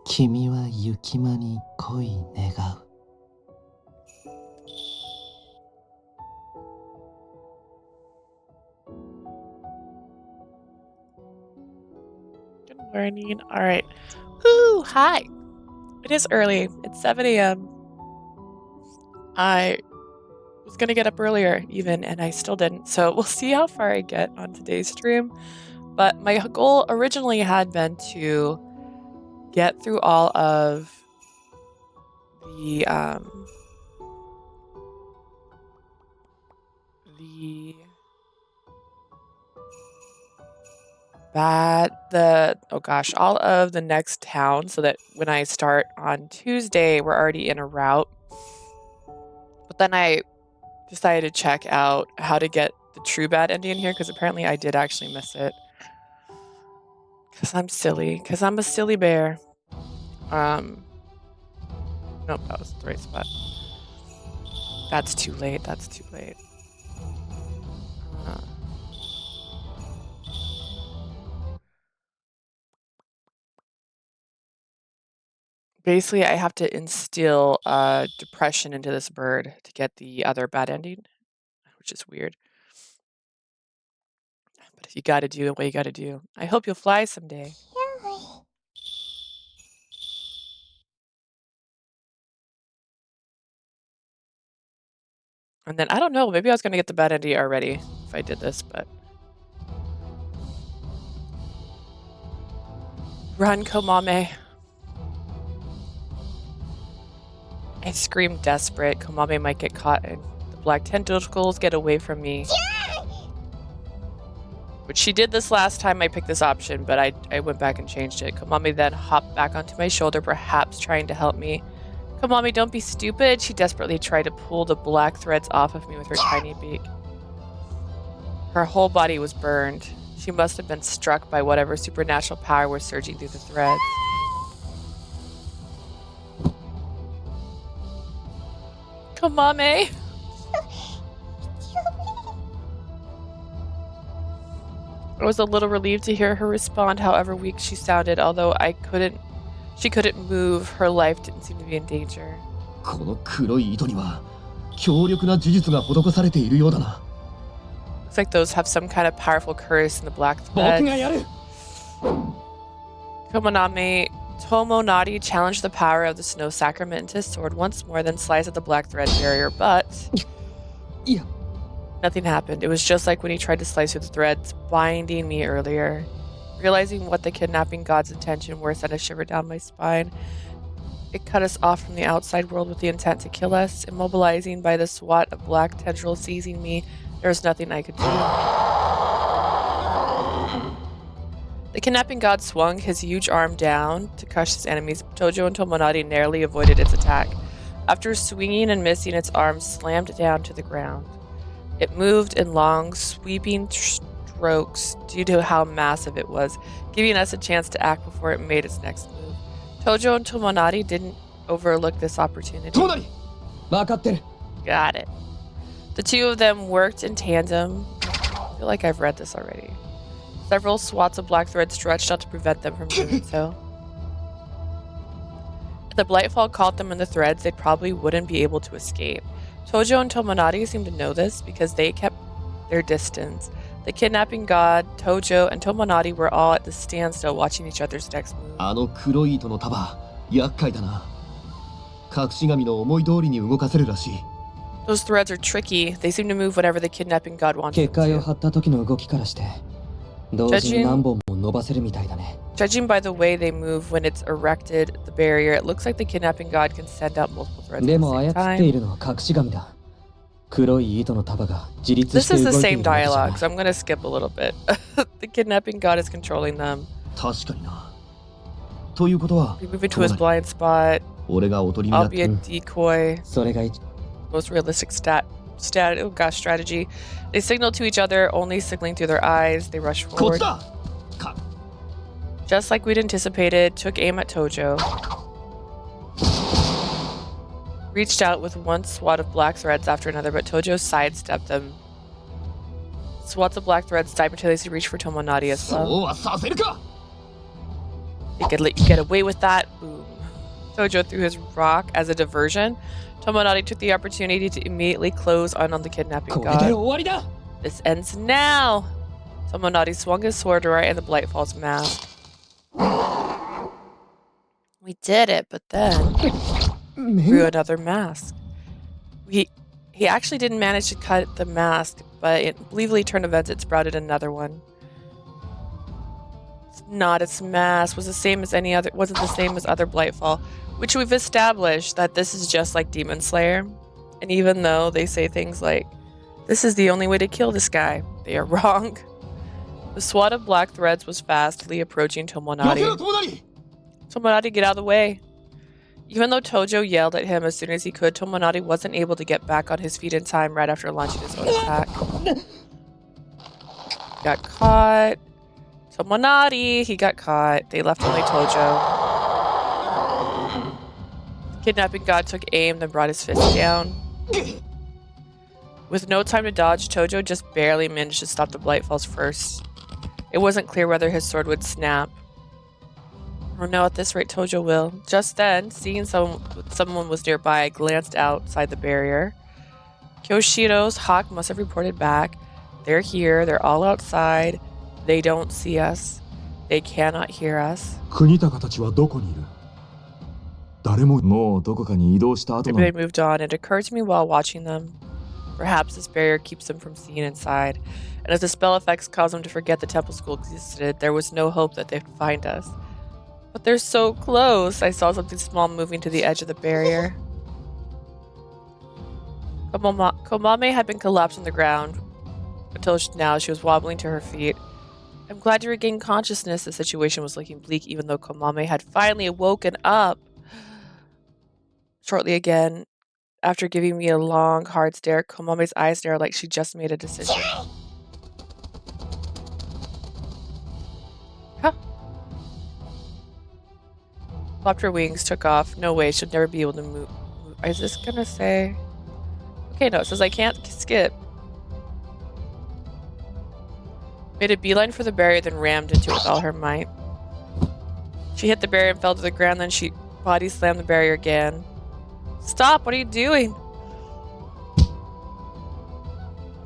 君は雪間に恋願う。Good morning. All right. Whoo, hi. It is early. It's 7 a.m. I was going to get up earlier even, and I still didn't. So we'll see how far I get on today's stream. But my goal originally had been to get through all of the all of the next town, so that when I start on Tuesday, we're already in a route. But then I decided to check out how to get the true bad ending in here, because apparently I did actually miss it. Because I'm silly. Because I'm a silly bear. Nope, that was the right spot. That's too late. That's too late. Basically, I have to instill depression into this bird to get the other bad ending, which is weird. But if you gotta do what you gotta do. I hope you'll fly someday. And then, I don't know, maybe I was gonna get the bad ending already if I did this, but... Run, Komame. I scream desperate. Komame might get caught and the black tentacles get away from me. Which she did this last time I picked this option, but I went back and changed it. Komame then hopped back onto my shoulder, perhaps trying to help me. Komame, don't be stupid. She desperately tried to pull the black threads off of me with her tiny beak. Her whole body was burned. She must have been struck by whatever supernatural power was surging through the threads. Komame! I was a little relieved to hear her respond, however weak she sounded, although she couldn't move. Her life didn't seem to be in danger. Looks like those have some kind of powerful curse in the black thread. Tomonari challenged the power of the snow sacrament into his sword once more, then sliced at the black thread barrier, but nothing happened. It was just like when he tried to slice through the threads binding me earlier. Realizing what the kidnapping god's intention were sent a shiver down my spine. It cut us off from the outside world with the intent to kill us. Immobilizing by the swat of black tendrils seizing me, there was nothing I could do. The kidnapping god swung his huge arm down to crush his enemies. Tojo and Tomonari narrowly avoided its attack. After swinging and missing, its arm slammed down to the ground. It moved in long, sweeping strokes due to how massive it was, giving us a chance to act before it made its next move. Tojo and Tomonari didn't overlook this opportunity. Got it. The two of them worked in tandem. I feel like I've read this already. Several swats of black thread stretched out to prevent them from doing so. If the Blightfall caught them in the threads, they probably wouldn't be able to escape. Tojo and Tomonari seemed to know this because they kept their distance. The kidnapping god, Tojo, and Tomonari were all at the standstill watching each other's next move. Those threads are tricky. They seem to move whenever the kidnapping god wants them to. Judging by the way they move when it's erected the barrier, it looks like the kidnapping god can send out multiple threads at the same time. This is the same dialogue, so I'm going to skip a little bit. The kidnapping god is controlling them. We move into his blind spot. I'll be a decoy. Most realistic strategy. They signal to each other, only signaling through their eyes. They rush forward. Just like we'd anticipated, took aim at Tojo. Reached out with one swat of black threads after another, but Tojo sidestepped them. Swats of black threads simultaneously reached for Tomonari as well. They could let you get away with that. Boom. Tojo threw his rock as a diversion. Tomonari took the opportunity to immediately close on the kidnapping god. This ends now. Tomonari swung his sword right in the Blightfall's mask. We did it, but then grew another mask. He actually didn't manage to cut the mask, but in believably turn events, it sprouted another one. It's not its mask wasn't the same as other Blightfall, which we've established that this is just like Demon Slayer. And even though they say things like, "This is the only way to kill this guy," they are wrong. The swat of black threads was fastly approaching Tomonari. Tomonari, get out of the way. Even though Tojo yelled at him as soon as he could, Tomonari wasn't able to get back on his feet in time right after launching his own attack. Got caught. Tomonari, he got caught. They left only Tojo. The kidnapping god took aim, then brought his fist down. With no time to dodge, Tojo just barely managed to stop the Blightfalls first. It wasn't clear whether his sword would snap. Or no, at this rate, Tojo will. Just then, seeing someone was nearby, I glanced outside the barrier. Kyoshiro's hawk must have reported back. They're here. They're all outside. They don't see us. They cannot hear us. Maybe they moved on. It occurred to me while watching them. Perhaps this barrier keeps them from seeing inside. And if the spell effects cause them to forget the temple school existed, there was no hope that they'd find us. But they're so close. I saw something small moving to the edge of the barrier. Komame had been collapsed on the ground. Until now, she was wobbling to her feet. I'm glad to regain consciousness. The situation was looking bleak, even though Komame had finally woken up. Shortly again, after giving me a long, hard stare, Komame's eyes narrowed like she just made a decision. Huh? Flopped her wings, took off. No way, she'll never be able to move. Is this gonna say? Okay, no, it says I can't skip. Made a beeline for the barrier, then rammed into it with all her might. She hit the barrier and fell to the ground, then she body slammed the barrier again. Stop, what are you doing?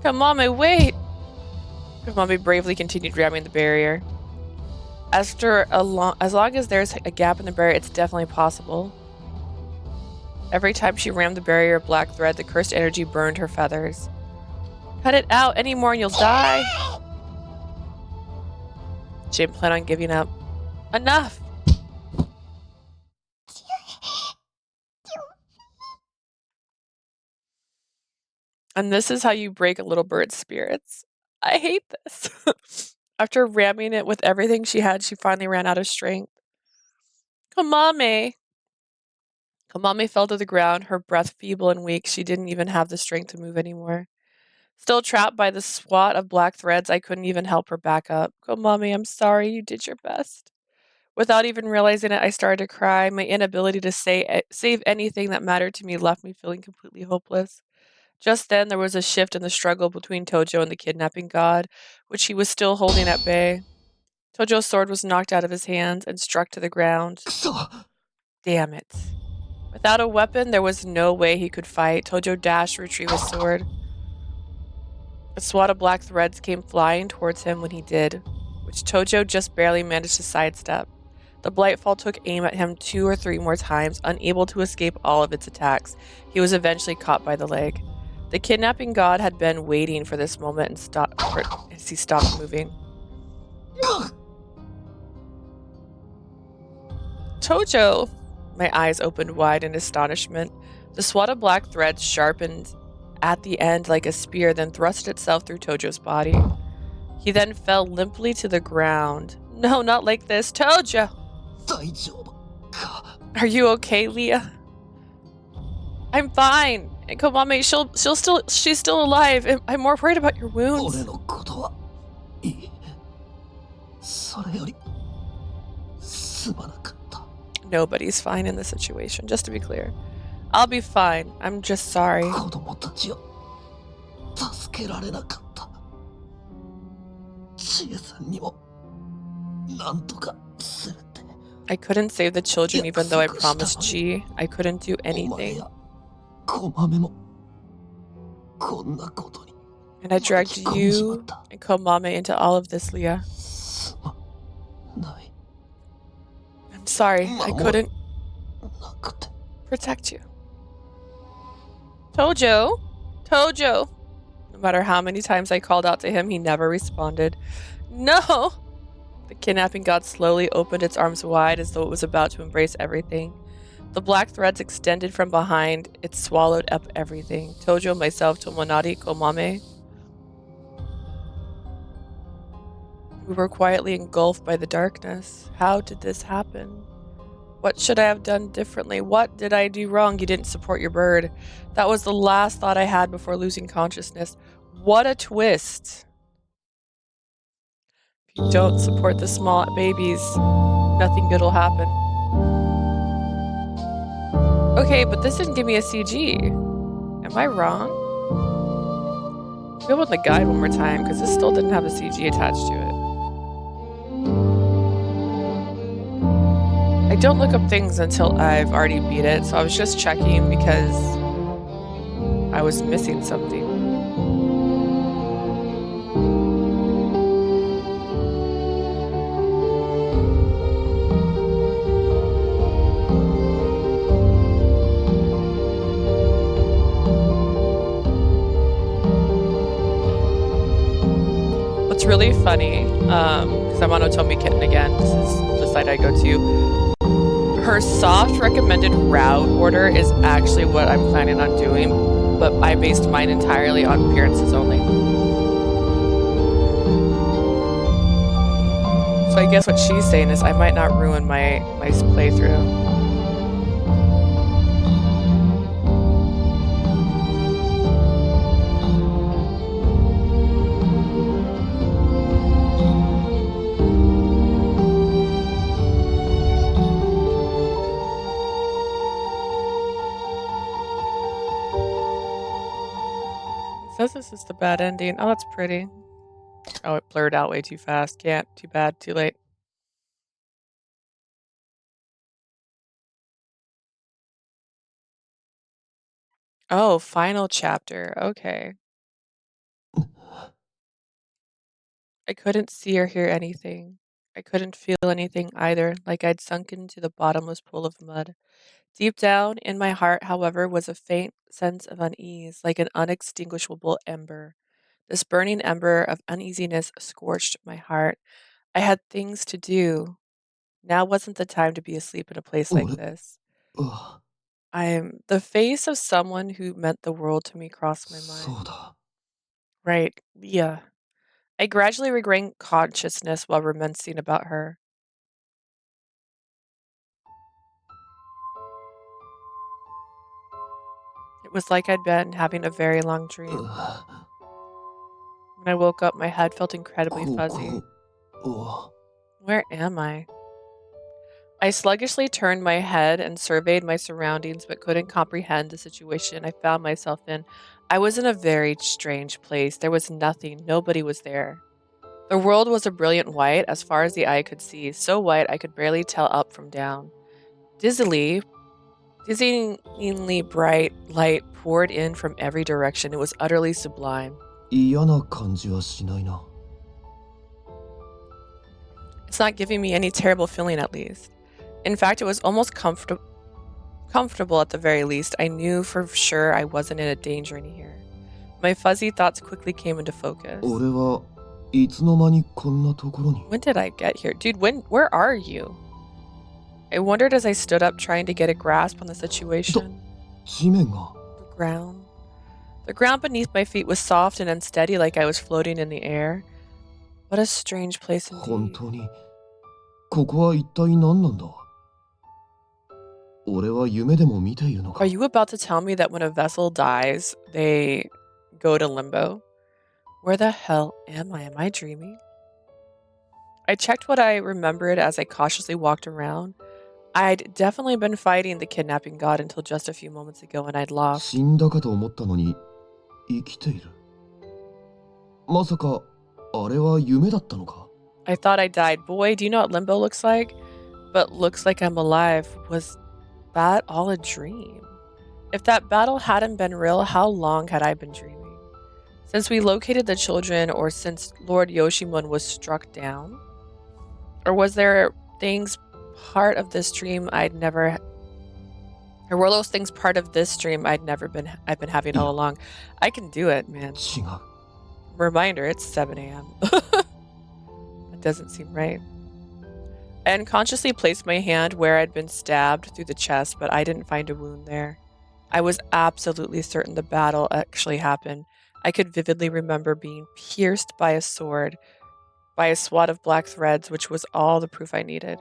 Komame, wait! Komame bravely continued ramming the barrier. As long as there's a gap in the barrier, it's definitely possible. Every time she rammed the barrier of black thread, the cursed energy burned her feathers. Cut it out anymore and you'll die! She didn't plan on giving up. Enough! And this is how you break a little bird's spirits. I hate this. After ramming it with everything she had, she finally ran out of strength. Komame! Komame fell to the ground, her breath feeble and weak. She didn't even have the strength to move anymore. Still trapped by the swat of black threads, I couldn't even help her back up. Komame, I'm sorry, you did your best. Without even realizing it, I started to cry. My inability to save anything that mattered to me left me feeling completely hopeless. Just then, there was a shift in the struggle between Tojo and the kidnapping god, which he was still holding at bay. Tojo's sword was knocked out of his hands and struck to the ground. Damn it. Without a weapon, there was no way he could fight. Tojo dashed to retrieve his sword. A swat of black threads came flying towards him when he did, which Tojo just barely managed to sidestep. The Blightfall took aim at him 2 or 3 more times, unable to escape all of its attacks. He was eventually caught by the leg. The kidnapping god had been waiting for this moment as he stopped moving. Tojo! My eyes opened wide in astonishment. The swat of black threads sharpened at the end like a spear, then thrust itself through Tojo's body. He then fell limply to the ground. No, not like this. Tojo! Are you okay, Leah? I'm fine. And Komame, she's still alive. I'm more worried about your wounds. Nobody's fine in this situation, just to be clear. I'll be fine. I'm just sorry. I couldn't save the children even though I promised Chi. I couldn't do お前 anything. や小豆もこんなことに And I dragged 巻き込んじまっ you た。 and Komame into all of this, Leah. すまない I'm sorry. I 守れ couldn't なくて protect you. Tojo! Tojo! No matter how many times I called out to him, he never responded. No! The kidnapping god slowly opened its arms wide as though it was about to embrace everything. The black threads extended from behind. It swallowed up everything. Tojo, myself, Tomonari, Komame. We were quietly engulfed by the darkness. How did this happen? What should I have done differently? What did I do wrong? You didn't support your bird. That was the last thought I had before losing consciousness. What a twist. If you don't support the small babies, nothing good will happen. Okay, but this didn't give me a CG. Am I wrong? Go with the guide one more time, because this still didn't have a CG attached to it. I don't look up things until I've already beat it, so I was just checking because I was missing something. What's really funny, because I'm on Otomi Kitten again, this is the site I go to. Her soft recommended route order is actually what I'm planning on doing, but I based mine entirely on appearances only. So I guess what she's saying is I might not ruin my playthrough. Says this is the bad ending. Oh, that's pretty. Oh, it blurred out way too fast. Can't. Too bad. Too late. Oh, final chapter. Okay. I couldn't see or hear anything. I couldn't feel anything either, like I'd sunk into the bottomless pool of mud. Deep down in my heart, however, was a faint sense of unease, like an unextinguishable ember. This burning ember of uneasiness scorched my heart. I had things to do. Now wasn't the time to be asleep in a place like 俺 this. あ The face of someone who meant the world to me crossed my そう mind. だ Right, yeah. I gradually regained consciousness while reminiscing about her. It was like I'd been having a very long dream. あ When I woke up, my head felt incredibly こ fuzzy. こを Where am I? I sluggishly turned my head and surveyed my surroundings, but couldn't comprehend the situation I found myself in. I was in a very strange place. There was nothing, nobody was there. The world was a brilliant white as far as the eye could see, so white I could barely tell up from down. Dizzyingly bright light poured in from every direction. It was utterly sublime. 嫌な感じはしないな It's not giving me any terrible feeling, at least. In fact, it was almost comfortable at the very least. I knew for sure I wasn't in a danger in here. My fuzzy thoughts quickly came into focus. 俺はいつの間にこんなところに When did I get here? Dude, where are you? I wondered as I stood up trying to get a grasp on the situation. 地面が The ground. The ground beneath my feet was soft and unsteady, like I was floating in the air. What a strange place 本 indeed. 当にここは一体何なんだ俺は夢でも見ているのか Are you about to tell me that when a vessel dies, they go to limbo? Where the hell am I? Am I dreaming? I checked what I remembered as I cautiously walked around. I'd definitely been fighting the kidnapping god until just a few moments ago when I'd lost. 死んだかと思ったのに生きているまさかあれは夢だったのか I thought I died. Boy, do you know what limbo looks like? but looks like I'm alive. Was that all a dream? If that battle hadn't been real, how long had I been dreaming? Since we located the children, or since Lord Yoshimon was struck down? Or was there things part of this dream I'd never... Or were those things part of this dream I've been having all along? I can do it, man. 違う。 Reminder, it's 7 a.m. That doesn't seem right. I unconsciously placed my hand where I'd been stabbed through the chest, but I didn't find a wound there. I was absolutely certain the battle actually happened. I could vividly remember being pierced by a sword, by a swat of black threads, which was all the proof I needed.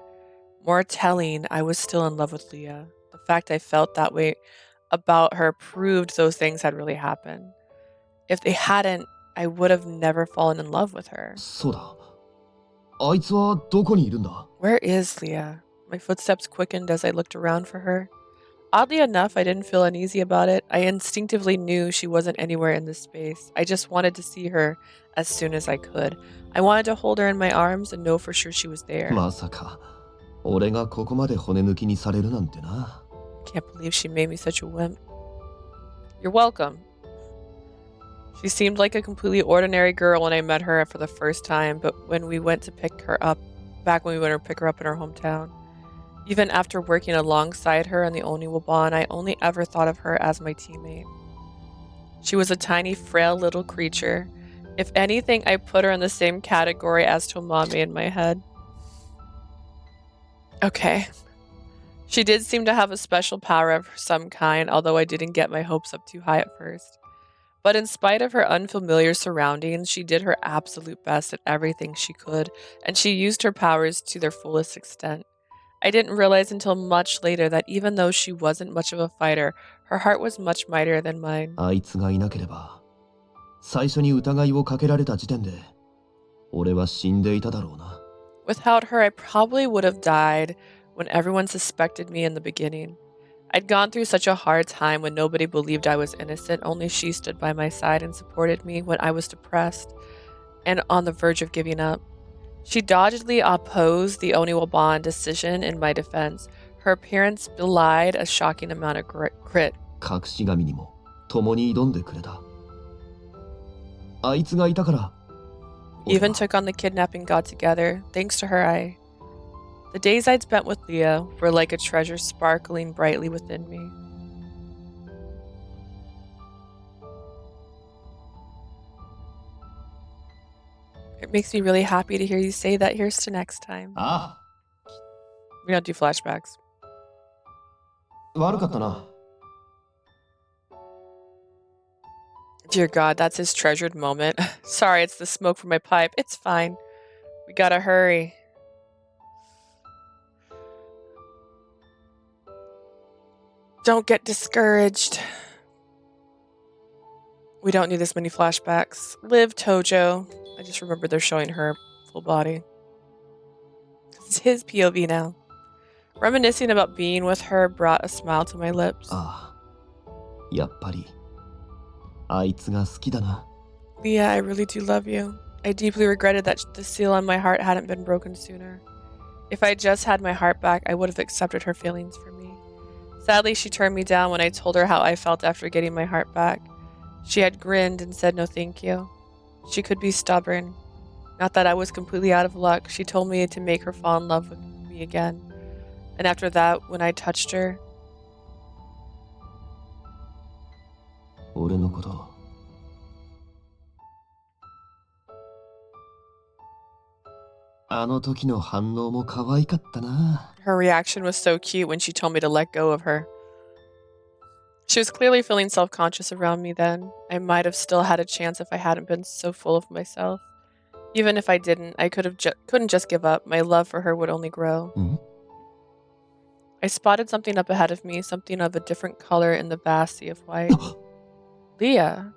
More telling, I was still in love with Leah. The fact I felt that way about her proved those things had really happened. If they hadn't, I would have never fallen in love with her. そうだ。あいつはどこにいるんだ？ Where is Leah? My footsteps quickened as I looked around for her. Oddly enough, I didn't feel uneasy about it. I instinctively knew she wasn't anywhere in this space. I just wanted to see her as soon as I could. I wanted to hold her in my arms and know for sure she was there. まさか、俺がここまで骨抜きにされるなんてな。 Can't believe she made me such a wimp. You're welcome. She seemed like a completely ordinary girl when I met her for the first time, but when we went to pick her up, back when we went to pick her up in her hometown, even after working alongside her in the Oniwaban, I only ever thought of her as my teammate. She was a tiny, frail little creature. If anything, I put her in the same category as Tomame in my head. Okay. She did seem to have a special power of some kind, although I didn't get my hopes up too high at first. But in spite of her unfamiliar surroundings, she did her absolute best at everything she could, and she used her powers to their fullest extent. I didn't realize until much later that even though she wasn't much of a fighter, her heart was much mightier than mine. あいつがいなければ、最初に疑いをかけられた時点で、俺は死んでいただろうな。 Without her, I probably would have died when everyone suspected me in the beginning. I'd gone through such a hard time when nobody believed I was innocent. Only she stood by my side and supported me when I was depressed and on the verge of giving up. She doggedly opposed the Oniwaban decision in my defense. Her appearance belied a shocking amount of grit. 隠し神にも共に挑んでくれた。あいつがいたから。 Even took on the kidnapping god together. Thanks to her, The days I'd spent with Leah were like a treasure sparkling brightly within me. It makes me really happy to hear you say that. Here's to next time. あ We don't do flashbacks. あ、悪かったな。 Dear God, that's his treasured moment. Sorry, it's the smoke from my pipe. It's fine. We gotta hurry. Don't get discouraged. We don't need this many flashbacks. Live Tojo. I just remember they're showing her full body. It's his POV now. Reminiscing about being with her brought a smile to my lips. ああ、やっぱり、あいつが好きだな。 Leah, I really do love you. I deeply regretted that the seal on my heart hadn't been broken sooner. If I just had my heart back, I would have accepted her feelings for me. Sadly, she turned me down when I told her how I felt after getting my heart back. She had grinned and said no thank you. She could be stubborn. Not that I was completely out of luck. She told me to make her fall in love with me again. And after that, when I touched her... 俺のこと。あの時の反応も可愛かったな。 Her reaction was so cute when she told me to let go of her. She was clearly feeling self-conscious around me then. I might have still had a chance if I hadn't been so full of myself. Even if I didn't, I couldn't just give up. My love for her would only grow. I spotted something up ahead of me, something of a different color in the vast sea of white. Leah.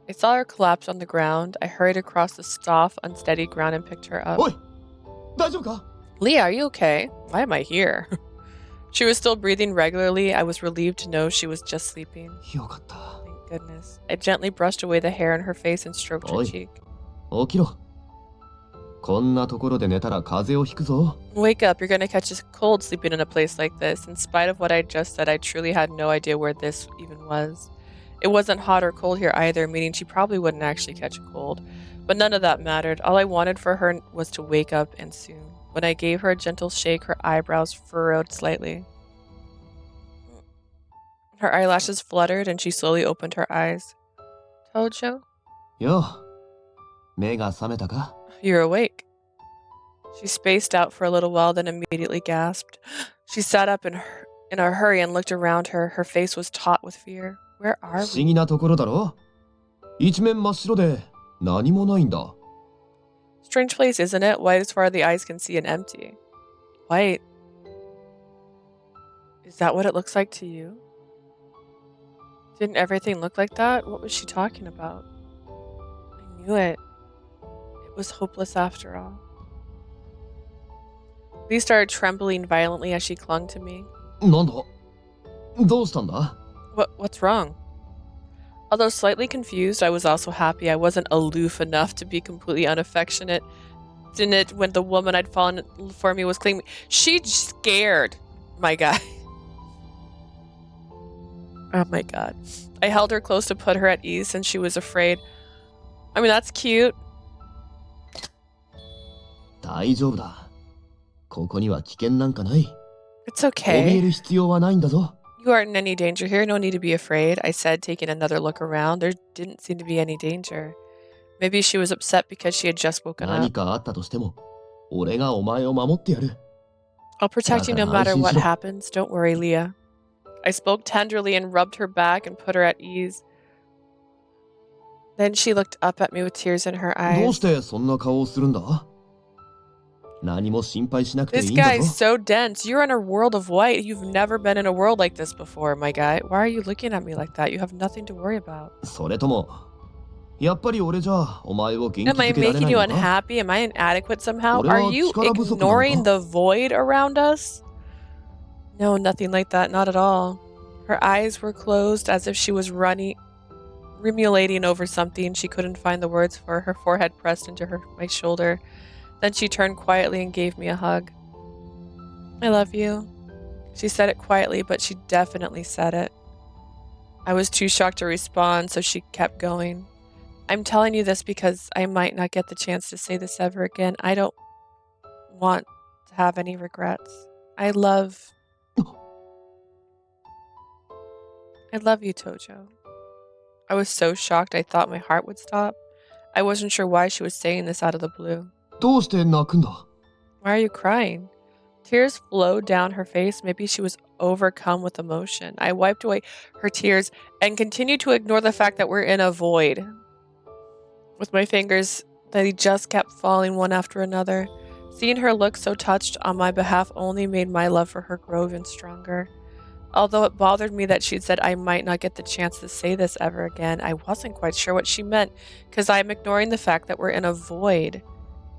I saw her collapse on the ground. I hurried across the soft, unsteady ground and picked her up. おい、大丈夫か？ Leah, are you okay? Why am I here? She was still breathing regularly. I was relieved to know she was just sleeping. よかった。 Thank goodness. I gently brushed away the hair on her face and stroked her Oi. cheek. 起きろ。こんなところで寝たら風邪をひくぞ。 Wake up, you're gonna catch a cold sleeping in a place like this. In spite of what I just said, I truly had no idea where this even was. It wasn't hot or cold here either, meaning she probably wouldn't actually catch a cold. But none of that mattered. All I wanted for her was to wake up, and soon. When I gave her a gentle shake, her eyebrows furrowed slightly. Her eyelashes fluttered, and she slowly opened her eyes. Tojo? よう、目が覚めたか？ You're awake. She spaced out for a little while, then immediately gasped. She sat up in a hurry and looked around her. Her face was taut with fear. Where 不 are 思 we? 議なところだろ？一面真っ白で何もないんだ。 Strange place, isn't it? White as far as the eyes can see and empty. White. Is that what it looks like to you? Didn't everything look like that? What was she talking about? I knew it. It was hopeless after all. Lee started trembling violently as she clung to me. なんだ？どうしたんだ？ What's wrong? Although slightly confused, I was also happy I wasn't aloof enough to be completely unaffectionate. Didn't it when the woman I'd fallen for me was clinging? She scared my guy. Oh my god. I held her close to put her at ease since she was afraid. I mean, that's cute. 大丈夫だ。ここには危険なんかない。 It's 怯え okay. る必要はないんだぞ。 You aren't in any danger here. No need to be afraid, I said, taking another look around. There didn't seem to be any danger. Maybe she was upset because she had just woken 何 up. かあったとしても、俺がお前を守ってやる。 I'll protect you no matter what だから安 happens. Don't worry, Leah. I spoke tenderly and rubbed her back and put her at ease. Then she looked up at me with tears in her どう eyes. してそんな顔をするんだ？何も心配しなくてい This いんだ guy's ぞ。 so dense. You're in a world of white. You've never been in a world like this before, my guy. Why are you looking at me like that? You have nothing to worry about. それとも、やっぱり俺じゃお前を元気 Am I づけられ making ない you のか？ unhappy? Am I inadequate somehow? 俺は Are you 力不足なのか？ ignoring the void around us? No, nothing like that. Not at all. Her eyes were closed as if she was ruminating over something she couldn't find the words for. Her forehead pressed into my shoulder. Then she turned quietly and gave me a hug. I love you. She said it quietly, but she definitely said it. I was too shocked to respond, so she kept going. I'm telling you this because I might not get the chance to say this ever again. I don't want to have any regrets. I love you, Tojo. I was so shocked I thought my heart would stop. I wasn't sure why she was saying this out of the blue. どうして泣くんだ？ Why are you crying? Tears flowed down her face. Maybe she was overcome with emotion. I wiped away her tears and continued to ignore the fact that we're in a void. With my fingers, they just kept falling one after another. Seeing her look so touched on my behalf only made my love for her grow even stronger. Although it bothered me that she'd said I might not get the chance to say this ever again, I wasn't quite sure what she meant because I'm ignoring the fact that we're in a void.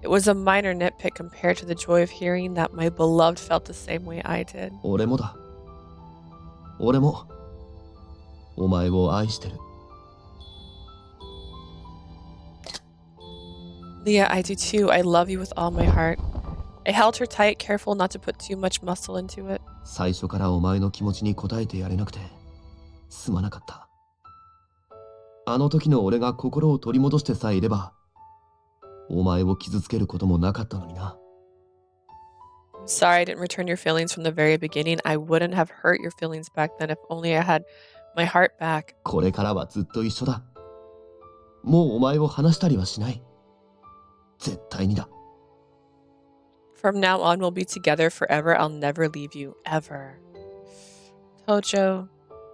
It was a minor nitpick compared to the joy of hearing that my beloved felt the same way I did. 俺もだ。俺も、お前を愛してる。 Leah, I do too. I love you with all my heart. I held her tight, careful not to put too much muscle into it. 最初からお前の気持ちに応えてやれなくて、すまなかった。あの時の俺が心を取り戻してさえいれば、お前を傷つけることもなかったのにな。 I'm sorry I didn't return your feelings from the very beginning. I wouldn't have hurt your feelings back then if only I had my heart back. これからはずっと一緒だ。もうお前を離したりはしない。絶対にだ。 From now on, we'll be together forever. I'll never leave you, ever. Tojo,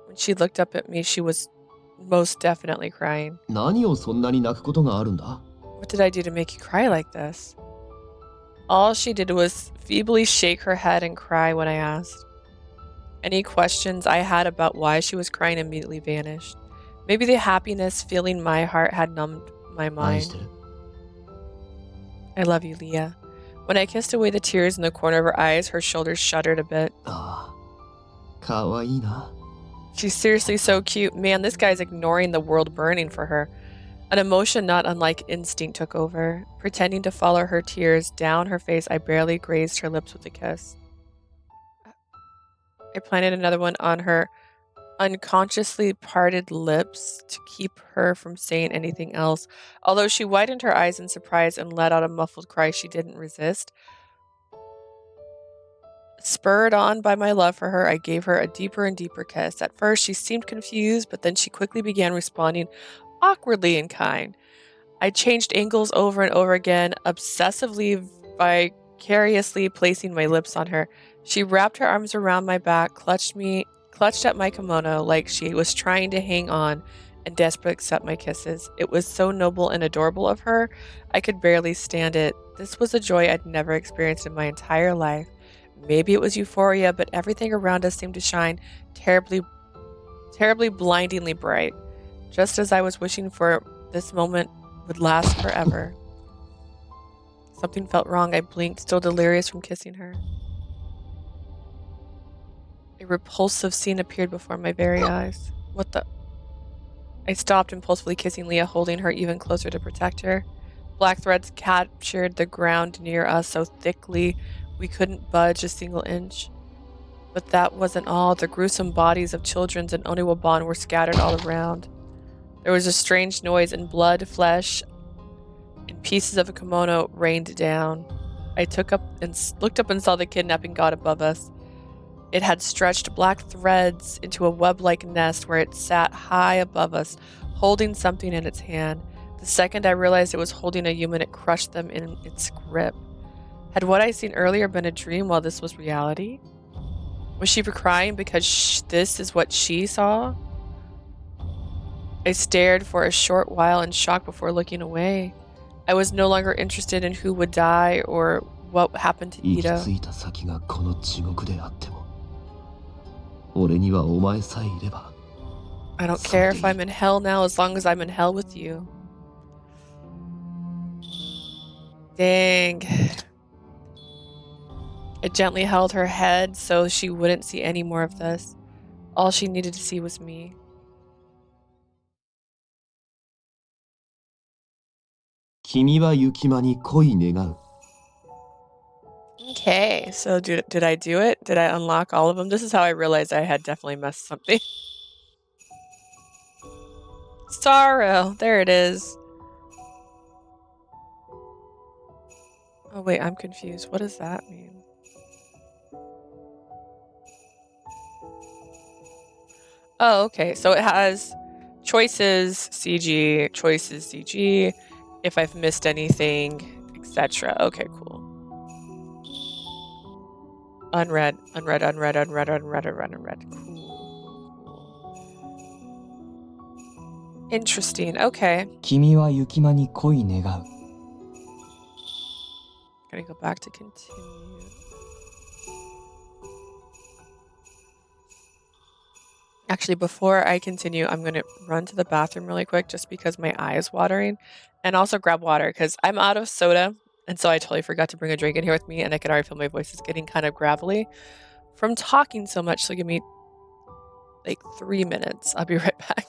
when she looked up at me, she was most definitely crying. 何をそんなに泣くことがあるんだ？ What did I do to make you cry like this? All she did was feebly shake her head and cry when I asked. Any questions I had about why she was crying immediately vanished. Maybe the happiness filling my heart had numbed my 愛 mind. してる。 I love you, Leah. When I kissed away the tears in the corner of her eyes, her shoulders shuddered a bit. ああ、かわいいな。 She's seriously so cute. Man, this guy's ignoring the world burning for her. An emotion not unlike instinct took over. Pretending to follow her tears down her face, I barely grazed her lips with a kiss. I planted another one on her unconsciously parted lips to keep her from saying anything else. Although she widened her eyes in surprise and let out a muffled cry, she didn't resist. Spurred on by my love for her, I gave her a deeper and deeper kiss. At first, she seemed confused, but then she quickly began responding awkwardly and kind. I changed angles over and over again, obsessively, vicariously placing my lips on her. She wrapped her arms around my back, clutched at my kimono like she was trying to hang on, and desperately accept my kisses. It was so noble and adorable of her, I could barely stand it. This was a joy I'd never experienced in my entire life. Maybe it was euphoria, but everything around us seemed to shine terribly, terribly blindingly bright, just as I was wishing for this moment would last forever. Something felt wrong. I blinked, still delirious from kissing her. A repulsive scene appeared before my very eyes. What the? I stopped, impulsively kissing Leah, holding her even closer to protect her. Black threads captured the ground near us so thickly we couldn't budge a single inch. But that wasn't all. The gruesome bodies of children and Oniwaban were scattered all around. There was a strange noise, and blood, flesh, and pieces of a kimono rained down. I looked up and saw the kidnapping god above us. It had stretched black threads into a web-like nest where it sat high above us, holding something in its hand. The second I realized it was holding a human, it crushed them in its grip. Had what I seen earlier been a dream while this was reality? Was she crying because this is what she saw? I stared for a short while in shock before looking away. I was no longer interested in who would die or what happened to Ito. I don't care if I'm in hell now as long as I'm in hell with you. Dang. I gently held her head so she wouldn't see any more of this. All she needed to see was me. Okay, so did I do it? Did I unlock all of them? This is how I realized I had definitely messed something. Sorrow. There it is. Oh wait, I'm confused. What does that mean? Oh, okay. So it has choices, CG, choices, CG, if I've missed anything, etc. Okay, cool. Unread, unread, unread, unread, unread, unread, unread. Cool. Interesting. Okay. Gonna go back to continue. Actually, before I continue, I'm going to run to the bathroom really quick just because my eye is watering, and also grab water because I'm out of soda, and so I totally forgot to bring a drink in here with me, and I can already feel my voice is getting kind of gravelly from talking so much. So give me like 3 minutes. I'll be right back.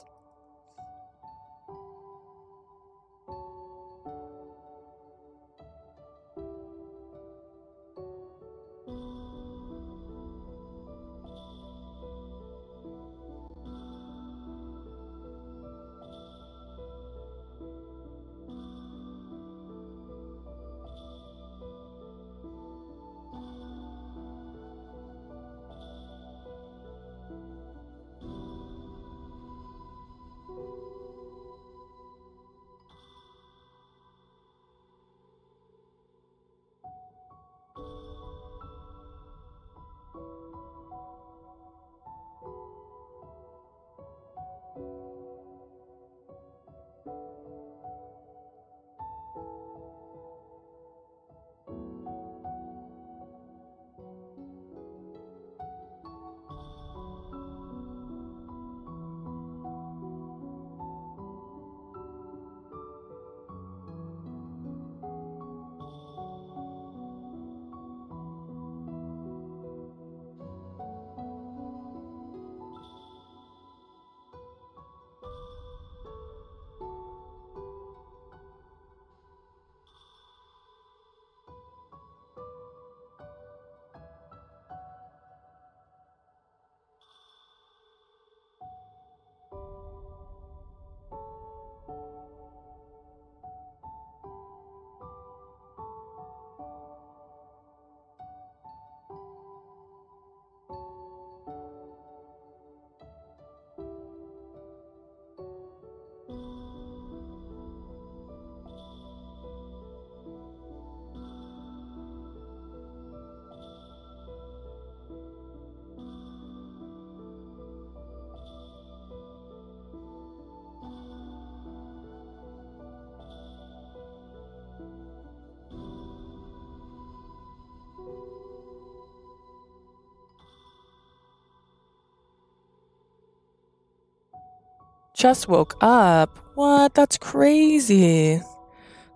Just woke up. What? That's crazy.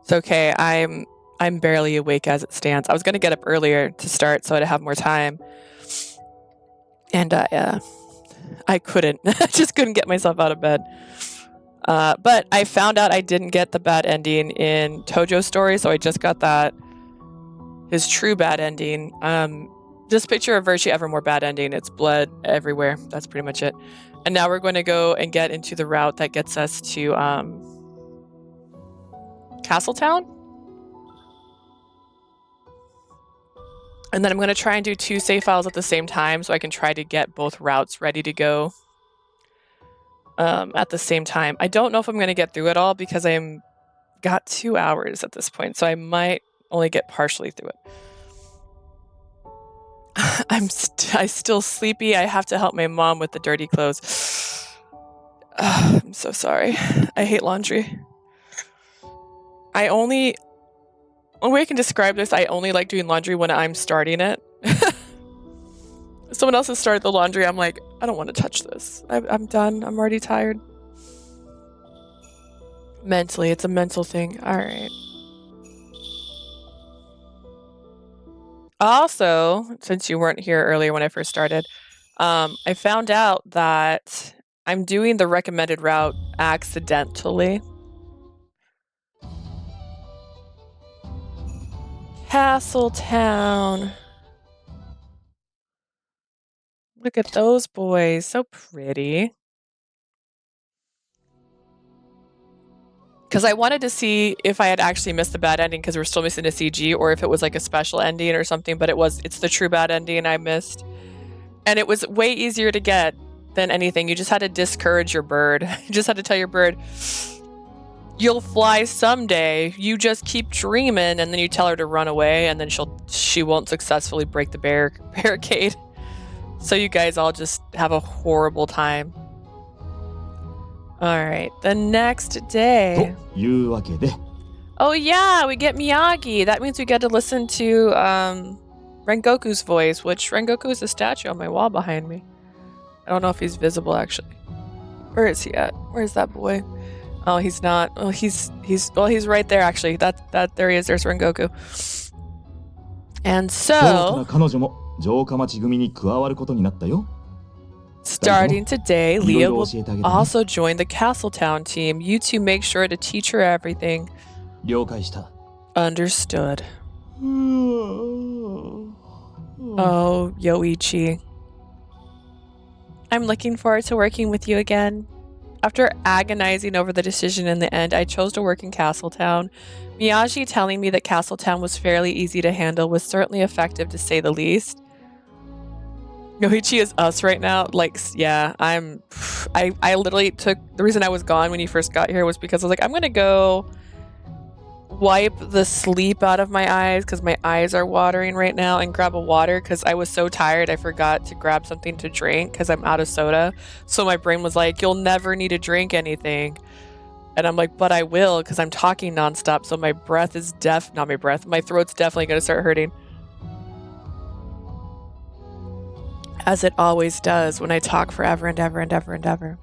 It's okay. I'm barely awake as it stands. I was gonna get up earlier to start so I'd have more time. And I couldn't. I just couldn't get myself out of bed. But I found out I didn't get the bad ending in Tojo's story, so I just got that. His true bad ending. Just picture a Virtue Evermore bad ending. It's blood everywhere. That's pretty much it. And now we're going to go and get into the route that gets us to Castletown. And then I'm going to try and do 2 save files at the same time so I can try to get both routes ready to go at the same time. I don't know if I'm going to get through it all because I'm got 2 hours at this point, so I might only get partially through it. I'm still sleepy. I have to help my mom with the dirty clothes. I'm so sorry. I hate laundry. One way I can describe this, I only like doing laundry when I'm starting it. Someone else has started the laundry. I'm like, I don't want to touch this. I'm done. I'm already tired. Mentally, it's a mental thing. All right. Also, since you weren't here earlier when I first started, I found out that I'm doing the recommended route accidentally. Castletown. Look at those boys. So pretty. Because I wanted to see if I had actually missed the bad ending because we're still missing a CG, or if it was like a special ending or something, but it's the true bad ending I missed. And it was way easier to get than anything. You just had to discourage your bird. You just had to tell your bird, you'll fly someday. You just keep dreaming, and then you tell her to run away, and then she won't successfully break the barricade. So you guys all just have a horrible time. All right, the next day. Oh yeah, we get Miyagi. That means we get to listen to Rengoku's voice, which Rengoku is a statue on my wall behind me. I don't know if he's visible actually. Where is he at? Where's that boy? Oh, he's not. Oh, he's right there actually. That there he is. There's Rengoku. And so starting today, Leah will also join the Castletown team. You two make sure to teach her everything. Understood. Oh, Yoichi. I'm looking forward to working with you again. After agonizing over the decision in the end, I chose to work in Castletown. Miyagi telling me that Castletown was fairly easy to handle was certainly effective to say the least. Yoichi is us right now. Like, yeah, I literally took, the reason I was gone when you first got here was because I was like, I'm going to go wipe the sleep out of my eyes because my eyes are watering right now, and grab a water because I was so tired I forgot to grab something to drink because I'm out of soda. So my brain was like, you'll never need to drink anything. And I'm like, but I will because I'm talking nonstop. So my breath is my throat's definitely going to start hurting. As it always does when I talk forever and ever and ever and ever.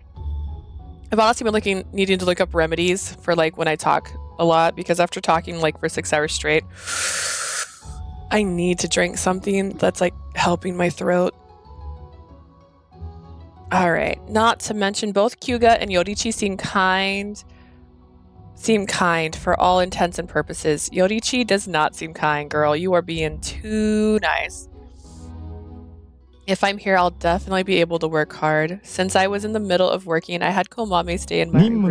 I've honestly been needing to look up remedies for like when I talk a lot, because after talking like for 6 hours straight, I need to drink something that's like helping my throat. All right. Not to mention both Kyuga and Yorichi seem kind for all intents and purposes. Yorichi does not seem kind, girl. You are being too nice. If I'm here, I'll definitely be able to work hard. Since I was in the middle of working, I had Komame stay in my room.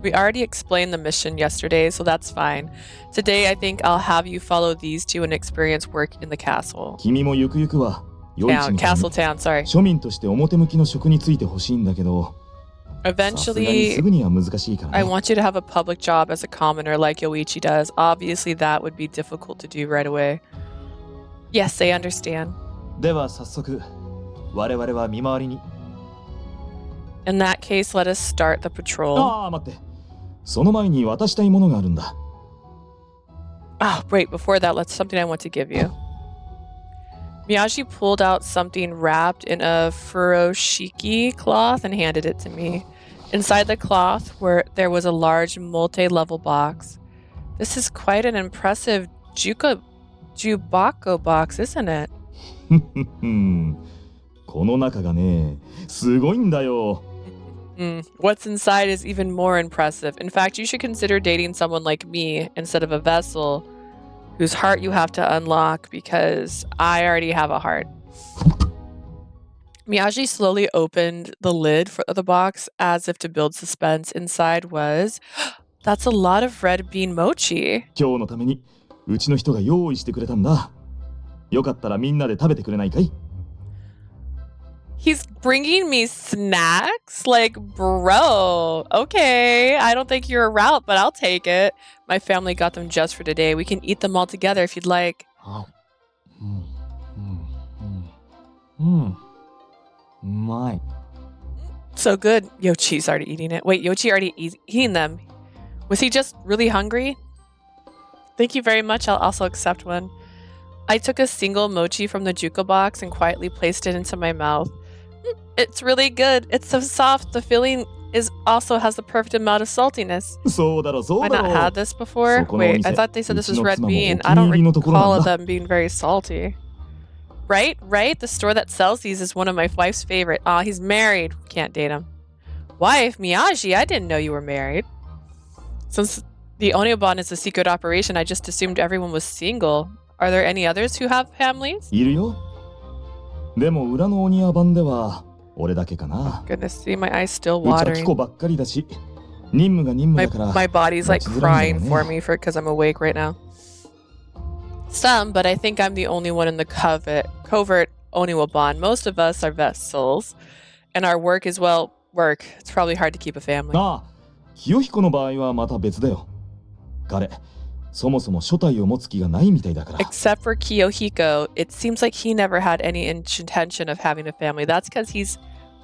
We already explained the mission yesterday, so that's fine. Today, I think I'll have you follow these two and experience work in the castle. Castletown, sorry. Eventually, I want you to have a public job as a commoner like Yoichi does. Obviously, that would be difficult to do right away. Yes, I understand. In that case, let us start the patrol. Oh, wait, before that, let's something I want to give you. Miyagi pulled out something wrapped in a furoshiki cloth and handed it to me. Inside the cloth there was a large multi-level box. This is quite an impressive jubako box, isn't it? この中がね、すごいんだよ。What's inside is even more impressive. In fact, you should consider dating someone like me instead of a vessel whose heart you have to unlock because I already have a heart. Miyagi slowly opened the lid for the box as if to build suspense. Inside was... That's a lot of red bean mochi. 今日のためにうちの人が用意してくれたんだ。よかったらみんなで食べてくれないかい？ He's bringing me snacks? Like, bro, okay. I don't think you're a route, but I'll take it. My family got them just for today. We can eat them all together if you'd like. So good. Yochi's already eating it. Wait, Yochi already eating them. Was he just really hungry? Thank you very much. I'll also accept one. I took a single mochi from the Juko box and quietly placed it into my mouth. It's really good. It's so soft. The filling also has the perfect amount of saltiness. I not had this before? Wait, I thought they said this was red bean. I don't recall them being very salty. Right? The store that sells these is one of my wife's favorite. Aw, he's married. Can't date him. Wife, Miyagi, I didn't know you were married. Since the Onyoban is a secret operation, I just assumed everyone was single. Are there any others who have families? いるよ。でも裏の鬼屋版では俺だけかな。Goodness, see my eyes still うちは watering. キコばっかりだし、任務が任務だから。My body's like crying for me because I'm awake right now. Some, but I think I'm the only one in the covert Oniwaban. Most of us are vessels, and our work is, well, work. It's probably hard to keep a family. ああ、清彦の場合はまた別だよ。彼、そもそも所帯を持つ気がないみたいだから。Except for Kiyohiko, it seems like he never had any intention of having a family. That's because he's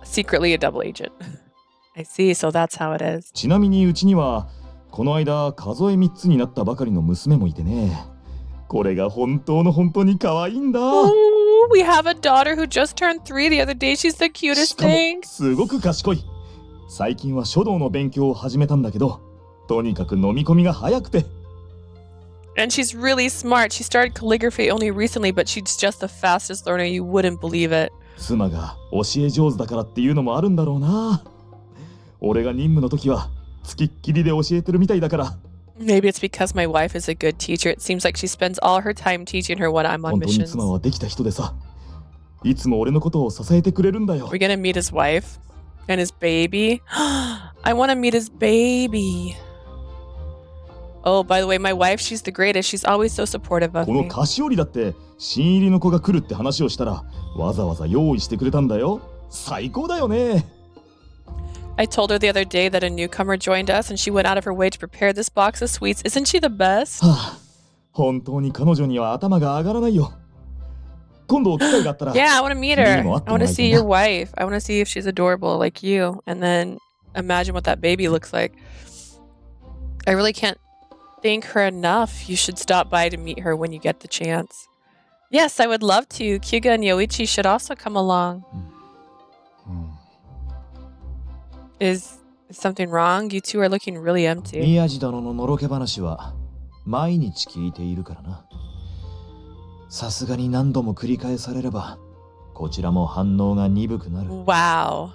secretly a double agent. I see, so that's how it is. ちなみにうちにはこの間数え3つになったばかりの娘もいてね。これが本当に可愛いんだ。Ooh, we have a daughter who just turned 3 the other day. She's the cutest thing. すごく賢い。最近は書道の勉強を始めたんだけど、とにかく飲み込みが早くて。And she's really smart. She started calligraphy only recently, but she's just the fastest learner. You wouldn't believe it. 妻が教え上手だからっていうのもあるんだろうな。俺が任務の時はつきっきりで教えてるみたいだから。Maybe it's because my wife is a good teacher. It seems like she spends all her time teaching her when I'm on 本当に missions. 妻はできた人でさ、いつも俺のことを支えてくれるんだよ。We're gonna meet his wife and his baby. I want to meet his baby. Oh, by the way, my wife, she's the greatest. She's always so supportive of この me. 菓子折りだって新入りの子が来るって話をしたらわざわざ用意してくれたんだよ。最高だよね。I told her the other day that a newcomer joined us and she went out of her way to prepare this box of sweets. Isn't she the best? はあ、本当に彼女には頭が上がらないよ。今度機会があったら。Yeah, I want to meet her. I want to see your wife. I want to see if she's adorable like you. And then imagine what that baby looks like. I really can't thank her enough. You should stop by to meet her when you get the chance. Yes, I would love to. Kyuga and Yoichi should also come along. Is something wrong? You two are looking really empty. 宮地殿ののろけ話は毎日聞いているからな。さすがに何度も繰り返されればこちらも反応が鈍くなる。Wow.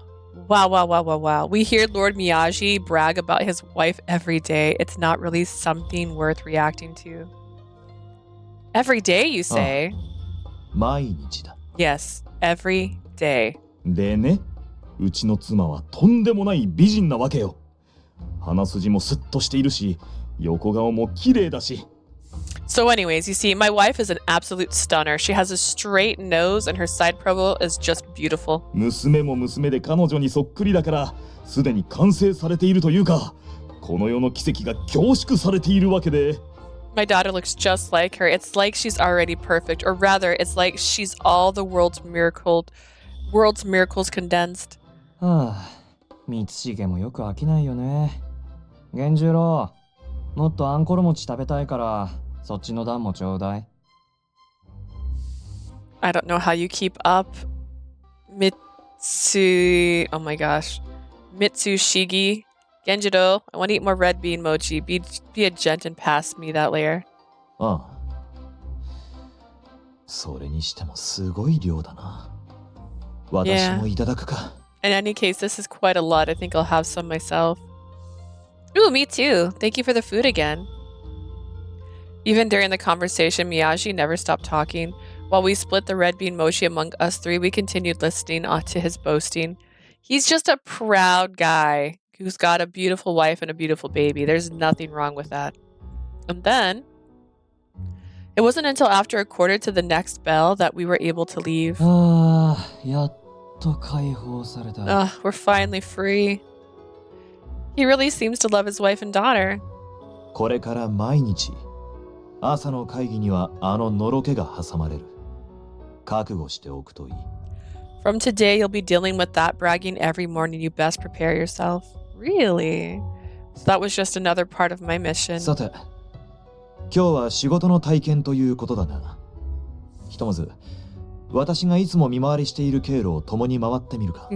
We hear Lord Miyagi brag about his wife every day. It's not really something worth reacting to. Every day, you say? 毎日だ。 Yes, every day. でね、うちの妻はとんでもない美人なわけよ。鼻筋もスッとしているし、横顔も綺麗だし。So anyways, you see, my wife is an absolute stunner. She has a straight nose and her side profile is just beautiful. 娘も娘で彼女にそっくりだから、すでに完成されているというか、この世の奇跡が凝縮されているわけで。My daughter looks just like her. It's like she's already perfect, or rather, it's like she's all the world's miracles condensed. はあ、三重もよく飽きないよね。源十郎、もっとあんころ餅食べたいからそっちの段もちょうだい。 I don't know how you keep up. Oh my gosh. Mitsushigi. Genjiro, I want to eat more red bean mochi. Be a gent and pass me that layer. ああ。それにしてもすごい量だな。私もいただくか。In any case, this is quite a lot. I think I'll have some myself. Ooh, me too. Thank you for the food again. Even during the conversation, Miyagi never stopped talking. While we split the red bean mochi among us three, we continued listening to his boasting. He's just a proud guy who's got a beautiful wife and a beautiful baby. There's nothing wrong with that. And then, it wasn't until after a quarter to the next bell that we were able to leave. ああ、やっと解放された。 We're finally free. He really seems to love his wife and daughter. これから毎日、朝の会議にはあののろけが挟まれる。覚悟しておくといい。From today, you'll be dealing with that bragging every morning. You best prepare yourself. Really? So that was just another part of my mission. さて、今日は仕事の体験ということだが、ひとまず、私がいつも見回りしている経路を共に回ってみるか。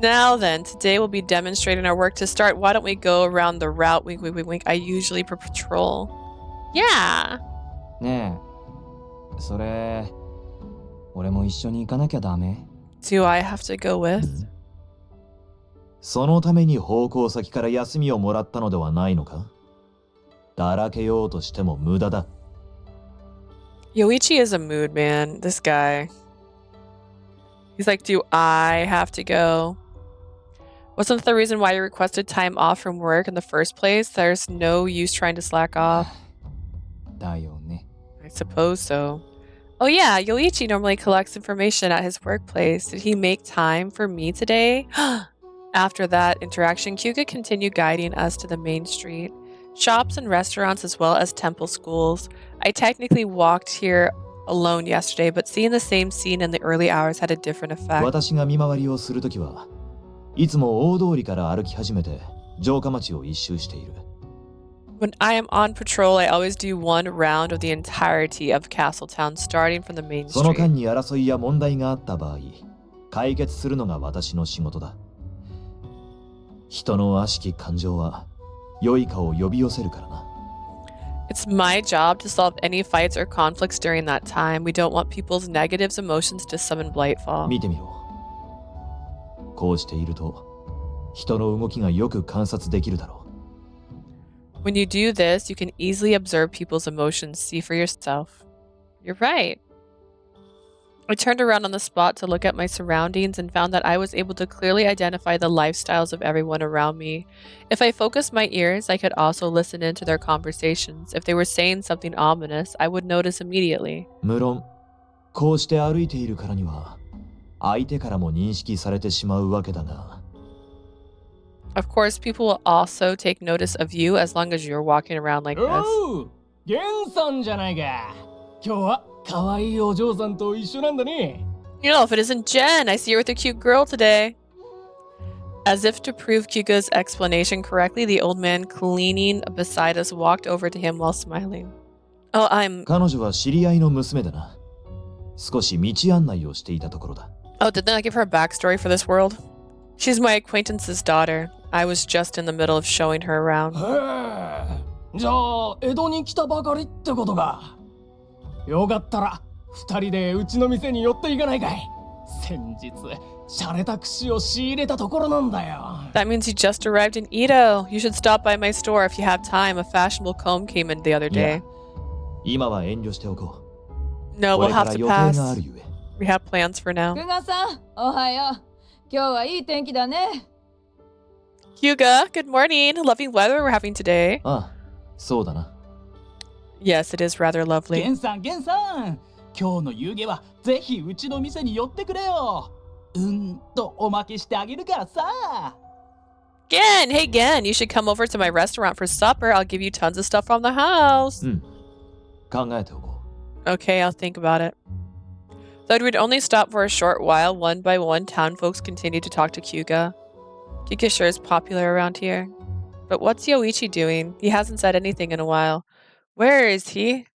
Now then, today we'll be demonstrating our work. To start, why don't we go around the route wink, wink, wink, wink I usually patrol? Yeah. ねえ、それ、俺も一緒に行かなきゃダメ？ Do I have to go with? そのために奉公先から休みをもらったのではないのか？だらけようとしても無駄だ。Yoichi is a mood, man. This guy. He's like, do I have to go? Wasn't the reason why you requested time off from work in the first place? There's no use trying to slack off. だよね。 I suppose so. Oh yeah, Yoichi normally collects information at his workplace. Did he make time for me today? After that interaction, Kyuga continued guiding us to the main street. Shops and restaurants as well as temple schools. I technically walked here alone yesterday, but seeing the same scene in the early hours had a different effect. 私が見回りをするときはいつも大通りから歩き始めて城下町を一周している。When I am on patrol, I always do one round of the entirety of Castletown, starting from the main その street. 間に争いや問題があった場合、解決するのが私の仕事だ。人の悪しき感情は良いかを呼び寄せるからな。It's my job to solve any fights or conflicts during that time. We don't want people's negative emotions to summon Blightfall. 見てみろ。こうしていると人の動きがよく観察できるだろう。When you do this, you can easily observe people's emotions, see for yourself. You're right. I turned around on the spot to look at my surroundings and found that I was able to clearly identify the lifestyles of everyone around me. If I focused my ears, I could also listen into their conversations. If they were saying something ominous, I would notice immediately. 無論、こうして歩いているからには相手からも認識されてしまうわけだが。Of course, people will also take notice of you as long as you're walking around like this. おう、ゲンさんじゃないか。今日は可愛いお嬢さんと一緒なんだね。You know, if it isn't Jen, I see her with a cute girl today. As if to prove Kyuga's explanation correctly, the old man cleaning beside us walked over to him while smiling. Oh, I'm... 彼女は知り合いの娘だな。少し道案内をしていたところだ。Oh, didn't I give her a backstory for this world? She's my acquaintance's daughter. I was just in the middle of showing her around. へえ。じゃあ江戸に来たばかりってことか。よかったら二人でうちの店に寄っていかないかい。先日シャレた串を仕入れたところなんだよ。That means you just arrived in Edo. You should stop by my store if you have time. A fashionable comb came in the other いや day. 今は遠慮しておこう。 No, こ we'll れか have ら to 予定が pass. あるゆえ。We have plans for now. 久我さん、おはよう。今日はいい天気だね。Hyuga, good morning. Lovely weather we're having today. ああ、そうだな。Yes, it is rather ゲ lovely. ンさん、ゲンさん。今日の夕げはぜひうちの店に寄ってくれよ。おまけしてあげるからさ。Gen, hey Gen, you should come over to my restaurant for supper. I'll give you tons of stuff from the house. うん。考えておこ Okay, I'll think about it. Though we'd only stop for a short while, one by one, town folks continued to talk to Kyuga. Kyuga sure is popular around here. But what's Yoichi doing? He hasn't said anything in a while. Where is he?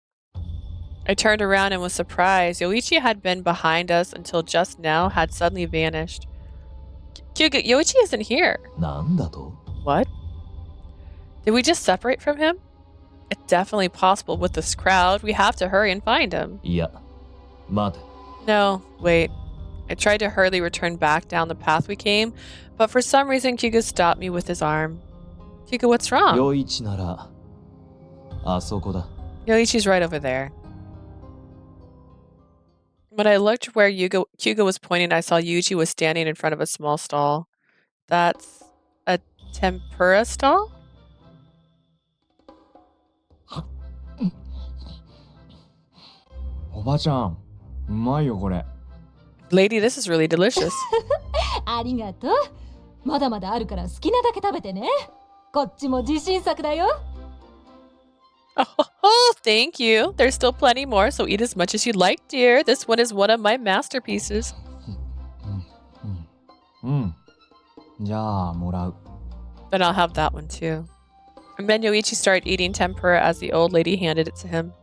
I turned around and was surprised. Yoichi had been behind us until just now, had suddenly vanished. Kyuga, Yoichi isn't here. なんだと What? Did we just separate from him? It's definitely possible with this crowd. We have to hurry and find him. いや、待て。 No, wait. I tried to hurriedly return back down the path we came, but for some reason Kyuga stopped me with his arm. Kyuga, what's wrong? 陽一なら、あそこだ。 Yoichi's right over there. When I looked where Kyuga was pointing, I saw Yuji was standing in front of a small stall. That's a tempura stall? おばちゃん、うまいよこれ。 Lady, this is really delicious. ありがとう。まだまだあるから好きなだけ食べてね。こっちも自信作だよ。Oh, thank you. There's still plenty more, so eat as much as you like, dear. This one is one of my masterpieces. うん。じゃあ、もらう。 Then I'll have that one too. And then Yoichi started eating tempura as the old lady handed it to him.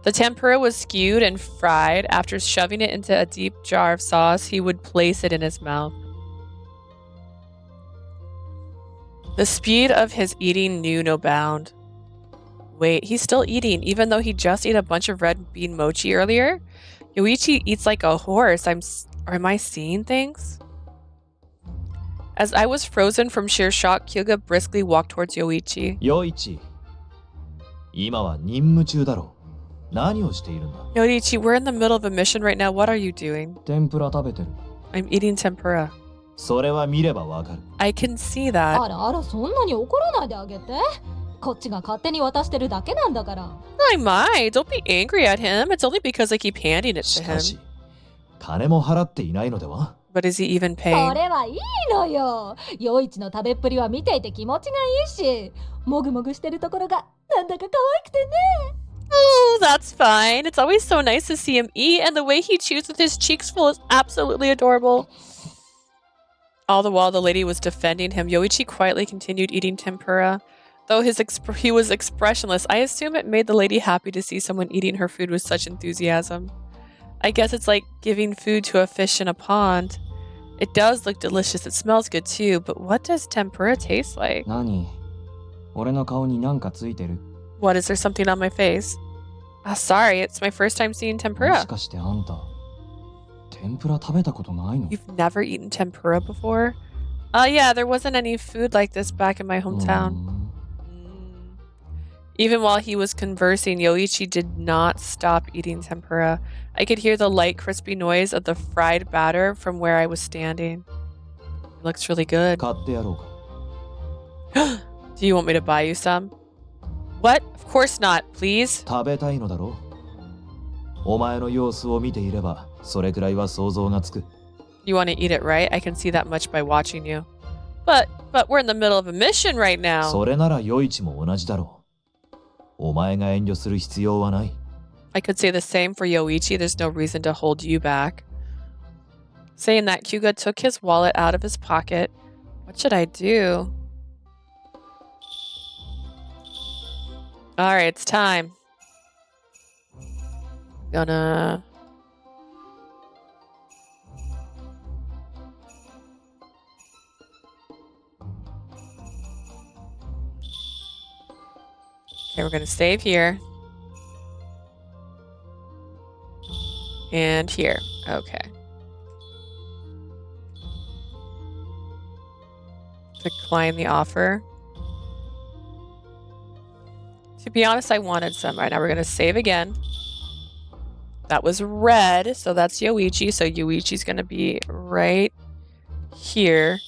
The tempura was skewed and fried. After shoving it into a deep jar of sauce, he would place it in his mouth. The speed of his eating knew no bound. Wait, he's still eating, even though he just ate a bunch of red bean mochi earlier? Yoichi eats like a horse. Am I seeing things? As I was frozen from sheer shock, Kyuga briskly walked towards Yoichi. 陽一、今は任務中だろう。何をしているんだ Yoichi, we're in the middle of a mission right now. What are you doing? 天ぷら食べてる。 I'm eating tempura. それは見ればわかる。 I can see that. あらあら、そんなに怒らないであげて。こっちが勝手に渡してるだけなんだから。My, don't be angry at him. It's only because I keep handing it し to かし him.、金も払っていないのでは But is he even そ paying? れはいいのよ。陽一の食べっぷりは見ていて気持ちがいいし、もぐもぐしてるところがなんだか可愛くてね。Oh, that's fine. It's always so nice to see him eat, and the way he chews with his cheeks full is absolutely adorable. All the while the lady was defending him, Yoichi quietly continued eating tempura. Though he was expressionless, I assume it made the lady happy to see someone eating her food with such enthusiasm. I guess it's like giving food to a fish in a pond. It does look delicious. It smells good too, but what does tempura taste like? 何？俺の顔になんかついてる？ What, is there something on my face? Sorry, it's my first time seeing も tempura. しかしてあんた、天ぷら食べたことないの？ You've never eaten tempura before? Yeah, there wasn't any food like this back in my hometown. Even while he was conversing, Yoichi did not stop eating tempura. I could hear the light, crispy noise of the fried batter from where I was standing. It looks really good. 買ってやろうか Do you want me to buy you some? What? Of course not, please. 食べたいのだろうお前の様子を見ていればそれくらいは想像がつく You want to eat it right? I can see that much by watching you. But we're in the middle of a mission right now. それなら陽一も同じだろうお前が遠慮する必要はない I could say the same for Yoichi. There's no reason to hold you back. Saying that, Kyuga took his wallet out of his pocket. What should I do? Alright, it's time. Gonna... Okay, we're gonna save here. And here. Okay. Decline the offer. To be honest, I wanted some. Right now we're going to save again. That was red, so that's Yoichi. So Yoichi's going to be right here.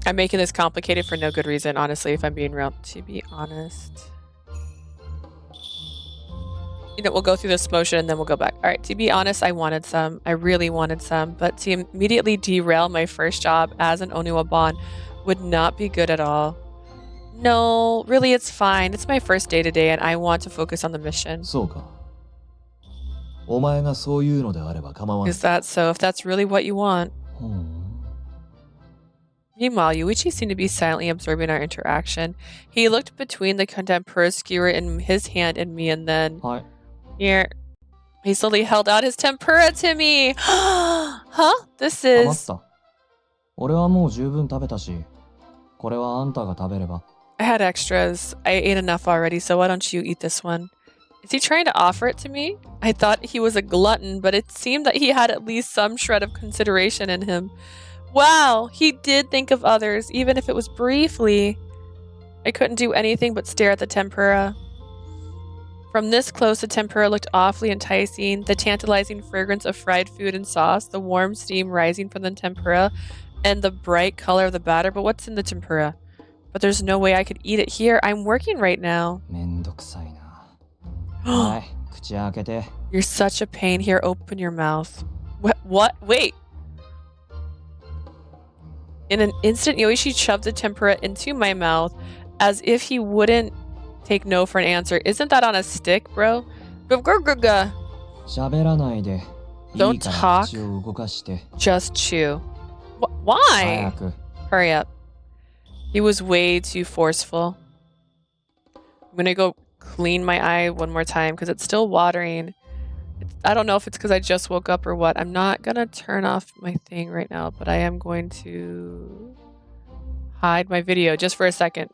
I'm making this complicated for no good reason, honestly, if I'm being real. To be honest. You know, we'll go through this motion and then we'll go back. All right, to be honest, I wanted some. I really wanted some. But to immediately derail my first job as an Oniwaban would not be good at all. No, really, it's fine. It's my first day today and I want to focus on the mission. そうかお前がそういうのであれば構わない Is that so? If that's really what you want. Meanwhile, Yuichi seemed to be silently observing our interaction. He looked between the tempura skewer in his hand and me, and then はい。 here he slowly held out his tempura to me. Huh? This 余っ is. た。俺はもう十分食べたし、これはあんたが食べれば。 I had extras. I ate enough already, so why don't you eat this one? Is he trying to offer it to me? I thought he was a glutton, but it seemed that he had at least some shred of consideration in him. Wow, he did think of others, even if it was briefly. I couldn't do anything but stare at the tempura. From this close, the tempura looked awfully enticing. The tantalizing fragrance of fried food and sauce, the warm steam rising from the tempura, and the bright color of the batter. But what's in the tempura? But there's no way I could eat it here. I'm working right now. めんどくさいな。はい、口開けて。 You're such a pain. Here, open your mouth. What? Wait. In an instant, Yoichi shoved the tempura into my mouth as if he wouldn't take no for an answer. Isn't that on a stick, bro? Gurgurgurga. 喋らないで。 Don't いいから talk. 口を動かして。 Just chew. Why? 早く。 Hurry up. He was way too forceful. I'm gonna go clean my eye one more time because it's still watering. I don't know if it's because I just woke up or what. I'm not gonna turn off my thing right now, but I am going to hide my video just for a second.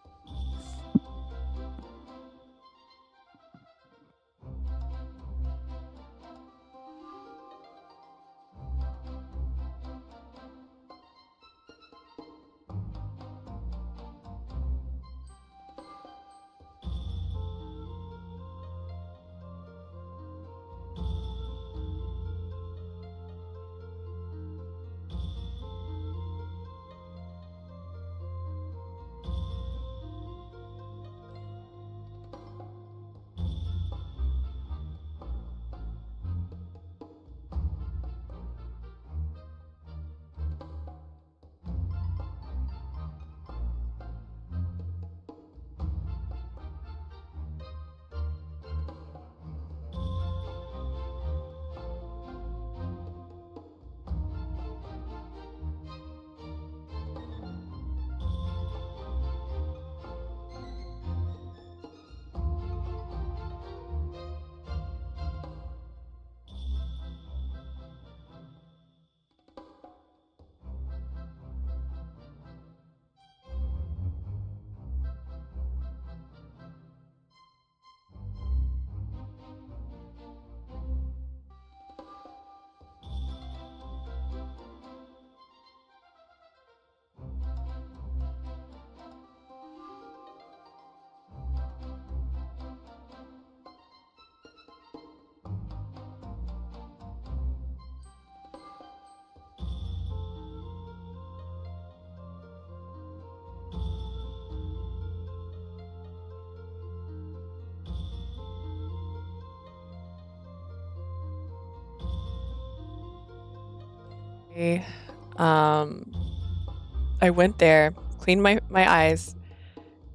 I went there, cleaned my eyes,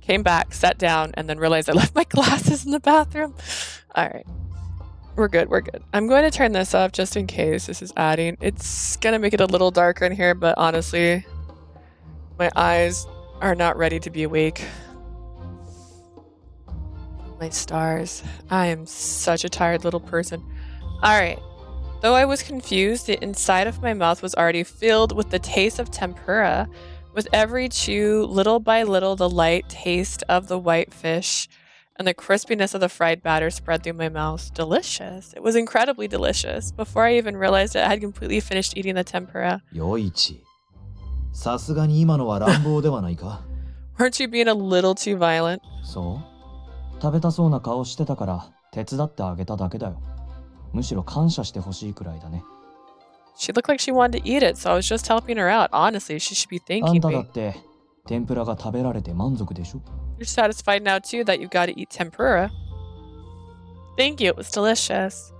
came back, sat down, and then realized I left my glasses in the bathroom. All right. We're good. We're good. I'm going to turn this off just in case this is adding. It's going to make it a little darker in here, but honestly, my eyes are not ready to be awake. My stars. I am such a tired little person. All right. Though I was confused, the inside of my mouth was already filled with the taste of tempura. With every chew, little by little, the light taste of the white fish and the crispiness of the fried batter spread through my mouth. Delicious. It was incredibly delicious. Before I even realized it, I had completely finished eating the tempura. 陽一、さすがに今のは乱暴ではないか？ Weren't you being a little too violent? そう？食べたそうな顔してたから手伝ってあげただけだよ。むしろ感謝してほしいくらいだね。She looked like she wanted to eat it, so I was just helping her out. Honestly, she should be あ thanking んただ me. って天ぷらが食べられて満足でしょ？ You're satisfied now too that you got to eat tempura. Thank you, it was delicious.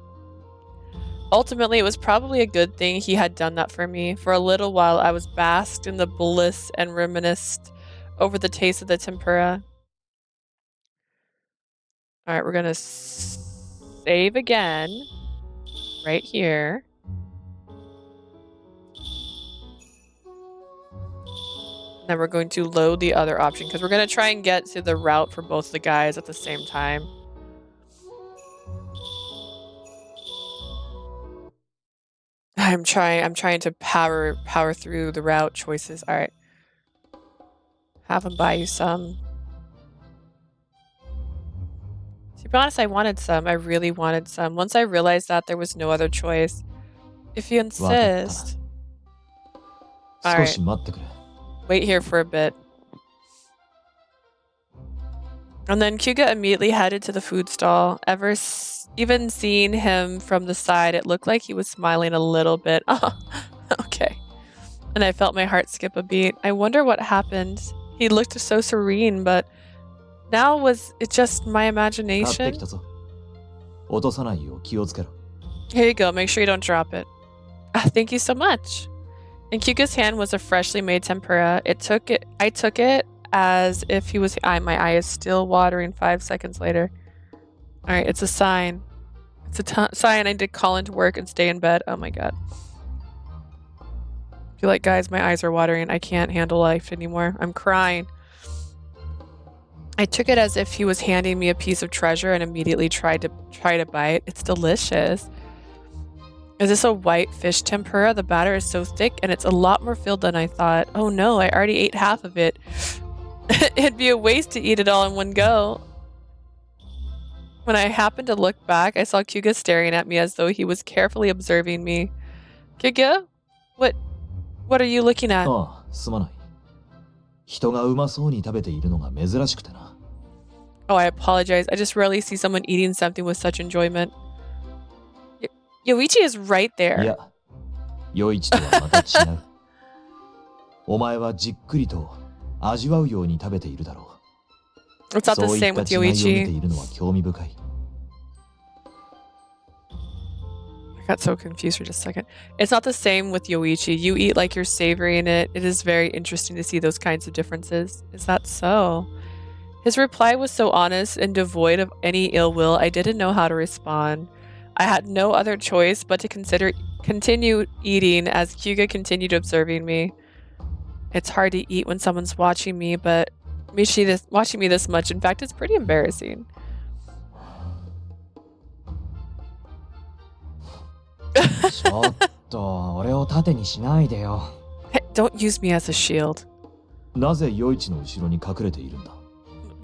Ultimately, it was probably a good thing he had done that for me. For a little while, I was basked in the bliss and reminisced over the taste of the tempura. All right, we're going to save again right here. Then we're going to load the other option because we're going to try and get to the route for both the guys at the same time. I'm trying to power through the route choices. All right. Have them buy you some. To be honest, I wanted some. I really wanted some. Once I realized that there was no other choice. If you insist. All 少 right. し待ってくれ。 Wait here for a bit. And then Kyuga immediately headed to the food stall. Even seeing him from the side, it looked like he was smiling a little bit. Okay. And I felt my heart skip a beat. I wonder what happened. He looked so serene, but now was it just my 買って imagination? きたぞ。落とさないよう気をつけろ。 Here you go. Make sure you don't drop it. Thank you so much. In Kyuga's hand was a freshly made tempura. I took it as if he was. My eye is still watering 5 seconds later. All right, it's a sign. It's a sign I need to call into work and stay in bed. Oh my god. I feel like, guys, my eyes are watering. I can't handle life anymore. I'm crying. I took it as if he was handing me a piece of treasure and immediately tried to bite. It's delicious. Is this a white fish tempura? The batter is so thick and it's a lot more filled than I thought. Oh no, I already ate half of it. It'd be a waste to eat it all in one go. When I happened to look back, I saw Kyuga staring at me as though he was carefully observing me. Kyuga? What are you looking at? ああ、すまない。人がうまそうに食べているのが珍しくてな。 Oh, I apologize. I just rarely see someone eating something with such enjoyment. Yoichi is right い there. や、余一とはまた違う。お前はじっくりと味わうように食べているだろう。 It's not the そうい same った with 違いを見て Yoichi. いるのは興味深い。 I got so confused for just a second. It's not the same with Yoichi. You eat like you're savoring it. It is very interesting to see those kinds of differences. Is that so? His reply was so honest and devoid of any ill will, I didn't know how to respond. I had no other choice but to continue eating as Kyuga continued observing me. It's hard to eat when someone's watching me, but watching me this much, in fact, it's pretty embarrassing. ちょっと俺を盾にしないでよ。 Hey, don't use me as a shield. なぜ余一の後ろに隠れているんだ。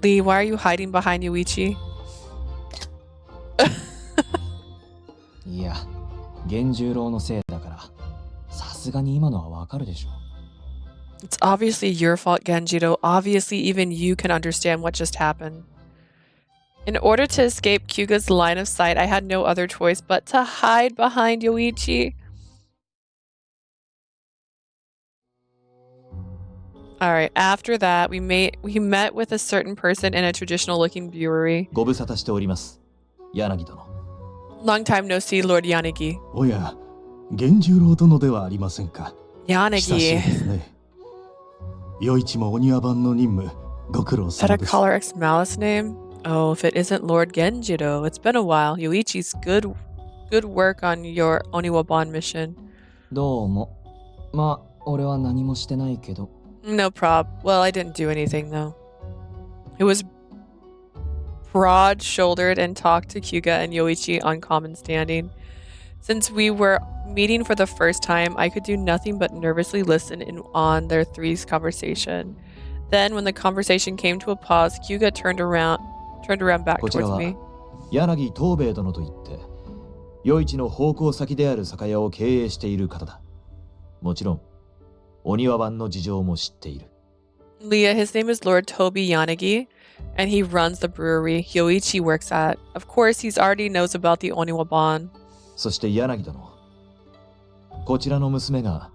Lee, why are you hiding behind Yoichi? いや、源十郎のせいだから、さすがに今のはわかるでしょ。 It's obviously your fault, Genjiro. Obviously, even you can understand what just happened. In order to escape Kyuga's line of sight, I had no other choice but to hide behind Yoichi. Alright, after that, we met with a certain person in a traditional-looking brewery. ご無沙汰しております。柳殿。 Long time no see, Lord Yanagi. おや、源十郎殿ではありませんか。久しいで Yanagi. すね。余一もお庭番の任務、ご苦労 Is that 様 a です。 Collar X Malice name? Oh, if it isn't Lord Genjiro, it's been a while. Yoichi's good work on your Oniwaban mission. どうも。まあ、俺は何もしてないけど。 No prob. Well, I didn't do anything though. It was broad-shouldered and talked to Kyuga and Yoichi on common standing. Since we were meeting for the first time, I could do nothing but nervously listen in on their three's conversation. Then, when the conversation came to a pause, Kyuga turned around back こちら towards は me. 柳東兵衛殿といって余一の奉公先である酒屋を経営している方だ。もちろんお庭番の事情も知っている。 Leah, his name is Lord Toby Yanagi, and he runs the brewery Yoichi works at. Of course, he already knows about the Oniwaban. そして柳殿、こちらの娘が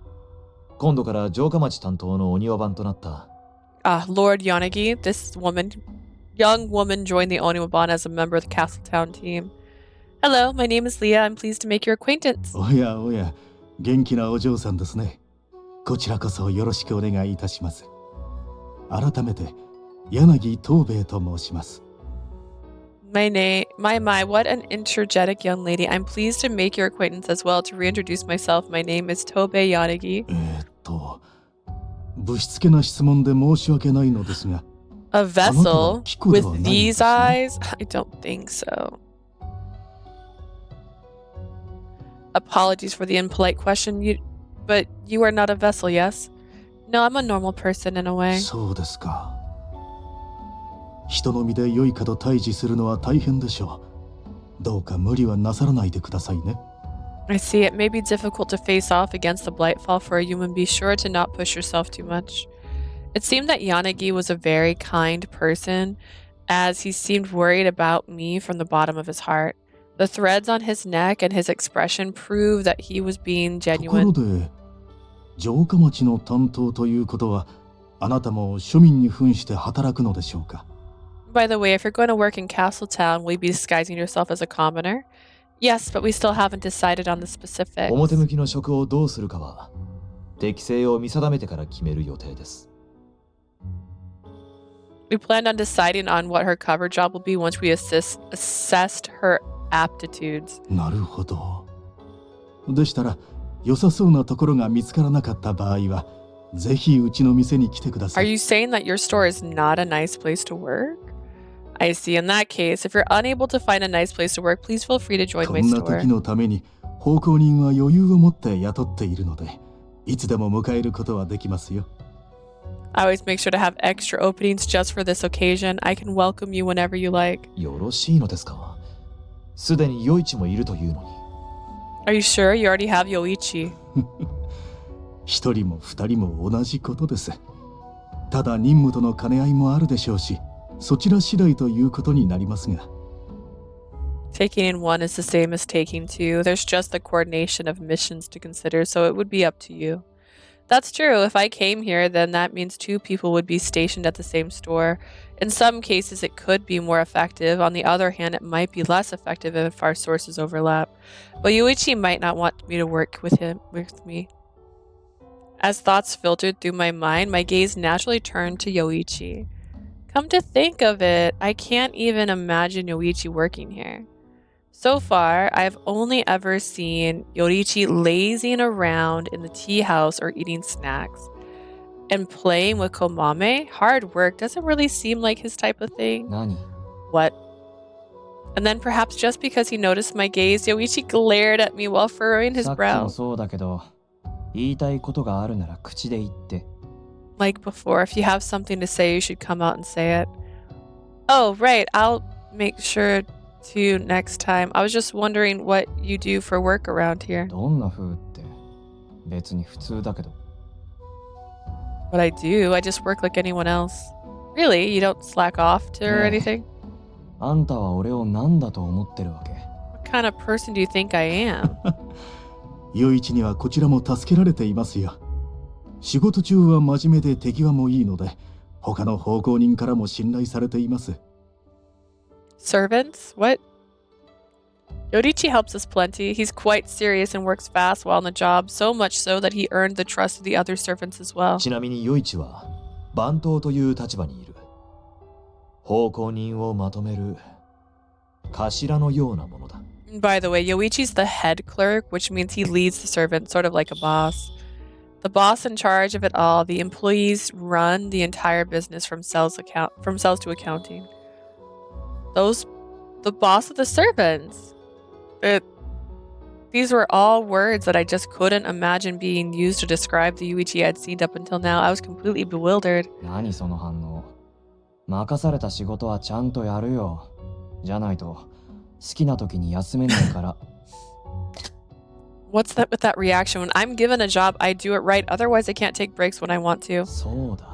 今度から城下町担当のお庭番となった。 Lord Yanagi, this young woman joined the Oniwaban as a member of the Castletown team. Hello, my name is Leah. I'm pleased to make your acquaintance. おやおや、元気なお嬢さんですね。こちらこそよろしくお願いいたします。改めて、柳東兵衛と申します。My, what an energetic young lady. I'm pleased to make your acquaintance as well. To reintroduce myself, my name is Tobe Yanagi. ぶしつけな質問で申し訳ないのですが、 A vessel Kiko with ではないん these ですね。 eyes? I don't think so. Apologies for the impolite question, but you are not a vessel, yes? No, I'm a normal person in a way. そうですか。人の身で良いかと対峙するのは大変でしょう。どうか無理はなさらないでくださいね。 I see it may be difficult to face off against the Blightfall for a human. Be sure to not push yourself too much. It seemed that Yanagi was a very kind person, as he seemed worried about me from the bottom of his heart. The threads on his neck and his expression prove that he was being ところ genuine. で、城下町の担当ということは、あなたも庶民に扮して働くのでしょうか。 By the way, if you're going to work in Castletown, will you be disguising yourself as a commoner? Yes, but we still haven't decided on the specifics. 表向きの職をどうするかは適性を見定めてから決める予定です。 We planned on deciding on what her cover job will be once we assessed her aptitudes. なるほど。でしたら、良さそうなところが見つからなかった場合は、ぜひうちの店に来てくださ Are い。 you saying that your store is not a nice place to work? I see. In that case, if you're unable to find a nice place to work, please feel free to join こ my んな store. 時のために、奉公人は余裕を持って雇っているので、いつでも迎えることはできますよ。 I always make sure to have extra openings just for this occasion. I can welcome you whenever you like. よろしいのですか。すでに余市もいるというのに。 Are you sure you already have Yoichi? 一人も二人も同じことです。ただ任務との兼ね合いもあるでしょうし、そちら次第ということになりますが。 Taking in one is the same as taking two. There's just the coordination of missions to consider, so it would be up to you. That's true. If I came here, then that means two people would be stationed at the same store. In some cases, it could be more effective. On the other hand, it might be less effective if our sources overlap. But Yuichi might not want me to work with me. As thoughts filtered through my mind, my gaze naturally turned to Yoichi. Come to think of it, I can't even imagine Yoichi working here. So far, I've only ever seen Yoichi lazing around in the tea house or eating snacks. And playing with Komame, hard work, doesn't really seem like his type of thing. 何？ What? And then perhaps just because he noticed my gaze, Yoichi glared at me while furrowing his さっきも brow. そうだけど、言いたいことがあるなら口で言って。 Like before, if you have something to say, you should come out and say it. Oh, right, I'll make sure to next time. I was just wondering what you do for work around here. どんな風って別に普通だけど。 What I do, I just work like anyone else. Really? You don't slack off to or Yeah. anything? あんたは俺を何だと思ってるわけ？ What kind of person do you think I am? 余一にはこちらも助けられていますよ。仕事中は真面目で手際もいいので、他の奉公人からも信頼されています。 Servants? What? Yorichi helps us plenty. He's quite serious and works fast while on the job, so much so that he earned the trust of the other servants as well. ちなみに余市は番頭という立場にいる。奉公人をまとめる頭のようなものだ。 By the way, Yoichi's the head clerk, which means he leads the servants, sort of like a boss. The boss in charge of it all. The employees run the entire business from sales to accounting. The boss of the servants. These were all words that I just couldn't imagine being used to describe the Yoichi I had seen up until now. I was completely bewildered. 何その反応？任された仕事はちゃんとやるよ。じゃないと好きな時に休めないから。 What's that with that reaction? When I'm given a job, I do it right. Otherwise, I can't take breaks when I want to. そうだ。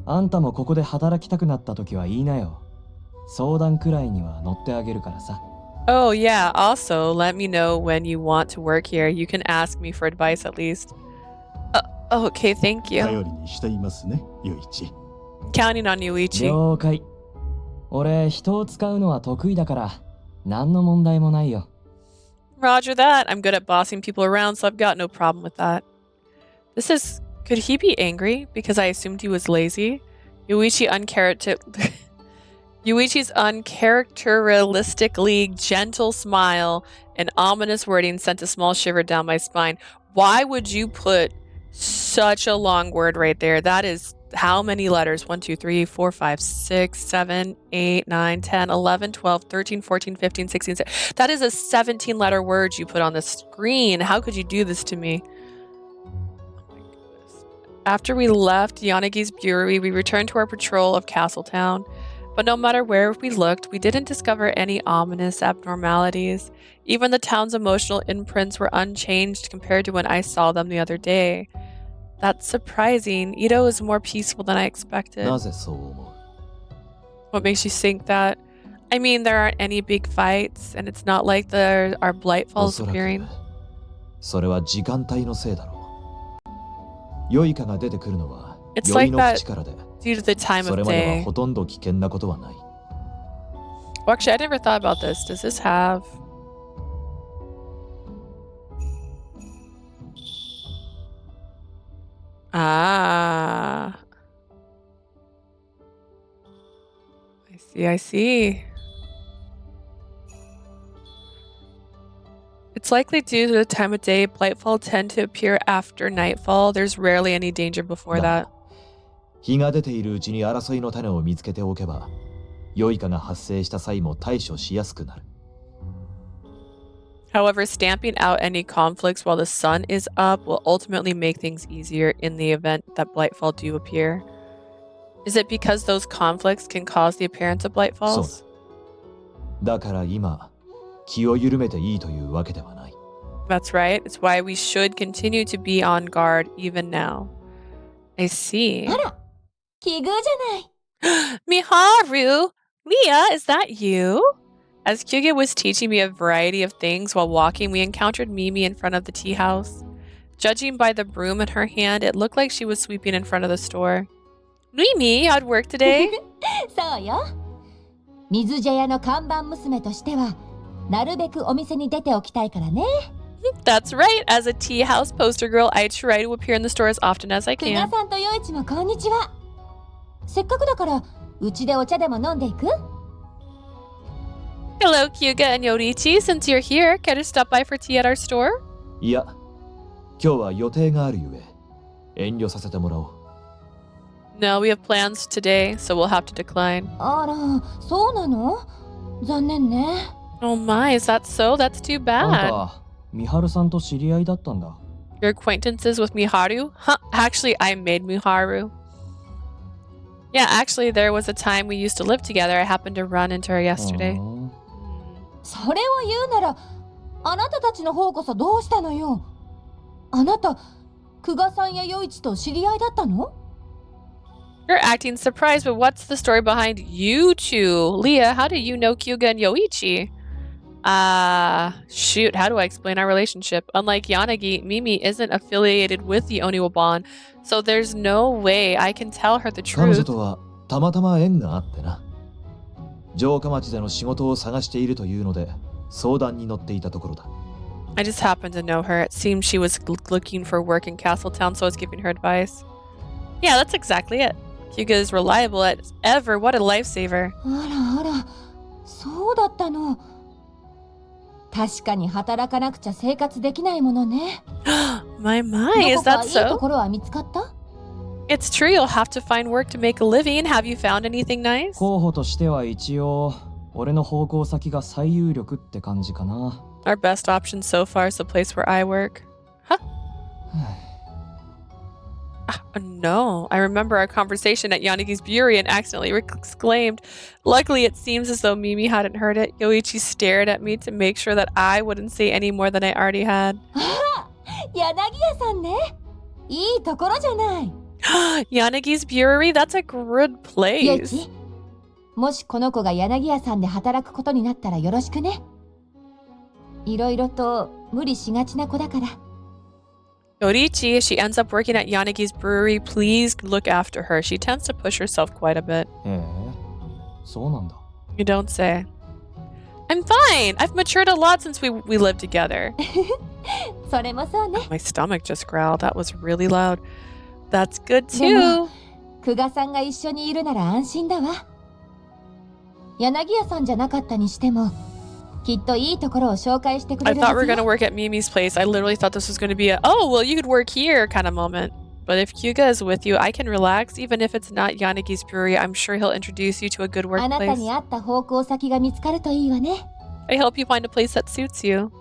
あんたもここで働きたくなった時は言いなよ。相談くらいには乗ってあげるからさ。 Oh, yeah. Also, let me know when you want to work here. You can ask me for advice at least. Okay, thank you. 頼りにしていますね、余一。 Counting on you, Ichi. 了解。俺、人を使うのは得意だから、何の問題もないよ。 Roger that. I'm good at bossing people around, so I've got no problem with that. Could he be angry because I assumed he was lazy? Yuichi's uncharacteristically gentle smile and ominous wording sent a small shiver down my spine. Why would you put such a long word right there. That is how many letters? 1, 2, 3, 4, 5, 6, 7, 8, 9, 10, 11, 12, 13, 14, 15, 16. That is a 17-letter word you put on the screen. How could you do this to me? Oh my goodness. After we left Yanagi's brewery, we returned to our patrol of Castletown. But no matter where we looked, we didn't discover any ominous abnormalities. Even the town's emotional imprints were unchanged compared to when I saw them the other day. That's surprising. Ito is more peaceful than I expected. なぜそう思う？ What makes you think that? I mean, there aren't any big fights, and it's not like there are blight お falls そらく appearing. それは時間帯のせいだろう。ヨイカが出てくるのは It's 酔 like いの that 口からで、 due to the time そ of れまでは day. ほとんど危険なことはない。 Well, actually, I never thought about this. Does this have... Ah. I see. It's likely due to the time of day. Blightfall tend to appear after nightfall. There's rarely any danger before だ that. 日が出ているうちに争いの種を見つけておけば、ヨイカが発生した際も対処しやすくなる。 However, stamping out any conflicts while the sun is up will ultimately make things easier in the event that Blightfall do appear. Is it because those conflicts can cause the appearance of Blightfalls? だから今、気を緩めていいというわけではない。 That's right. It's why we should continue to be on guard even now. I see. あら、奇遇じゃない。 Miharu! Leah, is that you? As Kyuge was teaching me a variety of things while walking, we encountered Mimi in front of the tea house. Judging by the broom in her hand, it looked like she was sweeping in front of the store. Mimi, how'd work today? そうよ。水茶屋の看板娘としては、なるべくお店に出ておきたいからね。That's right. As a tea house poster girl, I try to appear in the store as often as I 久我 can. さんと陽一もこんにちは。せっかくだから、うちでお茶でも飲んでいく？ Hello, Kyuga and Yorichi. Since you're here, care to stop by for tea at our store? いや、今日は予定があるゆえ、遠慮させてもらおう。 No, we have plans today, so we'll have to decline. あら、そうなの？残念ね。 Oh my, is that so? That's too あん bad. た、ミハルさんと知り合いだったんだ。 Your acquaintances with Miharu? Huh, actually, I made Miharu. Yeah, actually, there was a time we used to live together. I happened to run into her yesterday. うん。それを言うなら、あなたたちの方こそどうしたのよ。あなた、久我さんや陽一と知り合いだったの？ You're acting surprised, but what's the story behind you two? Leah, how do you know Kyuga and Yoichi? Shoot, how do I explain our relationship? Unlike Yanagi, Mimi isn't affiliated with the Oniwabon, so there's no way I can tell her the 彼女 truth. とはたまたま縁があってな。城下町での仕事を探しているというので、相談に乗っていたところだ。 I just happened to know her. It seemed she was looking for work in Castletown, so I was giving her advice. Yeah, that's exactly it. Kyuga is reliable as ever. What a lifesaver. あらあら、そうだったの。確かに働かなくちゃ生活できないものね。My, ど my, こ is か that いいと so? ころは見つかった？ It's true, you'll have to find work to make a living. Have you found anything nice? 候補としては一応、俺の方向先が最有力って感じかな。 Our best option so far is the place where I work. Huh? No, I remember our conversation at Yanagi's brewery and accidentally exclaimed. Luckily, it seems as though Mimi hadn't heard it. Yoichi stared at me to make sure that I wouldn't say any more than I already had. あら、柳屋さんね。いいところじゃない。Yanagi's brewery? That's a good 陽 place. 一、もしこの子が柳屋さんで働くことになったらよろしくね。いろいろと無理しがちな子だから。 Yorichi, if she ends up working at Yanagi's brewery, please look after her. She tends to push herself quite a bit. へえ、そうなんだ。 You don't say. I'm fine. I've matured a lot since we lived together. それもそうね。 My stomach just growled. That was really loud. That's good でも too. 久我さんが一緒にいるなら安心だわ。柳屋さんじゃなかったにしても、きっといいところを紹介してくれ I る thought は we were ず going to よ。 work at Mimi's place. I literally thought this was going to be a, oh, well, you could work here kind of moment. But if Hyuga is with you, I can relax. Even if it's not Yanagi's brewery, I'm sure he'll introduce you to a good あなた workplace. に合った奉公先が見つかるといいわね。 I hope you find a place that suits you.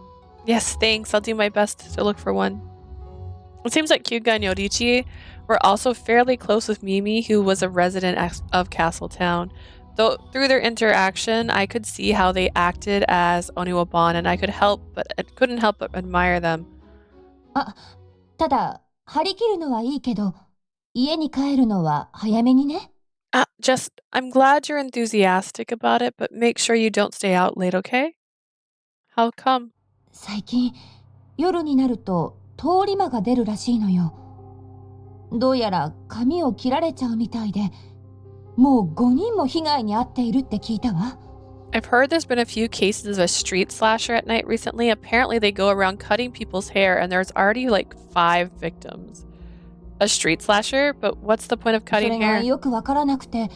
Yes, thanks. I'll do my best to look for one. It seems like Hyuga and Yoriichi were also fairly close with Mimi, who was a resident of Castletown. Though through their interaction, I could see how they acted as Oniwaban, and I couldn't help but admire them. ただ、張り切るのはいいけど、家に帰るのは早めにね。I'm glad you're enthusiastic about it, but make sure you don't stay out late, okay? How come? 最近、夜になると通り魔が出るらしいのよ。どうやら髪を切られちゃうみたいで、もう5人も被害に遭っているって聞いたわ。I've heard there's been a few cases of a street slasher at night recently. Apparently they go around cutting people's hair and there's already like 5 victims. A street slasher? But what's the point of そ cutting れが hair? よくわからなくて、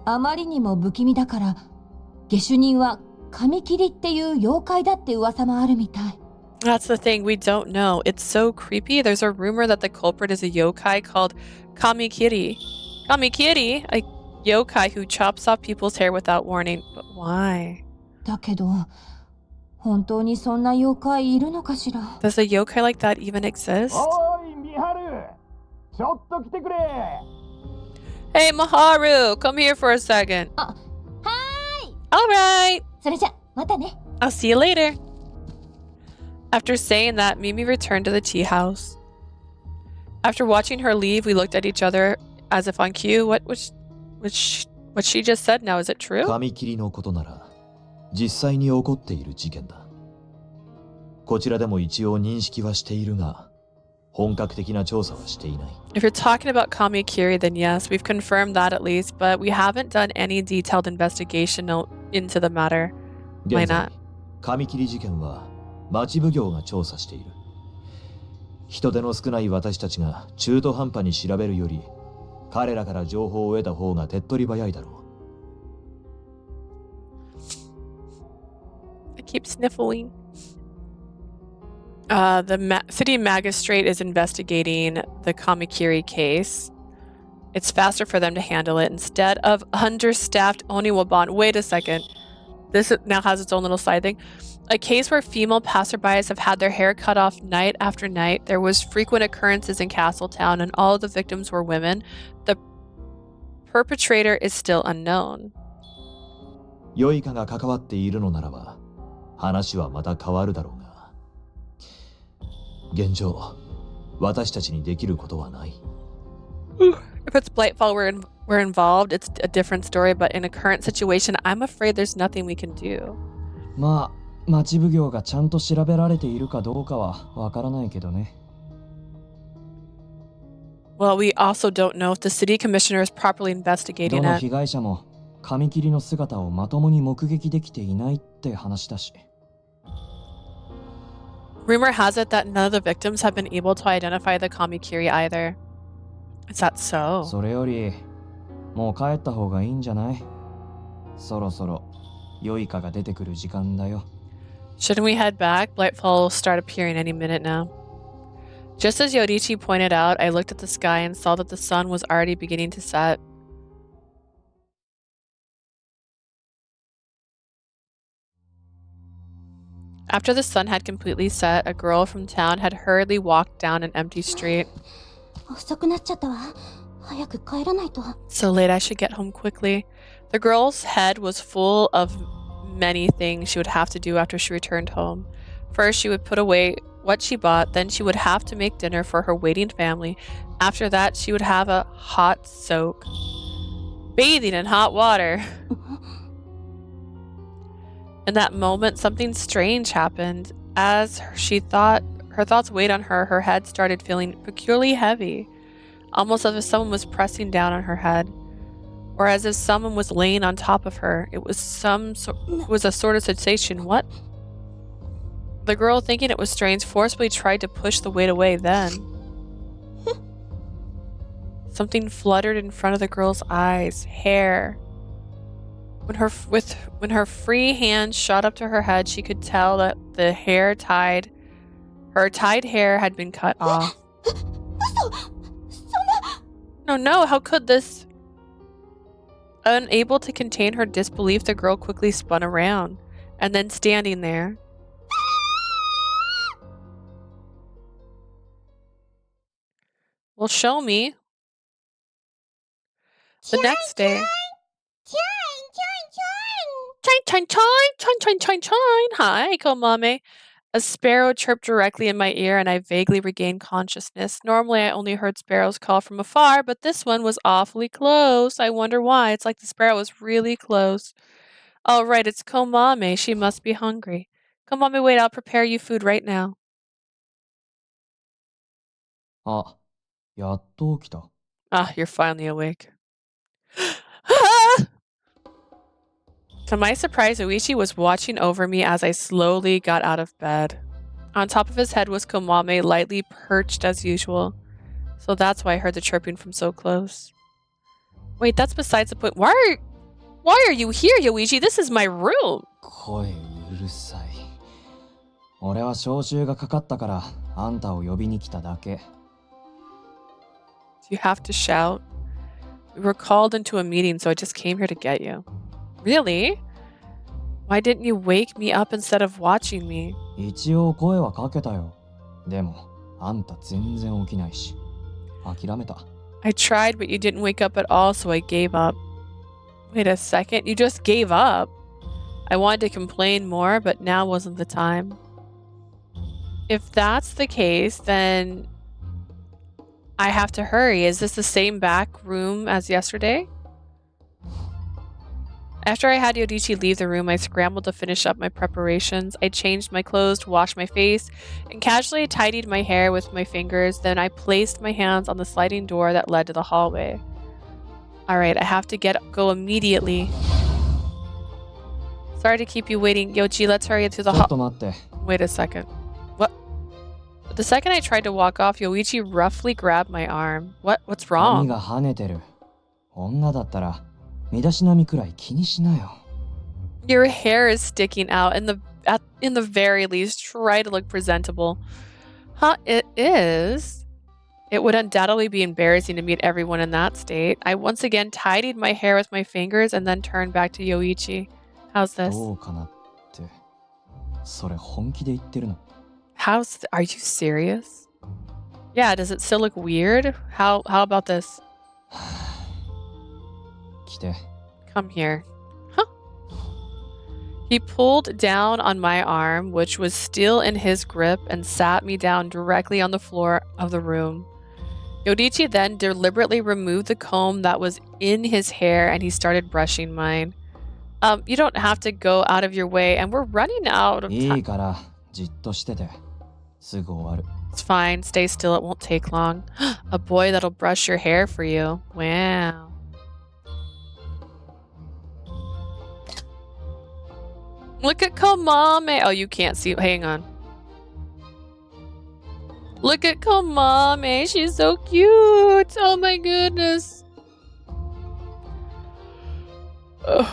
あまりにも不気味だから、下手人は髪切りっていう妖怪だって噂もあるみたい。That's the thing, we don't know. It's so creepy. There's a rumor that the culprit is a yokai called Kamikiri. Kamikiri? A yokai who chops off people's hair without warning. But why? だけど、本当にそんな妖怪いるのかしら。 Does a yokai like that even exist? おい、ミハル、ちょっと来てくれ。 Hey, Maharu, come here for a second. はーい。 Alright. それじゃ、またね。 I'll see you later. After saying that, Mimi returned to the tea house. After watching her leave, we looked at each other as if on cue. What she just said now, is it true? 髪切りのことなら実際に起こっている事件だ。こちらでも一応認識はしているが、本格的な調査はしていない。 If you're talking about Kamikiri, then yes, we've confirmed that at least, but we haven't done any detailed investigation into the matter. Why 現在 not?、髪切り事件は町奉行が調査している。人手の少ない私たちが中途半端に調べるより、彼らから情報を得た方が手っ取り早いだろう。I keep sniffling. The city magistrate is investigating the Kamikiri case. It's faster for them to handle it instead of understaffed Oniwaban. Wait a second. This now has its own little side thing. A case where female passerbys have had their hair cut off night after night. There was frequent occurrences in Castletown, and all of the victims were women. The perpetrator is still unknown. 良いかが関わっているのならば、話はまた変わるだろうが、現状、私たちにできることはない。If it's Blightfall we're involved, it's a different story, but in a current situation, I'm afraid there's nothing we can do. まあ、町奉行がちゃんと調べられているかどうかはわからないけどね。Well, we also don't know if the city commissioner is properly ど investigating の it. 被害者も髪切りの姿をまともに目撃できていないって話だし。 Rumor has it that none of the victims have been able to identify the Kamikiri either. Is that so? それより、もう帰った方がいいんじゃない？そろそろ良いかが出てくる時間だよ。 Shouldn't we head back? Blightfall will start appearing any minute now. Just as Yoriichi pointed out, I looked at the sky and saw that the sun was already beginning to set. After the sun had completely set, a girl from town had hurriedly walked down an empty street. 遅くなっちゃったわ。早く帰らないと。 So late I should get home quickly. The girl's head was full of many things she would have to do after she returned home. First, she would put away what she bought, then she would have to make dinner for her waiting family. After that, she would have a hot soak. Bathing in hot water. In that moment, something strange happened. As her thoughts weighed on her, her head started feeling peculiarly heavy, almost as if someone was pressing down on her head, or as if someone was laying on top of her. It was a sort of sensation. What? The girl, thinking it was strange, forcibly tried to push the weight away. Then something fluttered in front of the girl's eyes. Hair. When her free hand shot up to her head, she could tell that her tied hair had been cut off. No, how could this? Unable to contain her disbelief, the girl quickly spun around, and then standing there. Well, show me. The next day. Chine. Hi, Komame. A sparrow chirped directly in my ear, and I vaguely regained consciousness. Normally, I only heard sparrows call from afar, but this one was awfully close. I wonder why. It's like the sparrow was really close. Oh, right, it's Komame. She must be hungry. Komame, wait, I'll prepare you food right now. あ、やっと起きた。 Ah, you're finally awake. Ah! To my surprise, Oichi was watching over me as I slowly got out of bed. On top of his head was Komame, lightly perched as usual. So that's why I heard the chirping from so close. Wait, that's besides the point. Why are you here, Yoichi? This is my room. 声うるさい。俺は招集がかかったからあんたを呼びに来ただけ。 Do you have to shout? We were called into a meeting, so I just came here to get you. Really? Why didn't you wake me up instead of watching me? 一応声はかけたよ。でもあんた全然起きないし。諦めた。 I tried, but you didn't wake up at all, so I gave up. Wait a second, you just gave up? I wanted to complain more, but now wasn't the time. If that's the case, then I have to hurry. Is this the same back room as yesterday? After I had Yodichi leave the room, I scrambled to finish up my preparations. I changed my clothes, washed my face, and casually tidied my hair with my fingers. Then I placed my hands on the sliding door that led to the hallway. Alright, I have to go immediately. Sorry to keep you waiting. Yoichi, let's hurry into the ちょっと待って。 Wait a second. What? The second I tried to walk off, Yoichi roughly grabbed my arm. What's 髪 wrong? が跳ねてる。女だったら身だしなみくらい気にしなよ。 Your hair is sticking out. In the very least, try to look presentable. Huh, it is. It would undoubtedly be embarrassing to meet everyone in that state. I once again tidied my hair with my fingers and then turned back to Yoichi. How's this? どうかなって。それ本気で言ってるの？ Are you serious? Yeah, does it still look weird? How about this? 来て。 Come here. Huh? He pulled down on my arm, which was still in his grip, and sat me down directly on the floor of the room. Yodichi then deliberately removed the comb that was in his hair, and he started brushing mine. You don't have to go out of your way, and we're running out of い time. いからじっとしてて。すぐ終わる。 It's fine. Stay still. It won't take long. A boy that'll brush your hair for you. Wow. Look at Komame. Oh, you can't see. Hang on. Look at Komame. She's so cute. Oh my goodness. Ugh.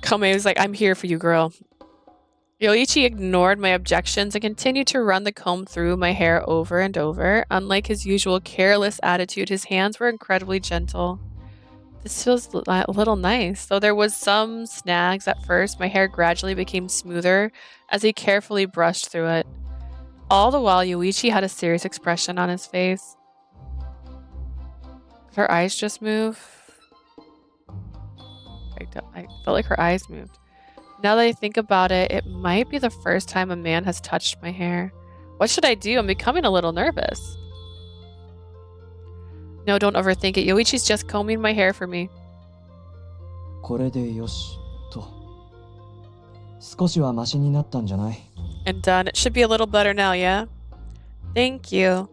Komame was like, I'm here for you, girl. Yoichi ignored my objections and continued to run the comb through my hair over and over. Unlike his usual careless attitude, his hands were incredibly gentle. This feels a little nice. Though there was some snags at first, my hair gradually became smoother as he carefully brushed through it. All the while, Yoichi had a serious expression on his face. Did her eyes just move? I felt like her eyes moved. Now that I think about it, it might be the first time a man has touched my hair. What should I do? I'm becoming a little nervous. No, don't overthink it. Yoichi's just combing my hair for me. これでよしと。少しはマシになったんじゃない？ And done. It should be a little better now, yeah? Thank you.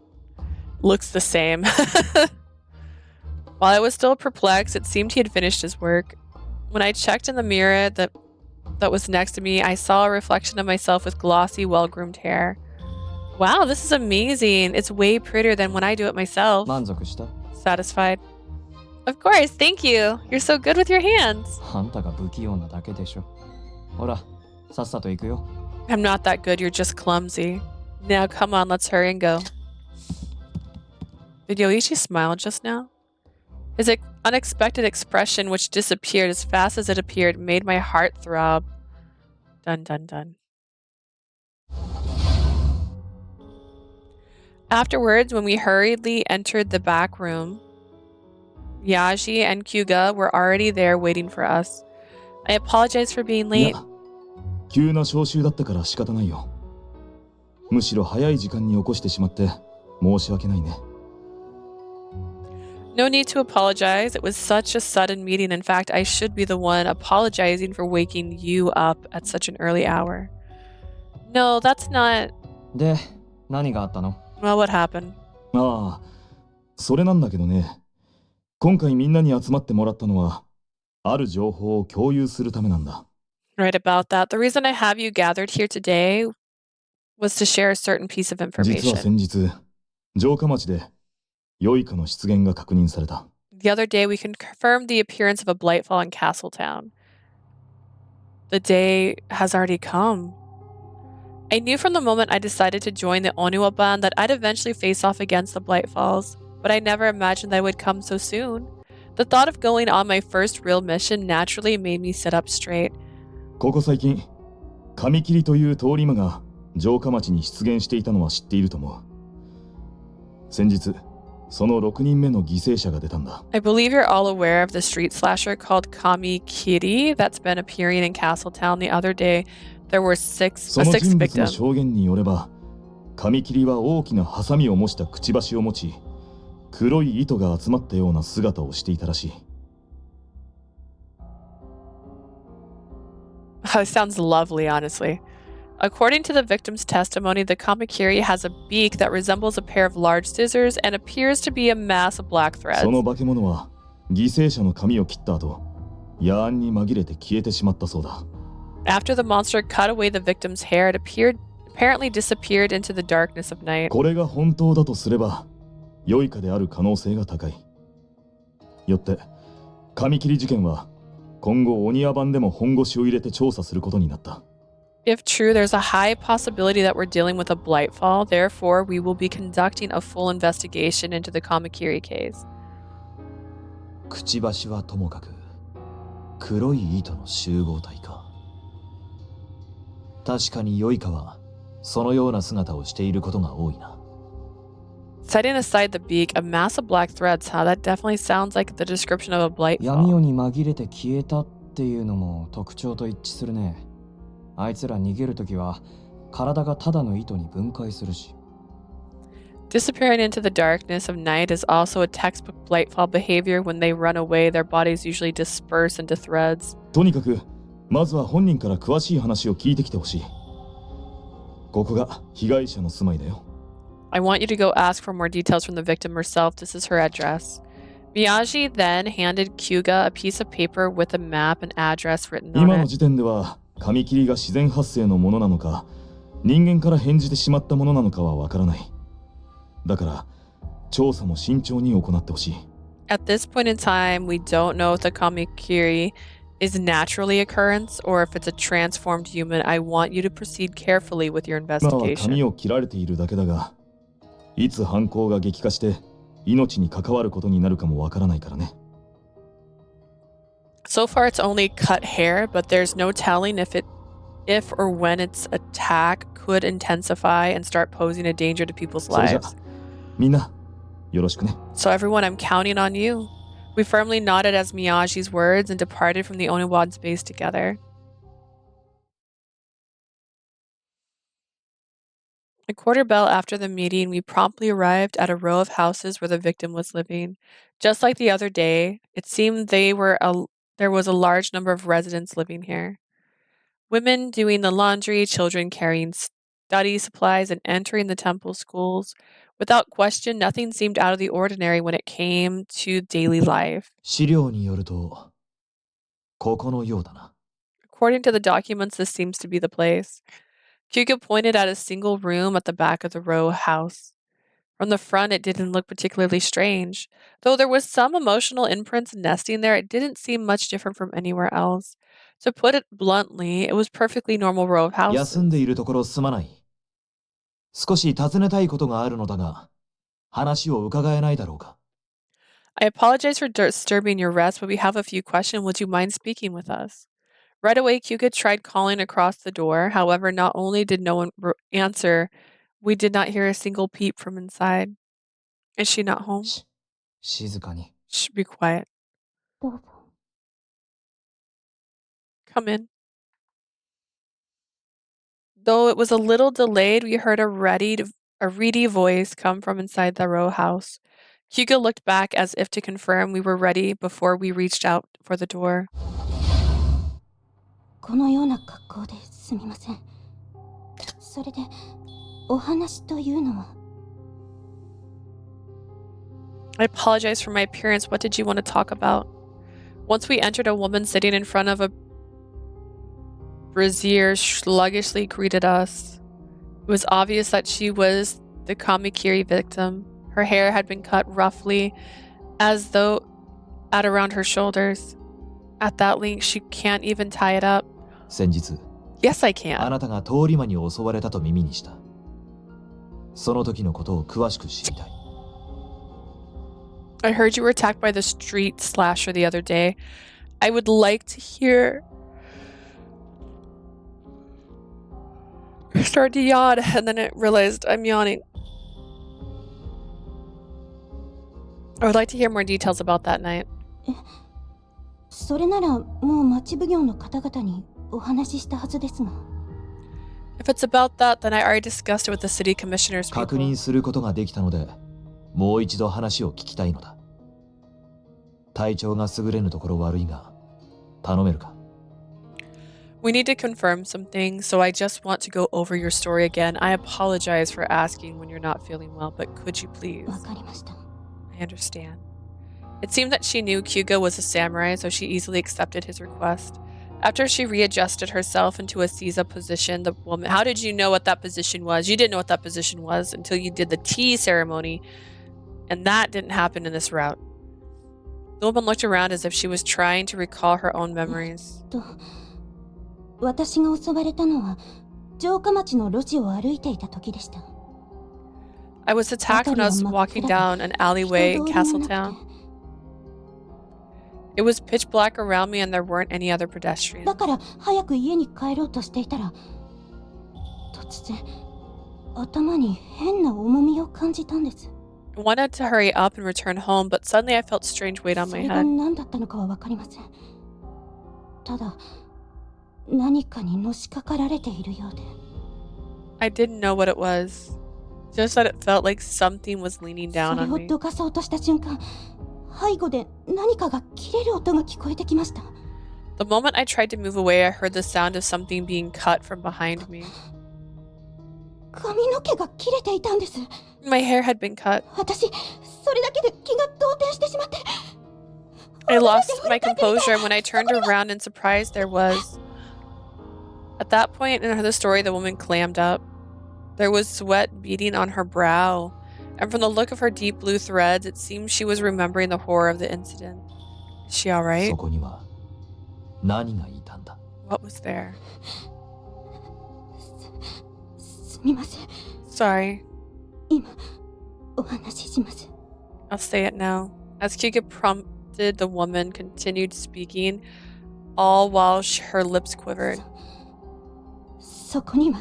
Looks the same. While I was still perplexed, it seemed he had finished his work. When I checked in the mirror that was next to me, I saw a reflection of myself with glossy, well-groomed hair. Wow, this is amazing. It's way prettier than when I do it myself. 満足した？ Satisfied. Of course, thank you. You're so good with your hands. あんたが不器用なだけでしょ。ほら、さっさと行くよ。 I'm not that good, you're just clumsy. Now come on, let's hurry and go. Did Yoichi smile just now? His unexpected expression, which disappeared as fast as it appeared, made my heart throb. Dun dun dun. Afterwards, when we hurriedly entered the back room, Yaji and Kyuga were already there waiting for us. I apologize for being い late. や、急な招集だったから仕方ないよ。むしろ早い時間に起こしてしまって申し訳ないね。No need to apologize. It was such a sudden meeting. In fact, I should be the one apologizing for waking you up at such an early hour. No, that's not. で、何があったの？ Well, what happened? ああ、それなんだけどね。今回みんなに集まってもらったのは、ある情報を共有するためなんだ。Right about that. The reason I have you gathered here today was to share a certain piece of 実は information. 先日、城下町で良いかの出現が確認された。The other day, we confirmed the appearance of a Blightfall in Castletown. The day has already come. I knew from the moment I decided to join the Onuwa band that I'd eventually face off against the Blightfalls, but I never imagined that it would come so soon. The thought of going on my first real mission naturally made me sit up straight. ここ最近、紙切りという通り魔が城下町に出現していたのは知っていると思う。先日、その6人目の犠牲者が出たんだ。I believe you're all aware of the street slasher called Kami Kiri that's been appearing in Castletown. The other day, there were a その sixth 人物 victim. の証言によれば、紙切りは大きなハサミを模したくちばしを持ち、黒い糸が集まったような姿をしていたらしい。It sounds lovely, honestly. According to the victim's testimony, the Kamakiri has a beak that resembles a pair of large scissors and appears to be a mass of black そ threads. の化け物は犠牲者の髪を切った後、野暗に紛れて消えてしまったそうだ。After the monster cut away the victim's hair, it apparently disappeared into the darkness of night. これが本当だとすれば、良いかである可能性が高い。よって、髪切り事件は今後オニア版でも本腰を入れて調査することになった。If true, there's a high possibility that we're dealing with a Blightfall. Therefore, we will be conducting a full investigation into the Kamakiri case. くちばしはともかく黒い糸の集合体か。確かに良いかはそのような姿をしていることが多いな。Setting aside the beak, a mass of black threads, huh? That definitely sounds like the description of a 闇 Blightfall. 夜に紛れて消えたっていうのも特徴と一致するね。あいつら逃げるときは体がただの糸に分解するし。Disappearing into the darkness of night is also a textbook Blightfall behavior. When they run away, their bodies usually disperse into threads. とにかく、まずは本人から詳しい話を聞いてきてほしい。ここが被害者の住まいだよ。I want you to go ask for more details from the victim herself. This is her address. Miyagi then handed Kyuga a piece of paper with a map and address written 今 on の it. 時点では、紙切りが自然発生のものなのか、人間から変じてしまったものなのかはわからない。だから、調査も慎重に行ってほしい。At this point in time, we don't know if the Kamikiri is naturally occurrence or if it's a transformed human. I want you to proceed carefully with your 今は investigation. 髪を切られているだけだが、いつ犯行が激化して命に関わることになるかもわからないからね。So far, it's only cut hair, but there's no telling if or when its attack could intensify and start posing a danger to people's それじゃ、 lives. みんな、よろしくね。 So everyone, I'm counting on you. We firmly nodded as Miyagi's words and departed from the Oniwad's base together. A quarter bell after the meeting, we promptly arrived at a row of houses where the victim was living. Just like the other day, it seemed there was a large number of residents living here. Women doing the laundry, children carrying study supplies, and entering the temple schools. Without question, nothing seemed out of the ordinary when it came to daily life. 資料によるとここのようだな。 According to the documents, this seems to be the place. Kyuga pointed at a single room at the back of the row house. From the front, it didn't look particularly strange. Though there was some emotional imprints nesting there, it didn't seem much different from anywhere else. To put it bluntly, it was perfectly normal row of houses. 休んでいるところすまない。少し尋ねたいことがあるのだが、話を伺えないだろうか。I apologize for disturbing your rest, but we have a few questions. Would you mind speaking with us? Right away, Kyuga tried calling across the door. However, not only did no one answer, we did not hear a single peep from inside. Is she not home? 静かに。 Shh, be quiet. どうぞ。 Come in. Though it was a little delayed, we heard a reedy voice come from inside the row house. Kyuga looked back as if to confirm we were ready before we reached out for the door. このような格好ですみません。それで、お話というのは。 I apologize for my appearance. What did you want to talk about? Once we entered, a woman sitting in front of a brazier sluggishly greeted us. It was obvious that she was the Kamikiri victim. Her hair had been cut roughly, as though at around her shoulders. At that length, she can't even tie it up. 先日、 Yes, I あ can. なたが通り魔に襲われたと耳にした。その時のことを詳しく知りたい。 I heard you were attacked by the street slasher the other day. I would like to hear. I started to yawn, and then I realized I'm yawning. I would like to hear more details about that night. それならもう町奉行の方々にお話ししたはずですが。 If it's about that, then I already discussed it with the city commissioners 確 people. 認することができたので、もう一度話を聞きたいのだ。体調が優れぬところ悪いが、頼めるか。 We need to confirm some things, so I just want to go over your story again. I apologize for asking when you're not feeling well, but could you please? わかりました。 I understand. It seemed that she knew Kyuga was a samurai, so she easily accepted his request. After she readjusted herself into a Seiza position, the woman... How did you know what that position was? You didn't know what that position was until you did the tea ceremony, and that didn't happen in this route. The woman looked around as if she was trying to recall her own memories. 私が襲われたのは城下町の路地を歩いていた時でした。 I was attacked when I was walking down an alleyway in Castletown. It was pitch black around me and there weren't any other pedestrians. だから早く家に帰ろうとしていたら、突然頭に変な重みを感じたんです。 I wanted to hurry up and return home, but suddenly I felt strange weight on そ my れが head. 何だったのかはわかりません。ただ何かにのしかかられているようで。 I didn't know what it was. Just that it felt like something was leaning そ down れ on を me. どかそうとした瞬間、背後で何かが切れる音が聞こえてきました。 The moment I tried to move away, I heard the sound of something being cut from behind me. 髪の毛が切れていたんです。 My hair had been cut. 私、それだけで気が動転してしまって。 I lost my composure, and when I turned around in surprise, there was... At that point in the story, the woman clammed up. There was sweat beading on her brow, and from the look of her deep blue threads, it seemed she was remembering the horror of the incident. Is she all right? そこには何がいたんだ。 What was there? すみません。 Sorry. 今、お話しします。 I'll say it now. As Kyuga prompted, the woman continued speaking, all while her lips quivered. そこには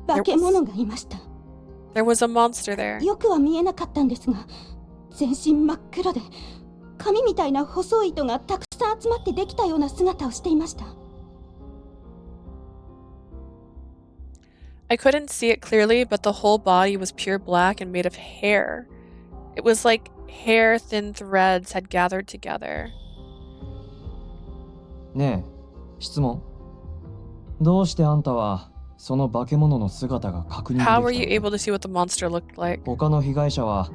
化け物がいました。 There was a monster there. よくは見えなかったんですが、全身真っ黒で髪みたいな細い糸がたくさん集まってできたような姿をしていました。 I couldn't see it clearly, but the whole body was pure black and made of hair. It was like hair thin threads had gathered together. ねえ、質問。どうしてあんたはその化け物の姿が確認できた How の were you able to see what the monster looked like? 他の被害者は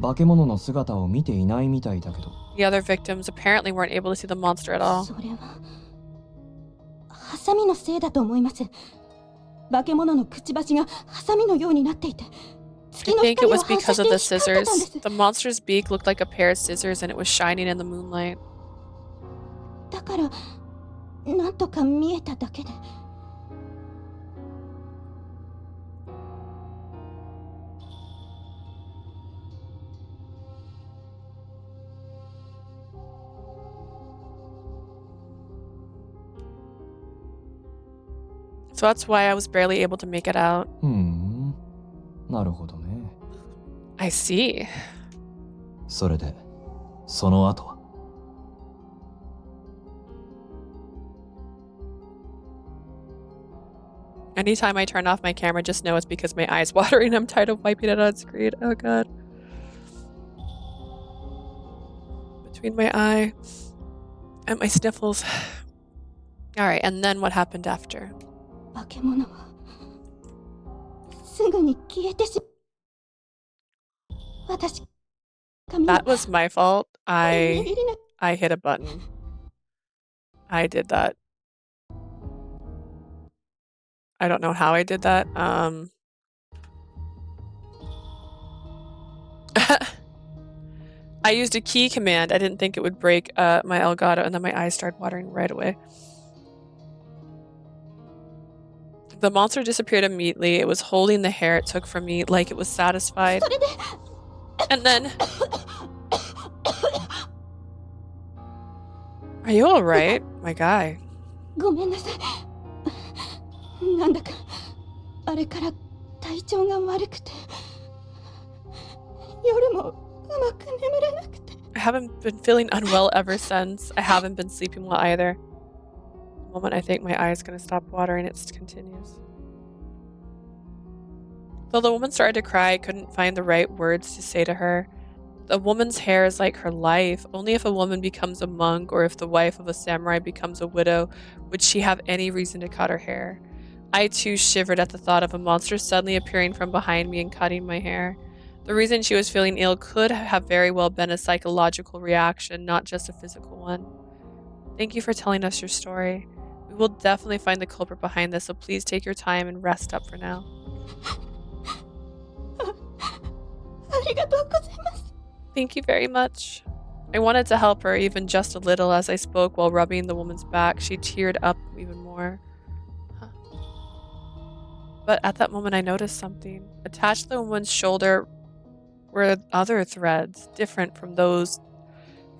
化け物の姿を見ていないみたいだけど。 The other victims apparently weren't able to see the monster at all. それはハサミのせいだと思います。化け物のくちばしがハサミのようになっていて、 I 月の think it 光を was 反射 because し of て the 光ってたんで scissors. す。 The monster's beak looked like a pair of scissors and it was shining in the moonlight. だからなんとか見えただけで。So that's why I was barely able to make it out. なるほどね。 I see. それで、その後は Anytime I turn off my camera, just know it's because my eye's watering. I'm tired of wiping it on screen. Oh god. Between my eye and my sniffles. Alright, and then what happened after? 化け物はすぐに消えてし私髪が That was my fault. 握りな I hit a button. I did that. I don't know how I did that. I used a key command. I didn't think it would break my Elgato, and then my eyes started watering right away. The monster disappeared immediately. It was holding the hair it took from me like it was satisfied. それで And then... Are you alright? My guy. ごめんなさい。なんだかあれから体調が悪くて夜もうまく眠れなくて I haven't been feeling unwell ever since. I haven't been sleeping well either. The moment I think my eye is going to stop watering, it continues. Though the woman started to cry, I couldn't find the right words to say to her. A woman's hair is like her life. Only if a woman becomes a monk or if the wife of a samurai becomes a widow would she have any reason to cut her hair. I too shivered at the thought of a monster suddenly appearing from behind me and cutting my hair. The reason she was feeling ill could have very well been a psychological reaction, not just a physical one. Thank you for telling us your story. We will definitely find the culprit behind this, so please take your time and rest up for now. ありがとうございます。 Thank you very much. I wanted to help her even just a little. As I spoke while rubbing the woman's back, she teared up even more. Huh. But at that moment I noticed something. Attached to the woman's shoulder were other threads, different from those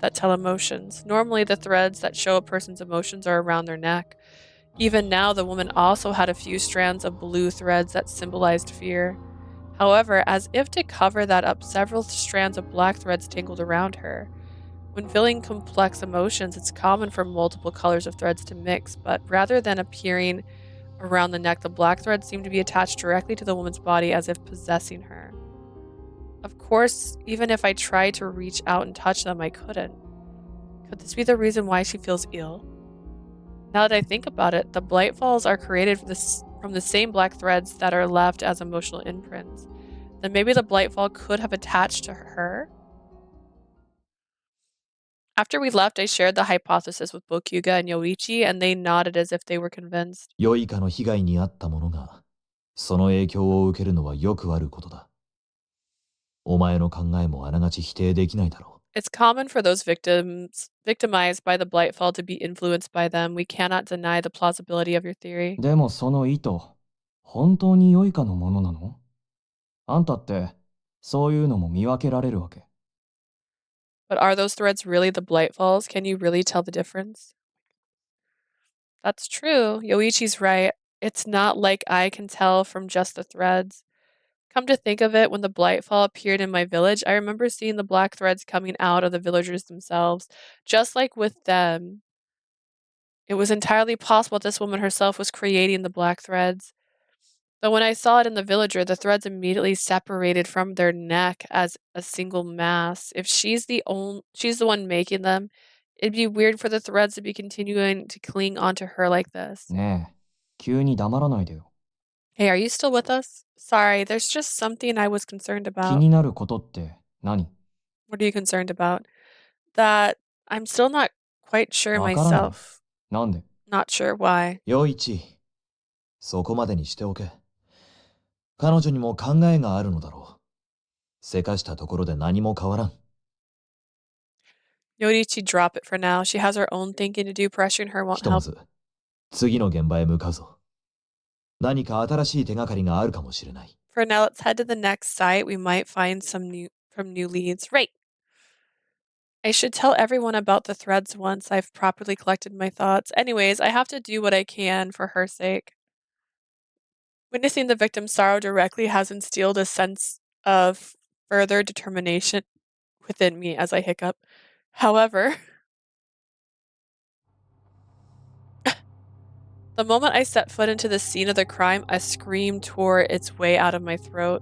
that tell emotions. Normally the threads that show a person's emotions are around their neck. Even now the woman also had a few strands of blue threads that symbolized fear. However, as if to cover that up, several strands of black threads tangled around her. When feeling complex emotions, it's common for multiple colors of threads to mix, but rather than appearing around the neck, the black threads seemed to be attached directly to the woman's body as if possessing her. Of course, even if I tried to reach out and touch them, I couldn't. Could this be the reason why she feels ill? Now that I think about it, the blight falls are created from the same black threads that are left as emotional imprints. Then maybe the blightfall could have attached to her? After we left, I shared the hypothesis with both Hyuga and Yoichi, and they nodded as if they were convinced. 良いかの被害に遭った者が、その影響を受けるのはよくあることだ。お前の考えもあながち否定できないだろう。It's common for those victimized by the blightfall to be influenced by them. We cannot deny the plausibility of your theory. でもその意図、本当に良いかのものなの？あんたってそういうのも見分けられるわけ？ But are those threads really the blightfalls? Can you really tell the difference? That's true. Yoichi's right. It's not like I can tell from just the threads. Come to think of it, when the blightfall appeared in my village, I remember seeing the black threads coming out of the villagers themselves. Just like with them, it was entirely possible this woman herself was creating the black threads. But when I saw it in the villager, the threads immediately separated from their neck as a single mass. If she's the one making them, it'd be weird for the threads to be continuing to cling onto her like this. ねえ、急に黙らないでよ。 Hey, are you still with us? Sorry, there's just something I was concerned 気 about. になることって何？ What are you concerned about? That I'm still not quite sure わからない。 myself. なんで？ Not sure why. 良一、そこまでにしておけ。彼女にも考えがあるのだろう。せかしたところで何も変わらん。Yoichi, drop it for now. She has her own thinking to do. Pressuring her ひ won't とま help. ず、次の現場へ向かうぞ。何か新しい手がかりがあるかもしれない。For now, let's head to the next site. We might find some new leads. Right. I should tell everyone about the threads once I've properly collected my thoughts. Anyways, I have to do what I can for her sake. Witnessing the victim's sorrow directly has instilled a sense of further determination within me as I hiccup. However, the moment I set foot into the scene of the crime, a scream tore its way out of my throat.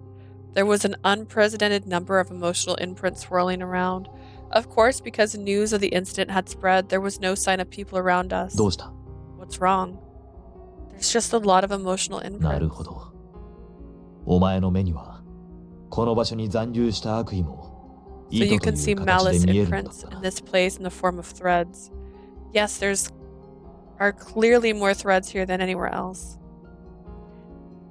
There was an unprecedented number of emotional imprints swirling around. Of course, because news of the incident had spread, there was no sign of people around us. どうした？ What's wrong? There's just a lot of emotional なる imprints. ほど。お前の目には、この場所に残留した悪意も、 So 意 you 図と can い see う形で malice 見えるのだっ imprints た in な。 this place in the form of threads. Yes, are clearly more threads here than anywhere else.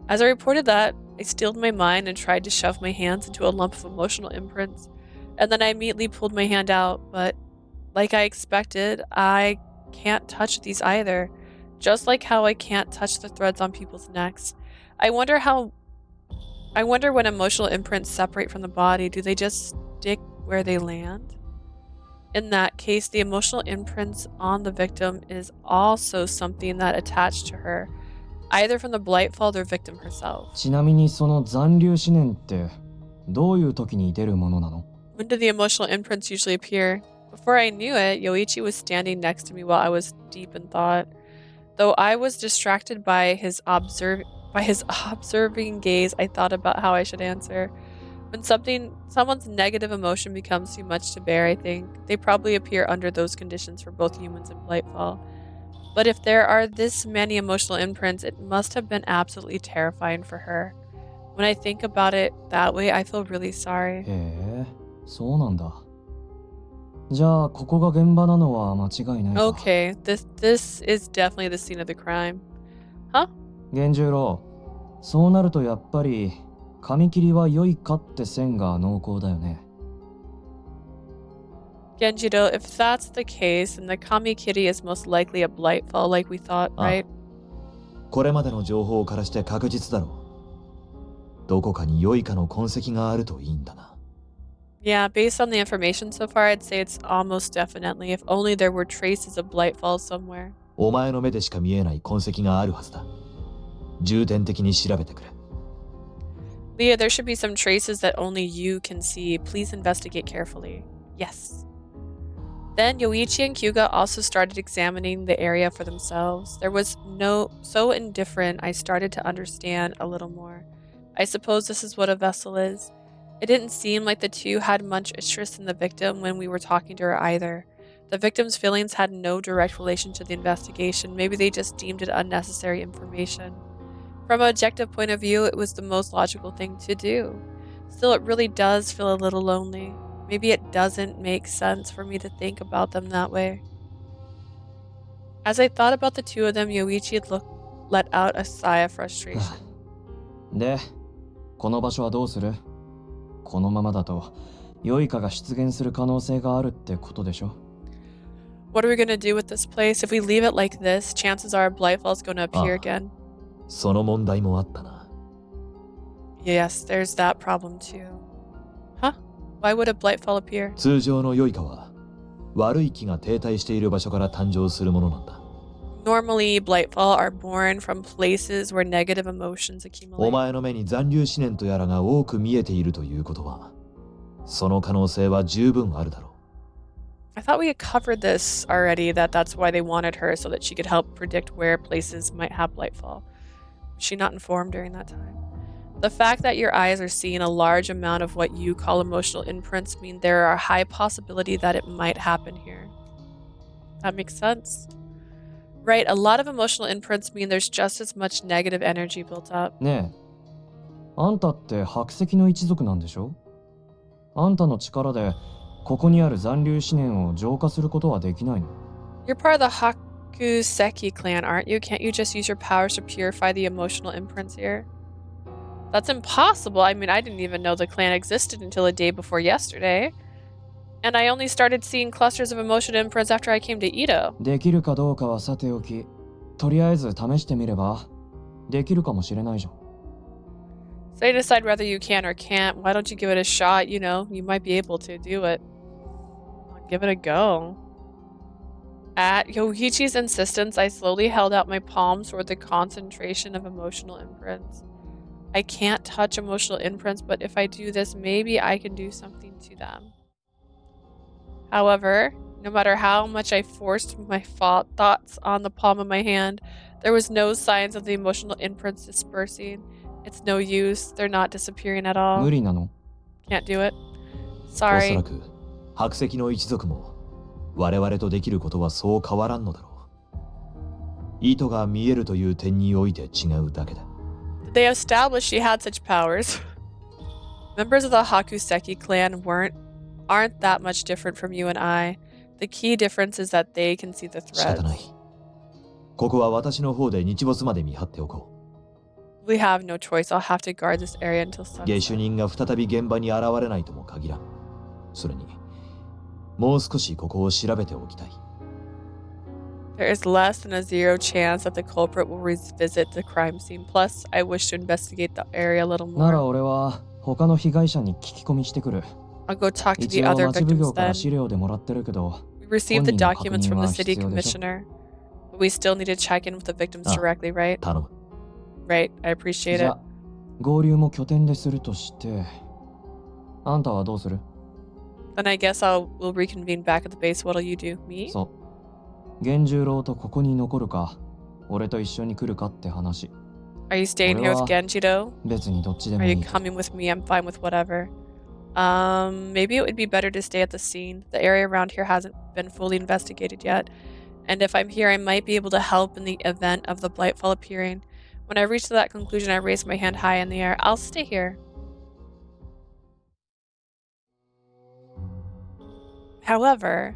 As I reported that, I steeled my mind and tried to shove my hands into a lump of emotional imprints, and then I immediately pulled my hand out, but like I expected, I can't touch these either, just like how I can't touch the threads on people's necks. I wonder when emotional imprints separate from the body, do they just stick where they land? In that case, the emotional imprints on the victim is also something that attached to her, either from the Blightfall or victim herself. ちなみにその残留思念ってどういう時に出るものなの？ When do the emotional imprints usually appear? Before I knew it, Yoichi was standing next to me while I was deep in thought. Though I was distracted by his observing gaze, I thought about how I should answer. When someone's negative emotion becomes too much to bear, I think, they probably appear under those conditions for both humans and Blightfall. But if there are this many emotional imprints, it must have been absolutely terrifying for her. When I think about it that way, I feel really sorry. へえ、そうなんだ。じゃあここが現場なのは間違いないか。 Okay, this is definitely the scene of the crime. Huh? 源十郎、そうなるとやっぱり髪切りは良いかって線が濃厚だよね。 Genjiro, if that's the case, then the Kami Kitty is most likely a Blightfall like we thought, ああ right? これまでの情報からして確実だろう。どこかに良いかの痕跡があるといいんだな。 Yeah, based on the information so far, I'd say it's almost definitely, if only there were traces of Blightfall somewhere. お前の目でしか見えない痕跡があるはずだ。重点的に調べてくれ。 Leah, there should be some traces that only you can see. Please investigate carefully. Yes. Then Yoichi and Kyuga also started examining the area for themselves. There was so indifferent, I started to understand a little more. I suppose this is what a vessel is. It didn't seem like the two had much interest in the victim when we were talking to her either. The victim's feelings had no direct relation to the investigation. Maybe they just deemed it unnecessary information. From an objective point of view, it was the most logical thing to do. Still, it really does feel a little lonely. Maybe it doesn't make sense for me to think about them that way. As I thought about the two of them, Yoichi let out a sigh of frustration. で、この場所はどうする？このままだと良いかが出現する可能性があるってことでしょ？ What are we gonna do with this place? If we leave it like this, chances are Blightfall's gonna appear again. その問題もあったな。 Yes, there's that problem too. Huh? Why would a Blightfall appear? 通常の良いかは悪い気が停滞している場所から誕生するものなんだ。 Normally, Blightfall are born from places where negative emotions お accumulate. 前の目に残留思念とやらが多く見えているということは、その可能性は十分あるだろう。 I thought we had covered this already, that's why they wanted her, so that she could help predict where places might have Blightfall. Was she not informed during that time? The fact that your eyes are seeing a large amount of what you call emotional imprints mean there are a high possibility that it might happen here. That makes sense. Right, a lot of emotional imprints mean there's just as much negative energy built up. ねえ、あんたって白石の一族なんでしょ？あんたの力でここにある残留思念を浄化することはできないの？ You're part of the Hakuseki clan, aren't you? Can't you just use your powers to purify the emotional imprints here? That's impossible. I mean, I didn't even know the clan existed until a day before yesterday. And I only started seeing clusters of emotional imprints after I came to Ito. できるかどうかはさておき、とりあえず試してみればできるかもしれないじゃん。 So you decide whether you can or can't. Why don't you give it a shot? You know, you might be able to do it. Give it a go. At Yoichi's insistence, I slowly held out my palms toward the concentration of emotional imprints. I can't touch emotional imprints, but if I do this, maybe I can do something to them. However, no matter how much I forced my thoughts on the palm of my hand, there was no signs of the emotional imprints dispersing. It's no use. They're not disappearing at all. 無理なの？ Can't do it. おそ Sorry. らく白石の一族も我々とできることはそう変わらんのだろう。意図が見えるという点において違うだけだ。Did they establish she had such powers? Members of the Hakuseki clan aren't that much different from you and I. The key difference is that they can see the 仕方 threads. ない。ここは私の方で日没まで見張っておこ We have no choice. I'll have to guard this area until う。下 sunset. 手人が再び現場に現れないとも限らん。それに、もう少しここを調べておきたい。There is less than a 0 chance that the culprit will revisit the crime scene. Plus, I wish to investigate the area a little なら more. 俺は他の被害者に聞き込みしてくる。 I'll go talk to 一 the 応 other 町奉 victims 行から then. 資料でもらってるけど、 We received the 本人の確認 documents from は the city 必要でしょ？ commissioner. But we still need to check in with the victims Ah. directly, right? 頼む。 Right. I appreciate じゃ it. あ合流も拠点でするとして、あんたはどうする？ Then I guess we'll reconvene back at the base. What'll you do? Me? そう。源十郎とここに残るか、俺と一緒に来るかって話。 Are you staying here with 俺は Genjiro? 別にどっちで Are もい you い。 coming with me? I'm fine with whatever. Maybe it would be better to stay at the scene. The area around here hasn't been fully investigated yet. And if I'm here, I might be able to help in the event of the Blightfall appearing. When I reach that conclusion, I raise my hand high in the air. I'll stay here. However,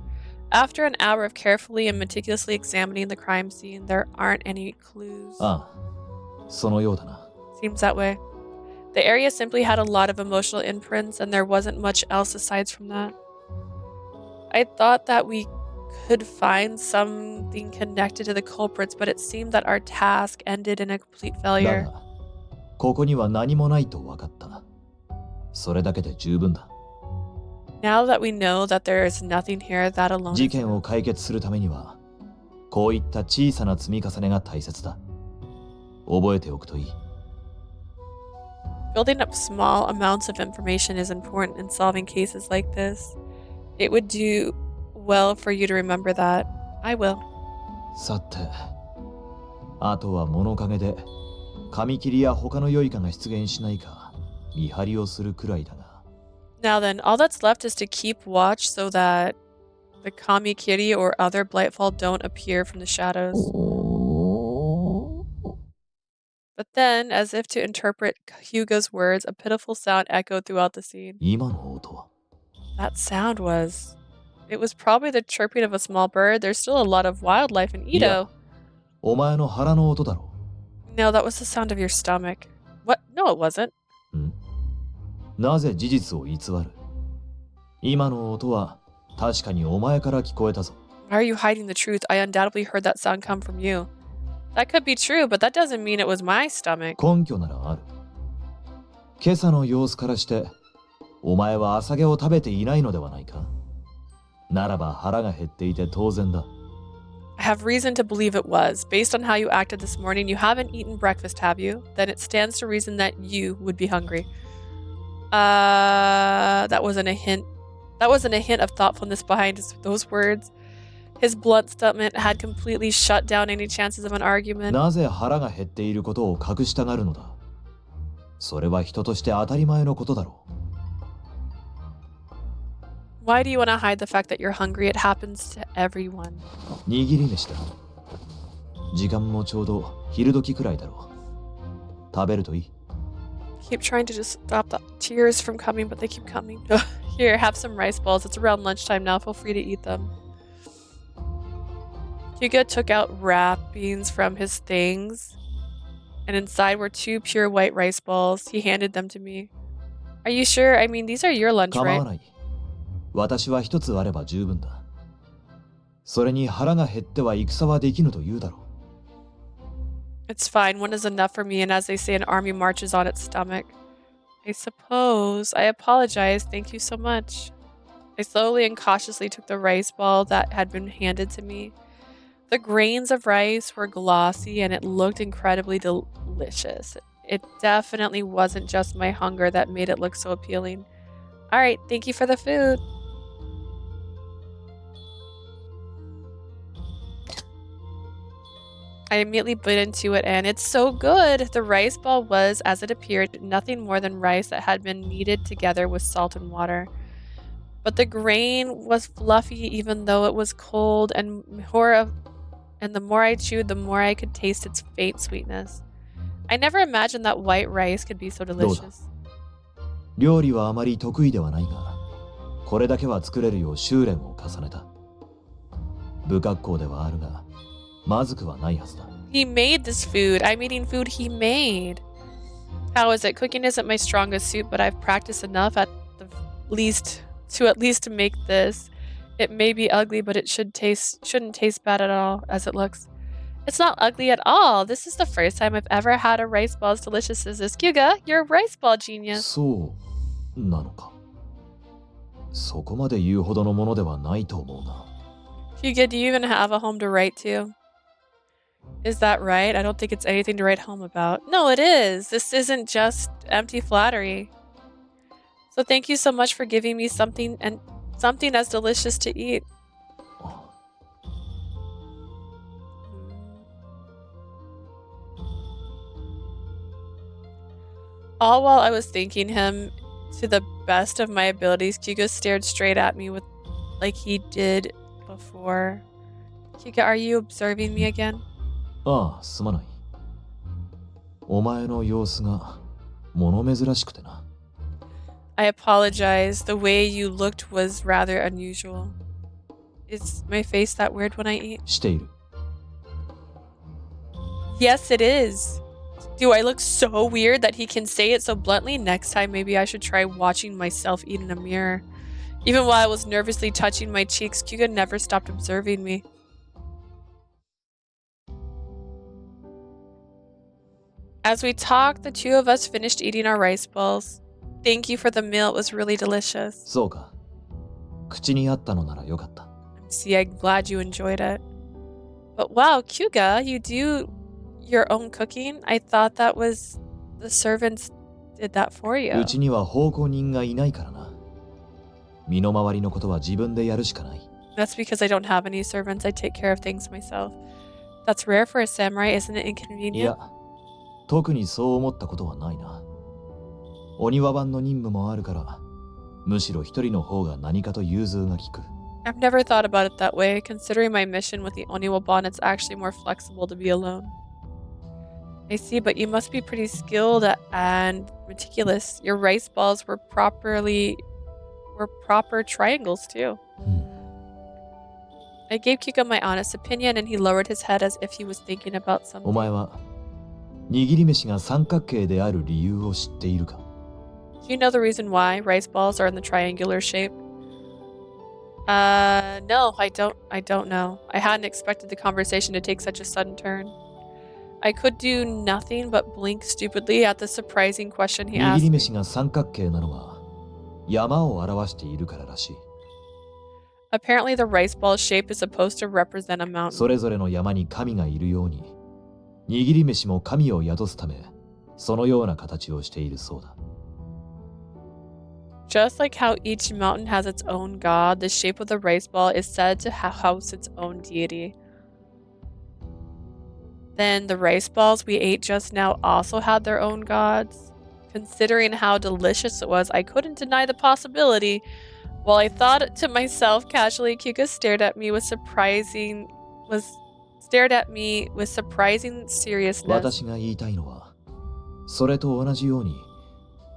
after an hour of carefully and meticulously examining the crime scene, there aren't any clues. ああ、そのようだな。 Seems that way. The area simply had a lot of emotional imprints, and there wasn't much else aside from that. I thought that we could find something connected to the culprits, but it seemed that our task ended in a complete だ failure. が、ここには何もないと分かった。それだけで十分だ。 Now that we know that there is nothing here, that alone 事 is 件を解決するためには、こういった小さな積み重ねが大切だ。覚えておくといい。 Building up small amounts of information is important in solving cases like this. It would do well for you to remember that. I will. さて、あとは物陰で、紙切りや他の良いかが出現しないか、見張りをするくらいだが。 Now then, all that's left is to keep watch so that the Kamikiri or other Blightfall don't appear from the shadows. But then, as if to interpret Hugo's words, a pitiful sound echoed throughout the scene. 今の音は That sound was... It was probably the chirping of a small bird. There's still a lot of wildlife in Edo. お前の腹の音だろ No, that was the sound of your stomach. What? No, it wasn't. う。なぜ事実を偽る？今の音は確かにお前から聞こえたぞ。 Why are you hiding the truth? I undoubtedly heard that sound come from you. That could be true, but that doesn't mean it was my stomach. 根拠ならある。今朝の様子からして、お前は朝毛を食べていないのではないか？ならば腹が減っていて当然だ。 I have reason to believe it was. Based on how you acted this morning, you haven't eaten breakfast, have you? Then it stands to reason that you would be hungry. That wasn't a hint. That wasn't a hint of thoughtfulness behind those words. His blunt statement had completely shut down any chances of an argument. なぜ腹が減っていることを隠したがるのだ？それは人として当たり前のことだろう。 Why do you want to hide the fact that you're hungry? It happens to everyone. 握り飯だ。時間もちょうど昼時くらいだろう。食べるといい。 Keep trying to just stop the tears from coming, but they keep coming. Here, have some rice balls. It's around lunchtime now. Feel free to eat them. Hyuga took out wrappings from his things, and inside were 2 pure white rice balls. He handed them to me. Are you sure? I mean, these are your lunch, 構わ right? ない。私は一つあれば十分だ。それに腹が減っては戦はできぬと言うだろう。 It's fine. One is enough for me, and as they say, an army marches on its stomach. I suppose. I apologize. Thank you so much. I slowly and cautiously took the rice ball that had been handed to me. The grains of rice were glossy, and it looked incredibly delicious. It definitely wasn't just my hunger that made it look so appealing. Alright, thank you for the food. I immediately bit into it and it's so good. The rice ball was, as it appeared, nothing more than rice that had been kneaded together with salt and water. But the grain was fluffy even though it was cold, and the more I chewed, the more I could taste its faint sweetness. I never imagined that white rice could be so delicious. 料理はあまり得意ではないが、これだけは作れるよう修練を重ねた。不格好ではあるが、まずくはないはずだ。He made this food. I'm eating food he made. How is it? Cooking isn't my strongest suit, but I've practiced enough at least to make this. It may be ugly, but it shouldn't taste bad at all, as it looks. It's not ugly at all. This is the first time I've ever had a rice ball as delicious as this. Kyuga, you're a rice ball genius. そうなのか。そこまで言うほどのものではないと思うな。Kyuga, do you even have a home to write to? Is that right? I don't think it's anything to write home about. No, it is. This isn't just empty flattery. So thank you so much for giving me something as delicious to eat. All while I was thanking him to the best of my abilities, Kyuga stared straight at me like he did before. Kyuga, are you observing me again? ああ、すまない。お前の様子が物珍しくてな。I apologize. The way you looked was rather unusual. Is my face that weird when I eat? している。Yes, it is. Do I look so weird that he can say it so bluntly? Next time, maybe I should try watching myself eat in a mirror. Even while I was nervously touching my cheeks, Kyuga never stopped observing me. As we talked, the two of us finished eating our rice balls. Thank you for the meal. It was really delicious. そうか。口にあったのならよかった。See, I'm glad you enjoyed it. But wow, Kyuga, you do your own cooking? I thought that was the servants did that for you. うちには奉公人がいないからな。身の回りのことは自分でやるしかない。That's because I don't have any servants. I take care of things myself. That's rare for a samurai, isn't it inconvenient? いや、特にそう思ったことはないな。お庭番の任務もあるから、むしろ一人の方が何かと融通が利く。I've never thought about it that way. Considering my mission with the Oniwa-ban, it's actually more flexible to be alone. I see, but you must be pretty skilled and meticulous. Your rice balls were proper triangles too. I gave Kyuga my honest opinion and he lowered his head as if he was thinking about something. お前は握り飯が三角形である理由を知っているか？ Do you know the reason why rice balls are in the triangular shape? No, I don't know. I hadn't expected the conversation to take such a sudden turn. I could do nothing but blink stupidly at the surprising question he 握 asked り me. 飯が三角形なのは山を表しているかららしい。 Apparently the rice ball shape is supposed to represent a mountain. それぞれの山に神がいるように、握り飯も神を宿すため、そのような形をしているそうだ。Just like how each mountain has its own god, the shape of the rice ball is said to house its own deity. Then the rice balls we ate just now also had their own gods. Considering how delicious it was, I couldn't deny the possibility. While I thought to myself casually, Kyuga stared at me with surprising seriousness. 私が言いたいのは、それと同じように、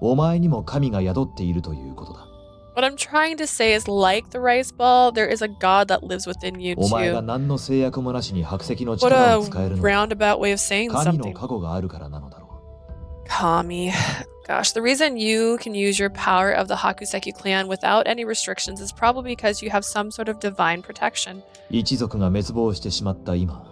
お前にも神が宿っているということだ。What I'm trying to say is, like the rice ball, there is a god that lives within you お前が too. 何の制約もなしに白石の What 力 a を使えるのは、 roundabout way of saying 神の something. 加護があるからなのだろう。 Kami. Gosh, the reason you can use your power of the Hakuseki clan without any restrictions is probably because you have some sort of divine protection. 一族が滅亡してしまった今、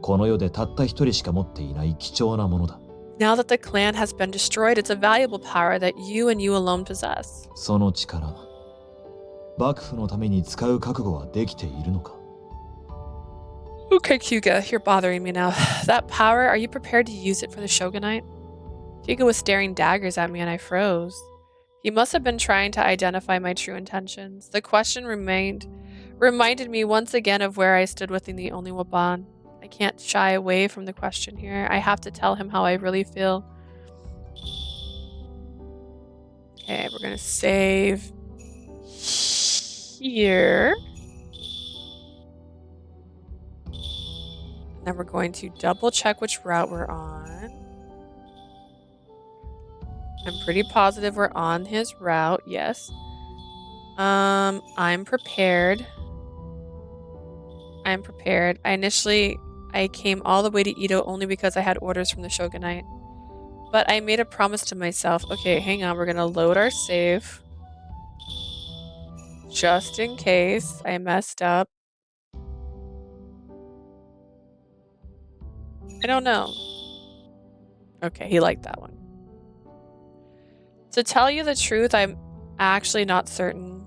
この世でたった一人しか持っていない貴重なものだ。 Now that the clan has been destroyed, it's a valuable power that you and you alone possess. その力、幕府のために使う覚悟はできているのか？ Okay, Kyuga, you're bothering me now. That power, are you prepared to use it for the shogunate? Kyuga was staring daggers at me and I froze. He must have been trying to identify my true intentions. The question reminded me once again of where I stood within the only Waban. I can't shy away from the question here. I have to tell him how I really feel. Okay, we're gonna save here. And then we're going to double check which route we're on. I'm pretty positive we're on his route, yes. I'm prepared. I'm prepared. I came all the way to Edo only because I had orders from the Shogunate. But I made a promise to myself. Okay, hang on. We're going to load our save. Just in case I messed up. I don't know. Okay, he liked that one. To tell you the truth, I'm actually not certain.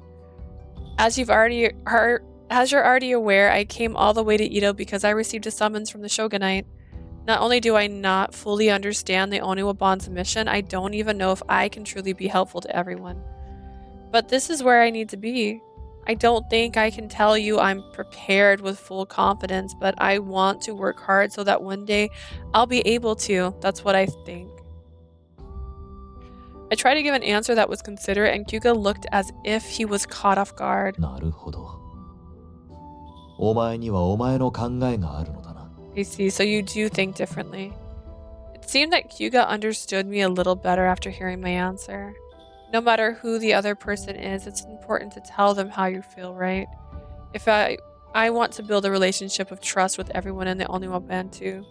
As you're already aware, I came all the way to Edo because I received a summons from the Shogunate. Not only do I not fully understand the Oniwaban's mission, I don't even know if I can truly be helpful to everyone. But this is where I need to be. I don't think I can tell you I'm prepared with full confidence, but I want to work hard so that one day I'll be able to. That's what I think. I tried to give an answer that was considerate, and Kyuga looked as if he was caught off guard. なるほど。お前にはお前の考えがあるのだな。I see, so you do think differently. It seemed that Kyuga understood me a little better after hearing my answer. No matter who the other person is, it's important to tell them how you feel, right? If I want to build a relationship of trust with everyone in the Oniwaban too.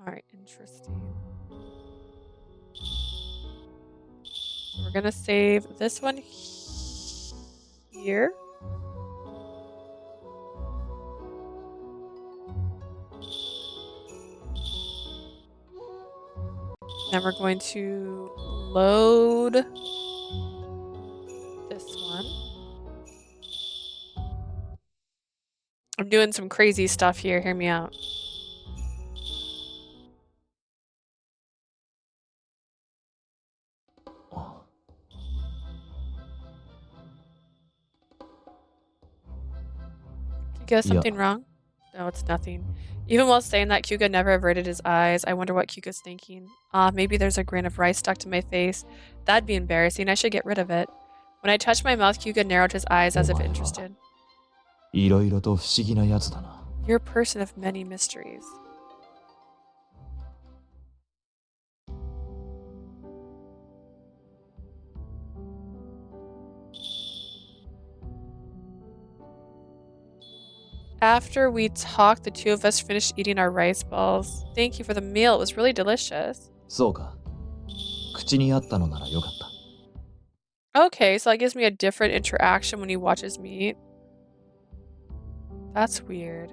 Alright, interesting. So we're gonna save this one here. Then we're going to load this one. I'm doing some crazy stuff here. Hear me out. Kyuga, something wrong? No, it's nothing. Even while saying that, Kyuga never averted his eyes. I wonder what Kyuga's thinking. Maybe there's a grain of rice stuck to my face. That'd be embarrassing. I should get rid of it. When I touched my mouth, Kyuga narrowed his eyes as if interested. いろいろと不思議なやつだな。 You're a person of many mysteries. After we talked, the two of us finished eating our rice balls. Thank you for the meal. It was really delicious. そうか。口にあったのならよかった。 Okay, so that gives me a different interaction when he watches me eat. That's weird.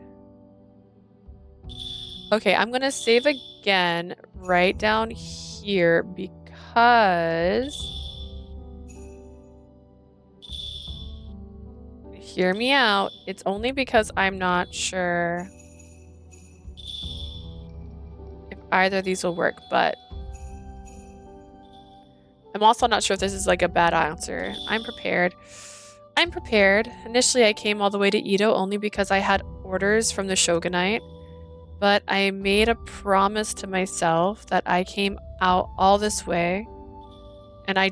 Okay, I'm gonna save again right down here because... Hear me out. It's only because I'm not sure if either of these will work, but I'm also not sure if this is like a bad answer. I'm prepared. I'm prepared. Initially, I came all the way to Edo only because I had orders from the Shogunate, but I made a promise to myself that I came out all this way, and I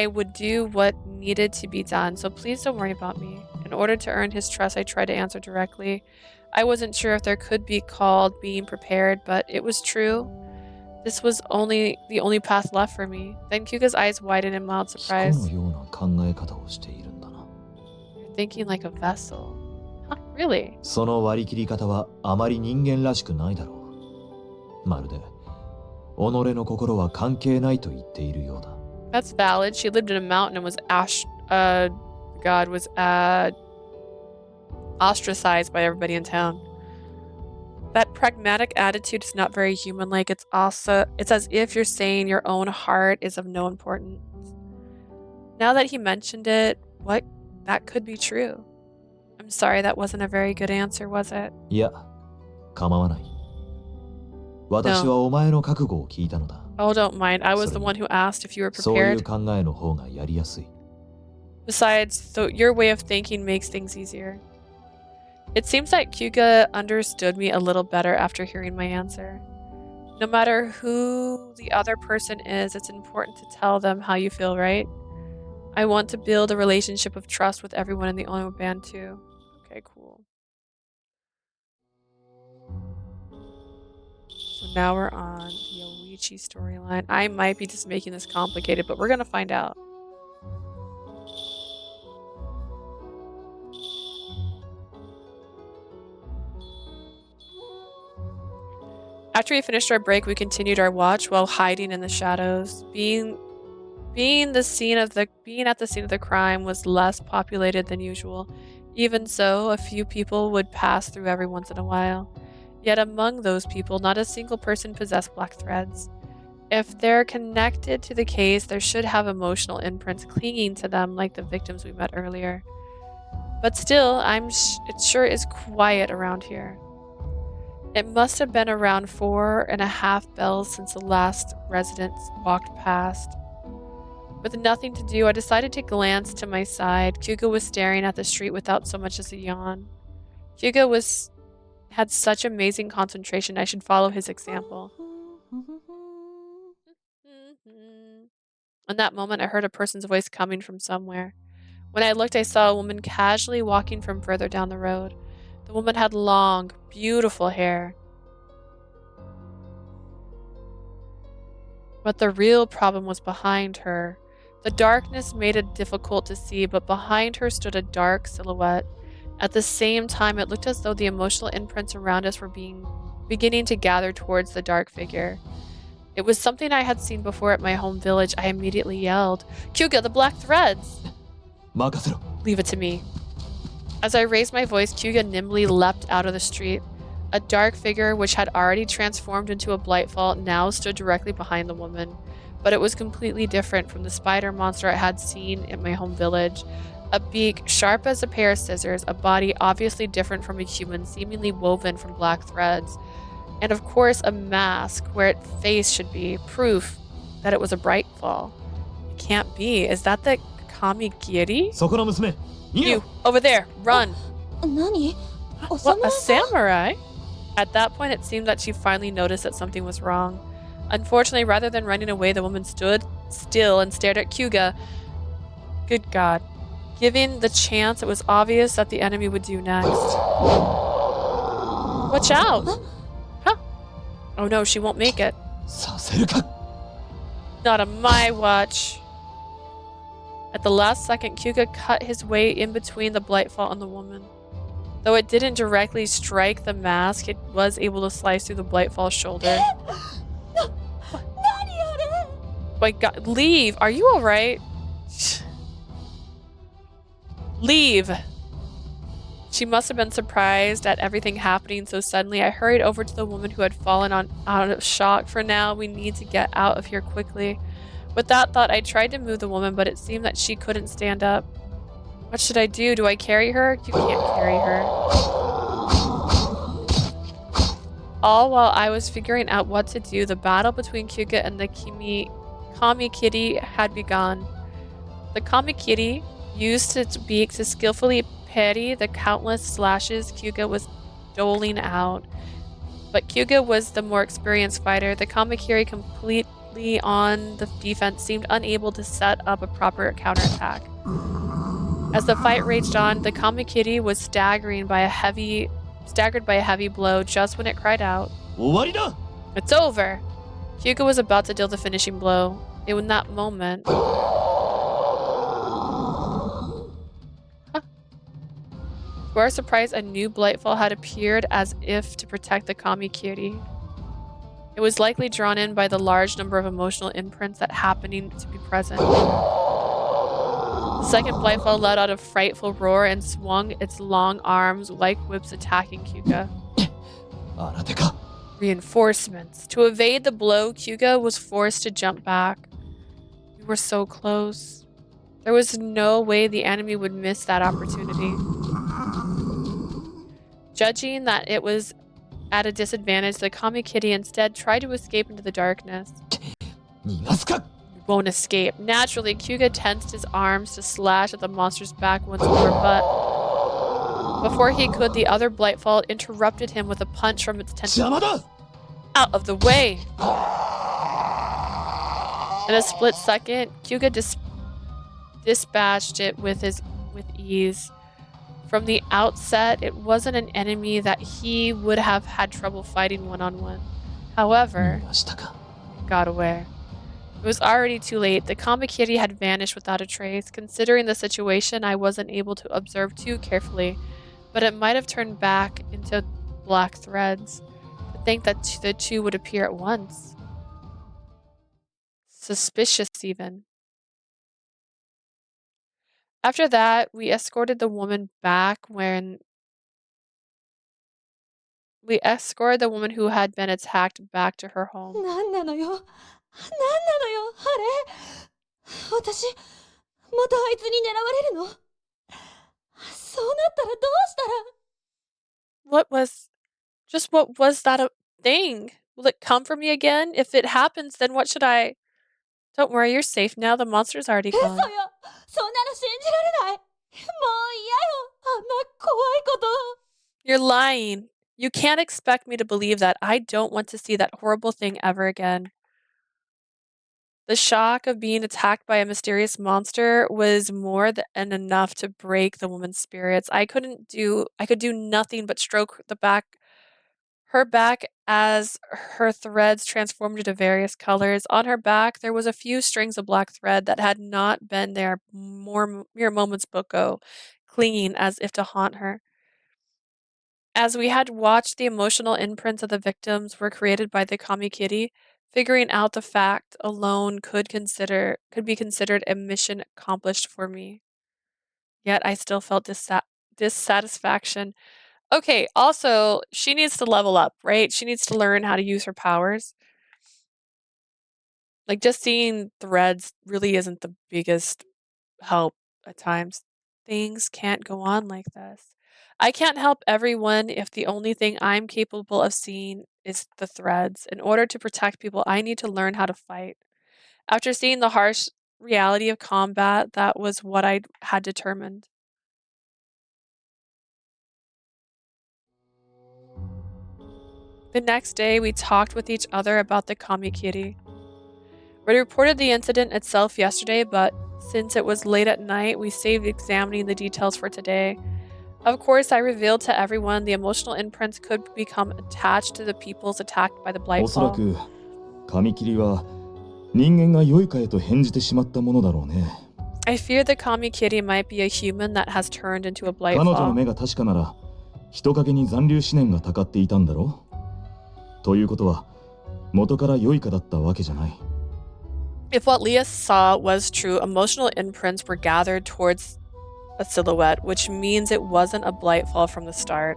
would do what needed to be done, so please don't worry about me. In order to earn his trust, I tried to answer directly. I wasn't sure if there could be called being prepared, but it was true. This was the only path left for me. Then Kyuga's eyes widened in mild surprise. 彦のような考え方をしているんだな。 You're thinking like a vessel. Huh, really? その割り切り方はあまり人間らしくないだろう。まるで己の心は関係ないと言っているようだ。 That's valid. She lived in a mountain and was ostracized by everybody in town. That pragmatic attitude is not very human-like. It's as if you're saying your own heart is of no importance. Now that he mentioned it, that could be true. I'm sorry, that wasn't a very good answer, was it? いや、構わない。私はお前の覚悟を聞いたのだ。 Oh, don't mind. I was the one who asked if you were そういう prepared. 考えの方がやりやすい。 Besides, your way of thinking makes things easier. It seems like Kyuga understood me a little better after hearing my answer. No matter who the other person is, it's important to tell them how you feel, right? I want to build a relationship of trust with everyone in the Ono band too. Okay, cool. So now we're on the Oichi storyline. I might be just making this complicated, but we're gonna find out. After we finished our break, we continued our watch while hiding in the shadows. Being at the scene of the crime was less populated than usual. Even so, a few people would pass through every once in a while. Yet among those people, not a single person possessed black threads. If they're connected to the case, they should have emotional imprints clinging to them like the victims we met earlier. But still, it sure is quiet around here. It must have been around 4.5 bells since the last residents walked past. With nothing to do, I decided to glance to my side. Kyuga was staring at the street without so much as a yawn. Kyuga had such amazing concentration, I should follow his example. In that moment, I heard a person's voice coming from somewhere. When I looked, I saw a woman casually walking from further down the road. The woman had long, beautiful hair. But the real problem was behind her. The darkness made it difficult to see, but behind her stood a dark silhouette. At the same time, it looked as though the emotional imprints around us were beginning to gather towards the dark figure. It was something I had seen before at my home village. I immediately yelled, "Kyuga, the black threads!" Leave it to me. As I raised my voice, Kyuga nimbly leapt out of the street. A dark figure, which had already transformed into a Blightfall, now stood directly behind the woman. But it was completely different from the spider monster I had seen in my home village. A beak sharp as a pair of scissors, a body obviously different from a human, seemingly woven from black threads. And of course, a mask where its face should be, proof that it was a Brightfall. It can't be. Is that the Kamigiri? You, over there, run! What, a samurai? At that point, it seemed that she finally noticed that something was wrong. Unfortunately, rather than running away, the woman stood still and stared at Kyuga. Good God. Given the chance, it was obvious that the enemy would do next. Watch out! Huh? Oh no, she won't make it. Not on my watch. At the last second, Kyuga cut his way in between the Blightfall and the woman. Though it didn't directly strike the mask, it was able to slice through the Blightfall's shoulder. My God, leave! Are you alright? Leave! She must have been surprised at everything happening so suddenly. I hurried over to the woman who had fallen out of shock. For now, we need to get out of here quickly. With that thought, I tried to move the woman, but it seemed that she couldn't stand up. What should I do? Do I carry her? You can't carry her. All while I was figuring out what to do, the battle between Kyuga and the Kamikiri had begun. The Kamikiri used its beak to skillfully parry the countless slashes Kyuga was doling out. But Kyuga was the more experienced fighter. The Kamikiri, completely on the defense, seemed unable to set up a proper counterattack. As the fight raged on, the Kamikiri was staggered by a heavy blow just when it cried out, "It's over!" Kyuga was about to deal the finishing blow. In that moment... To our surprise, a new Blightfall had appeared as if to protect the Kamikiri. It was likely drawn in by the large number of emotional imprints that happening to be present. The second Blightfall let out a frightful roar and swung its long arms like whips attacking Kyuga. Reinforcements. To evade the blow, Kyuga was forced to jump back. We were so close. There was no way the enemy would miss that opportunity. Judging that it was At a disadvantage, the Kami Kitty instead tried to escape into the darkness. 逃がすか Won't escape. Naturally, Kyuga tensed his arms to slash at the monster's back once more, but before he could, the other Blightfall interrupted him with a punch from its tentacles. 邪魔だ Out of the way! In a split second, Kyuga dispatched it with ease. From the outset, it wasn't an enemy that he would have had trouble fighting one-on-one. However, 逃がしたか it got away. It was already too late. The Kamakiri had vanished without a trace. Considering the situation, I wasn't able to observe too carefully, but it might have turned back into black threads. To think that the two would appear at once. Suspicious, even. After that, we escorted the woman who had been attacked back to her home. なんなのよ。なんなのよ、あれ。私、またあいつに狙われるの。そうなったらどうしたら。What was that a thing? Will it come for me again? If it happens, then what should I... Don't worry, you're safe now. The monster's already 嘘 gone. よ。そんなの信じられない。もう嫌よ。あんな怖いこと。You're lying. You can't expect me to believe that. I don't want to see that horrible thing ever again. The shock of being attacked by a mysterious monster was more than enough to break the woman's spirits. I could do nothing but stroke her back as her threads transformed into various colors. On her back, there was a few strings of black thread that had not been there mere moments ago, clinging as if to haunt her. As we had watched, the emotional imprints of the victims were created by the Kami Kitty. Figuring out the fact alone could be considered a mission accomplished for me. Yet I still felt dissatisfaction. Okay, also, she needs to level up, right? She needs to learn how to use her powers. Like, just seeing threads really isn't the biggest help at times. Things can't go on like this. I can't help everyone if the only thing I'm capable of seeing is the threads. In order to protect people, I need to learn how to fight. After seeing the harsh reality of combat, that was what I had determined. The next day, we talked with each other about the Kami Kitty. We reported the incident itself yesterday, but since it was late at night, we saved examining the details for today. Of course, I revealed to everyone the emotional imprints could become attached to the peoples attacked by the おそら Blightfall. く髪切りは人間が良いかへと変じてしまったものだろうね I fear the Kami Kitty might be a human that has turned into a 彼女の Blightfall. 目が確かなら人影に残留思念がたかっていたんだろうということは元から良いかだったわけじゃない If what Leah saw was true, emotional imprints were gathered towards a silhouette, which means it wasn't a Blightfall from the start.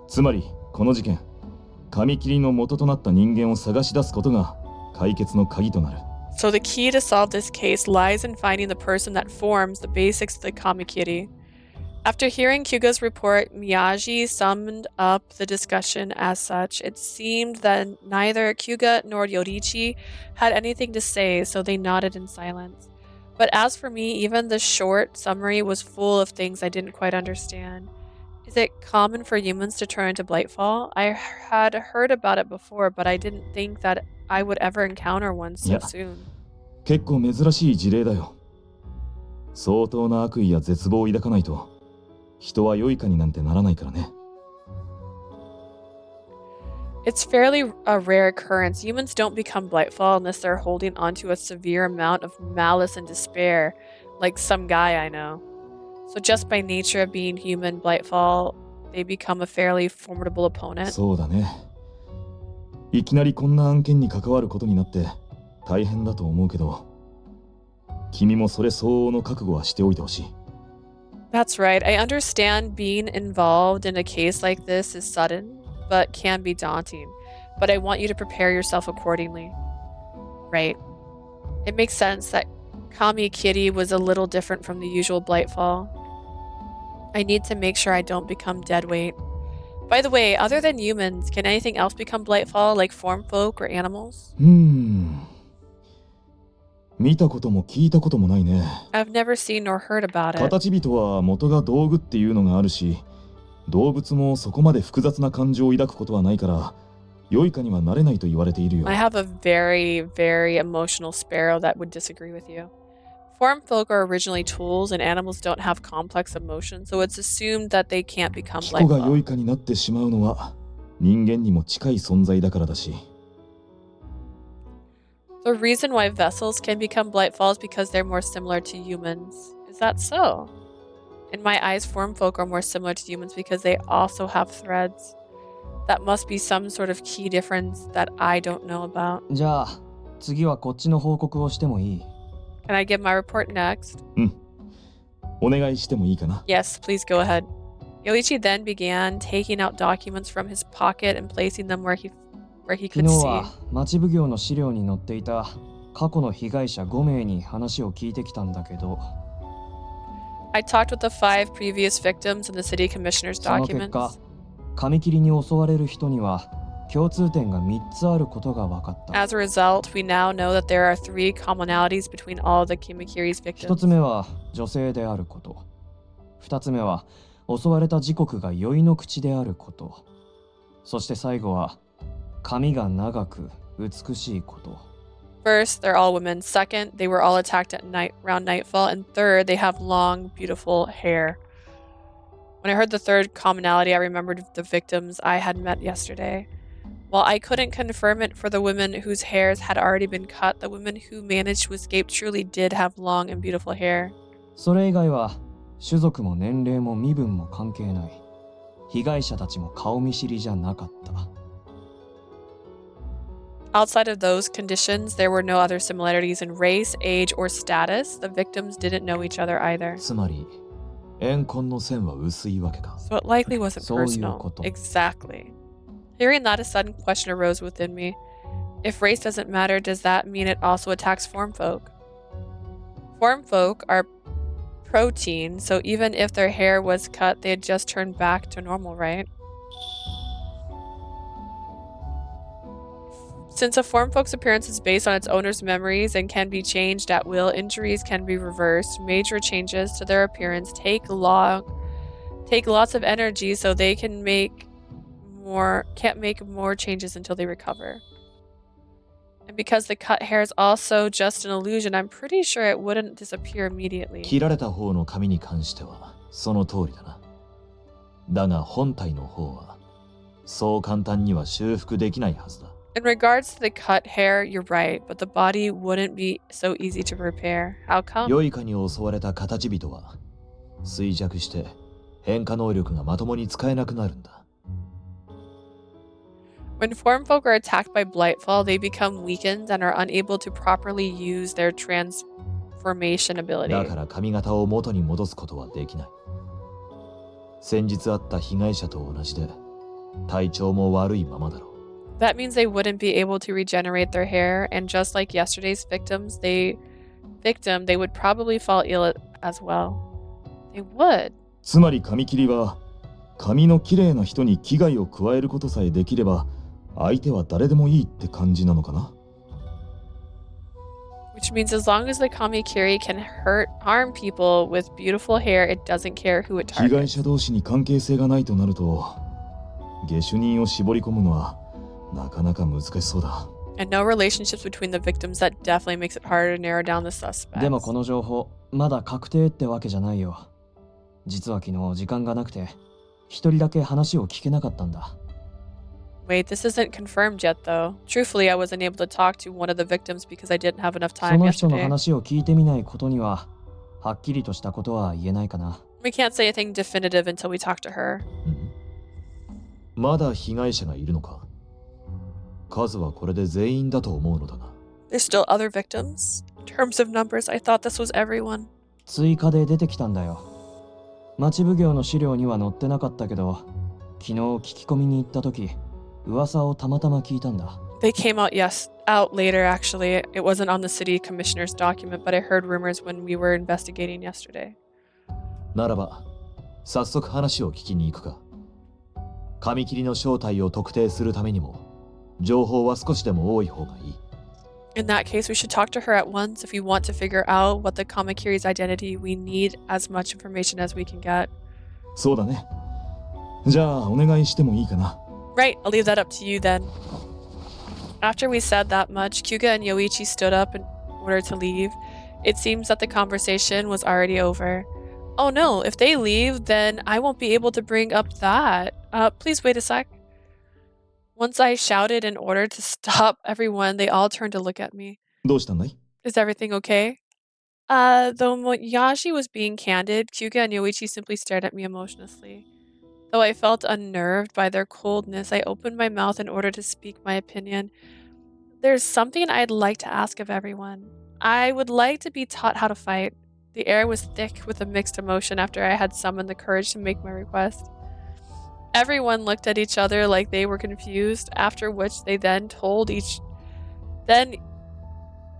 つまりこの事件髪切りの元となった人間を探し出すことが解決の鍵となる So the key to solve this case lies in finding the person that forms the basics of the Kami Kitty. After hearing Kyuga's report, Miyagi summed up the discussion as such. It seemed that neither Kyuga nor Yoriichi had anything to say, so they nodded in silence. But as for me, even the short summary was full of things I didn't quite understand. Is it common for humans to turn into Blightfall? I had heard about it before, but I didn't think that I would ever encounter one so Yeah. soon. 結構珍しい事例だよ相当な悪意や絶望を抱かないと人は良いかになんてならないからね It's fairly a rare occurrence. Humans don't become Blightfall unless they're holding onto a severe amount of malice and despair, like some guy I know. So just by nature of being human, Blightfall, they become a fairly formidable opponent. そうだねいきなりこんな案件に関わることになって大変だと思うけど君もそれ相応の覚悟はしておいてほしい That's right. I understand being involved in a case like this is sudden, but can be daunting. But I want you to prepare yourself accordingly. Right. It makes sense that Kami Kitty was a little different from the usual Blightfall. I need to make sure I don't become deadweight. By the way, other than humans, can anything else become Blightfall, like form folk or animals? 見たことも聞いたこともないね。 I've never seen nor heard about it. 形人は元が道具っていうのがあるし、動物もそこまで複雑な感情を抱くことはないから、良いかにはなれないと言われているよ。 I have a very, very emotional sparrow that would disagree with you. Form folk are originally tools, and animals don't have complex emotions, so it's assumed that they can't become キコが良 Blightfall. いかになってしまうのは人間にも近い存在だからだし。 The reason why vessels can become Blightfall is because they're more similar to humans. Is that so? In my eyes, form folk are more similar to humans because they also have threads. That must be some sort of key difference that I don't know about. じゃあ次はこっちの報告をしてもいい？ Can I give my report next? お願いしてもいいかな。 Yes, please go ahead. Yoichi then began taking out documents from his pocket and placing them where he 昨 could 日 see. は町奉行の資料に載っていた過去の被害者5名に話を聞いてきたんだけど、 I talked with the 5 previous victims in the city commissioner's その結 documents. 果紙切りに襲われる人には共通点が3つあることが分かった。 As a result, we now know that there are 3 commonalities between all the Kimakiri's 1 victims. つ目は女性であること、2つ目は襲われた時刻が宵の口であること、そして最後は髪が長く美しいこと。 First, they're all women. Second, they were all attacked at night around nightfall. And third, they have long, beautiful hair. When I heard the third commonality, I remembered the victims I had met yesterday. While I couldn't confirm it for the women whose hairs had already been cut, the women who managed to escape truly did have long and beautiful hair. それ以外は種族も年齢も身分も関係ない。被害者たちも顔見知りじゃなかった。 Outside of those conditions, there were no other similarities in race, age, or status. The victims didn't know each other either. つまり怨恨の線は薄いわけか。 So it likely wasn't そういう personal. こと。 Exactly. Hearing that, a sudden question arose within me. If race doesn't matter, does that mean it also attacks form folk? Form folk are protein, so even if their hair was cut, they'd just turn back to normal, right? Since a form folk's appearance is based on its owner's memories and can be changed at will, injuries can be reversed. Major changes to their appearance take lots of energy, so they can't make more changes until they recover. And because the cut hair is also just an illusion, I'm pretty sure it wouldn't disappear immediately. 切られた方の髪に関してはその通りだな。だが本体の方はそう簡単には修復できないはずだ。 In regards to the cut hair, you're right, but the body wouldn't be so easy to repair. How come? 良いかに襲われた形人は衰弱して変化能力がまともに使えなくなるんだ。 When form folk are attacked by Blightfall, they become weakened and are unable to properly use their transformation だ ability. から髪型を元に戻すことはできない。先日あった被害者と同じで体調も悪いままだろう。 That means they wouldn't be able to regenerate their hair, and just like yesterday's victims, they would probably fall ill as well. They would. つまり髪切りは髪の綺麗な人に危害を加えることさえできれば相手は誰でもいいって感じなのかな。 Which means as long as the Kamikiri can harm people with beautiful hair, it doesn't care who it 被害 targets. 者同士に関係性がないとなると下手人を絞り込むのはなかなか難しそうだ。 And no relationships between the victims, that definitely makes it harder to narrow down the suspects. でもこの情報まだ確定ってわけじゃないよ。実は昨日時間がなくて一人だけ話を聞けなかったんだ。 Wait, this isn't confirmed yet, though. Truthfully, I wasn't able to talk to one of the victims because I didn't have enough そ time の人の yesterday. 話を聞いてみないことにははっきりとしたことは言えないかな。 We can't say anything definitive until we talk to her. まだ被害者がいるのか。数はこれで全員だと思うのだが。 There's still other victims. In terms of numbers, I thought this was everyone. 追加で出てきたんだよ。町奉行の資料には載ってなかったけど、昨日聞き込みに行った時、噂をたまたま聞いたんだ。 They came out later, actually. It wasn't on the city commissioner's document, but I heard rumors when we were investigating yesterday. ならば早速話を聞きに行くか。紙切りの正体を特定するためにも情報は少しでも多い方がいい。 In that case, we should talk to her at once if we want to figure out what the Kamakiri's identity. We need as much information as we can get. そうだね。じゃあお願いしてもいいかな。 Right, I'll leave that up to you then. After we said that much, Kyuga and Yoichi stood up in order to leave. It seems that the conversation was already over. Oh no, if they leave, then I won't be able to bring up that. Please wait a sec. Once I shouted in order to stop everyone, they all turned to look at me. どうしたんだい？ Is everything okay? Though Moyashi was being candid, Kyuga and Yoichi simply stared at me emotionlessly. Though I felt unnerved by their coldness, I opened my mouth in order to speak my opinion. There's something I'd like to ask of everyone. I would like to be taught how to fight. The air was thick with a mixed emotion after I had summoned the courage to make my request. Everyone looked at each other like they were confused, after which they then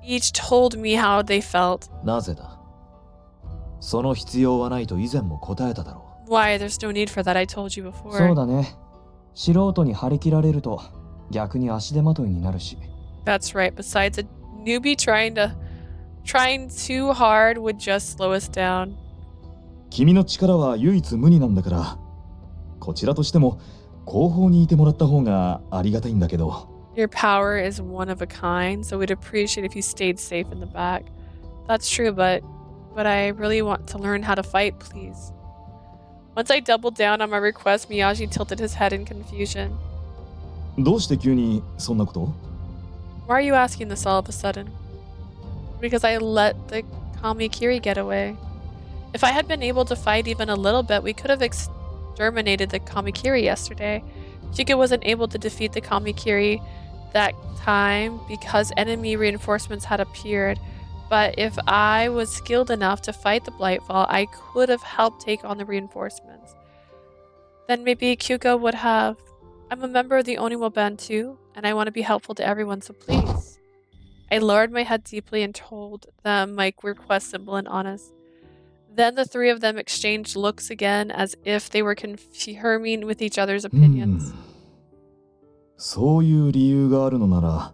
each told me how they felt. なぜだ？その必要はないと以前も答えただろう。 Why? There's no need for that. I told you before. そうだね。素人に張り切られると逆に足手まといになるし。 That's right. Besides, a newbie trying too hard would just slow us down. 君の力は唯一無二なんだから、こちらとしても後方にいてもらった方がありがたいんだけど。 Your power is one of a kind, so we'd appreciate if you stayed safe in the back. That's true, but I really want to learn how to fight, please. Once I doubled down on my request, Miyagi tilted his head in confusion. どうして急にそんなこと？ Why are you asking this all of a sudden? Because I let the Kamikiri get away. If I had been able to fight even a little bit, we could have exterminated the Kamikiri yesterday. Kyuga wasn't able to defeat the Kamikiri that time because enemy reinforcements had appeared. But if I was skilled enough to fight the Blightfall, I could have helped take on the reinforcements. Then maybe Kyuga would have. I'm a member of the Oniwa band too, and I want to be helpful to everyone, so please. I lowered my head deeply and told them my request simple and honest. Then the three of them exchanged looks again as if they were confirming with each other's opinions. そういう理由があるのなら、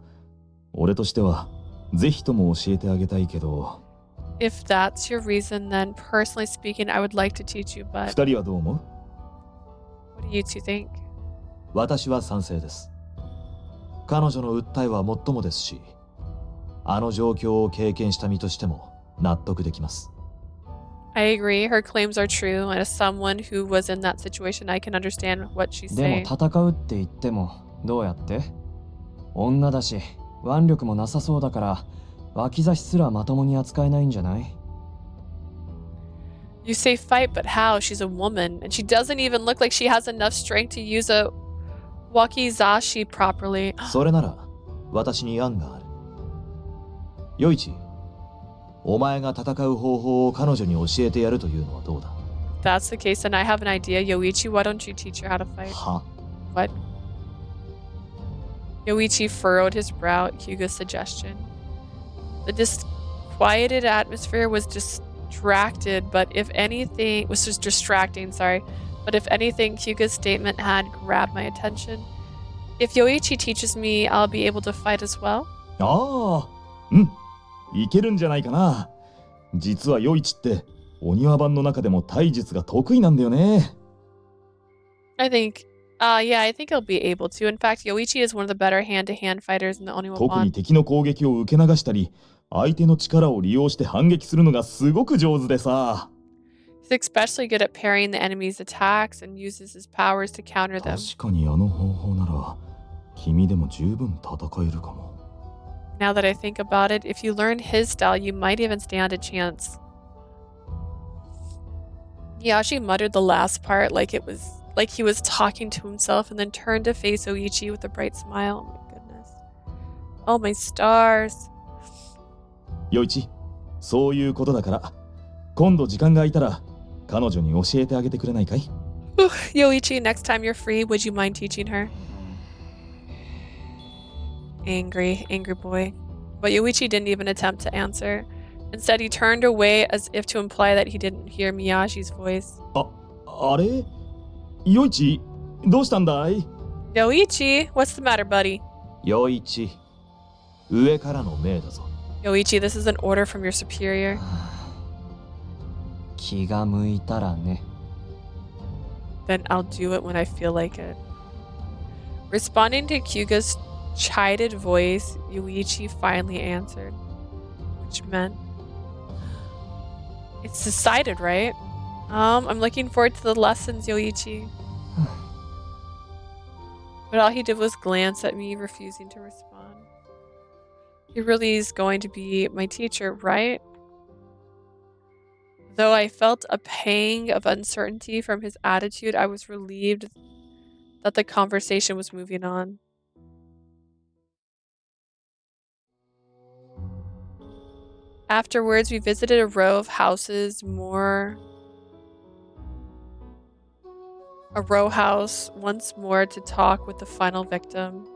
俺としてはぜひとも教えてあげたいけど。 If that's your reason, then personally speaking, I would like to teach you, but 二人はどう思う？ what do you two think? 私は賛成です。彼女の訴えはもっともですし、あの状況を経験した身としても納得できます。 I agree, her claims are true, and as someone who was in that situation, I can understand what she's でも saying. 戦うって言ってもどうやって？女だし腕力もなさそうだから脇差しすらまともに扱えないんじゃない？ You say fight, but how? She's a woman, and she doesn't even look like she has enough strength to use a wakizashi properly. それなら私に案がある。ヨイチ、お前が戦う方法を彼女に教えてやるというのはどうだ？ If that's the case, then I have an idea. Yoichi, why don't you teach her how to fight? は？ What? Yoichi furrowed his brow at Hyuga's suggestion. The disquieted atmosphere was distracting, but if anything, Hyuga's statement had grabbed my attention. If Yoichi teaches me, I'll be able to fight as well? ああ、うん、いけるんじゃないかな。実はヨイチってお庭番の中でも体術が得意なんだよね。 I think he'll be able to. In fact, Yoichi is one of the better hand-to-hand fighters in the Oniwa 特に band. 敵の攻撃を受け流したり、相手の力を利用して反撃するのがすごく上手でさ。 He's especially good at parrying the enemy's attacks and uses his powers to counter them. 確かにあの方法なら君でも十分戦えるかも。 Now that I think about it, if you learn his style, you might even stand a chance. Yashi muttered the last part like he was talking to himself and then turned to face Oichi with a bright smile. Oh my goodness. Oh my stars. ヨイチ、そういうことだから今度時間が空いたら彼女に教えてあげてくれないかい？ Yoichi, next time you're free, would you mind teaching her? Angry boy. But Yoichi didn't even attempt to answer. Instead, he turned away as if to imply that he didn't hear Miyagi's voice. あれ？ヨイチ、どうしたんだい？ Yoichi, what's the matter, buddy? 陽一、上からの命だぞ。 Yoichi, this is an order from your superior. 気が向いたらね。 Then I'll do it when I feel like it. Responding to Kyuga's chided voice, Yoichi finally answered, which meant it's decided, right? I'm looking forward to the lessons, Yoichi. But all he did was glance at me, refusing to respond. He really is going to be my teacher, right? Though I felt a pang of uncertainty from his attitude, I was relieved that the conversation was moving on. Afterwards, we visited a row of houses, a row house once more to talk with the final victim.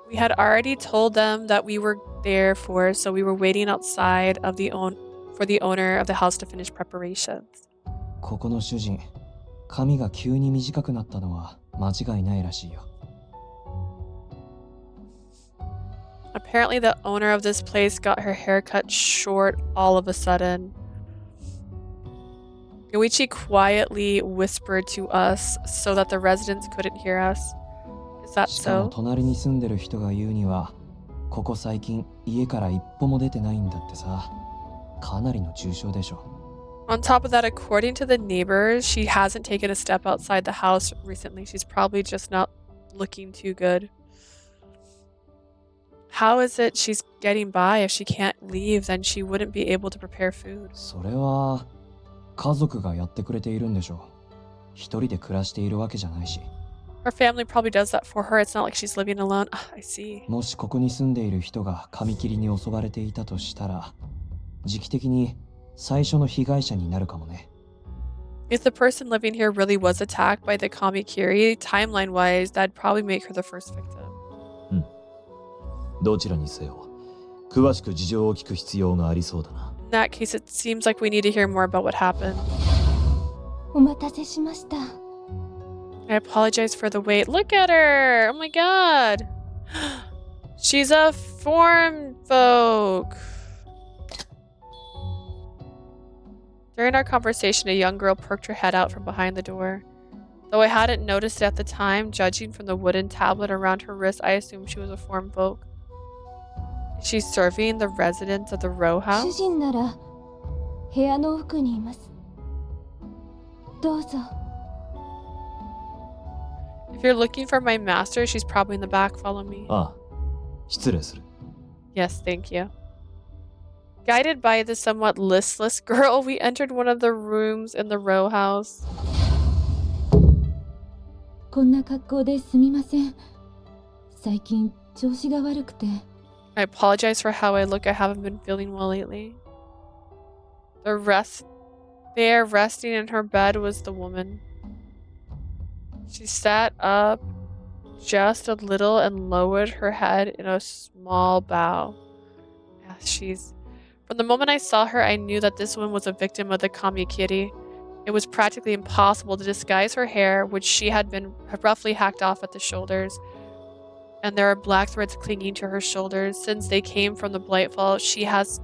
We had already told them that we were there so we were waiting outside of for the owner of the house to finish preparations. ここの主人、髪が急に短くなったのは間違いないらしいよ。 Apparently, the owner of this place got her hair cut short all of a sudden. Yoichi quietly whispered to us so that the residents couldn't hear us. Is that しかも so? 隣に住んでる人が言うには、ここ最近家から一歩も出てないんだってさ。かなりの重症でしょ。 On top of that, according to the neighbors, she hasn't taken a step outside the house recently. She's probably just not looking too good. How is it she's getting by? If she can't leave, then she wouldn't be able to prepare food. それは家族がやってくれているんでしょう。一人で暮らしているわけじゃないし。 Her family probably does that for her. It's not like she's living alone. I see. もしここに住んでいる人が髪切りに襲われていたとしたら、時期的に最初の被害者になるかもね。 If the person living here really was attacked by the Kamikiri, timeline-wise, that'd probably make her the first victim. どちらにせよ、詳しく事情を聞く必要がありそうだな。 In that case, it seems like we need to hear more about what happened. お待たせしました。 I apologize for the wait. Look at her! Oh my god! She's a form folk! During our conversation, a young girl perked her head out from behind the door. Though I hadn't noticed it at the time, judging from the wooden tablet around her wrist, I assumed she was a form folk. Is she serving the residents of the row 主 house? 人なら部屋の奥にいます。どうぞ。 If you're looking for my master, she's probably in the back. Follow me. ああ、失礼する。 Yes, thank you. Guided by the somewhat listless girl, we entered one of the rooms in the row house. こんな格好ですみません。最近調子が悪くて。 I apologize for how I look. I haven't been feeling well lately. There, resting in her bed, was the woman. She sat up just a little and lowered her head in a small bow. From the moment I saw her, I knew that this woman was a victim of the Kamikiri. It was practically impossible to disguise her hair, which she had been roughly hacked off at the shoulders. And there are black threads clinging to her shoulders. Since they came from the Blightfall, she has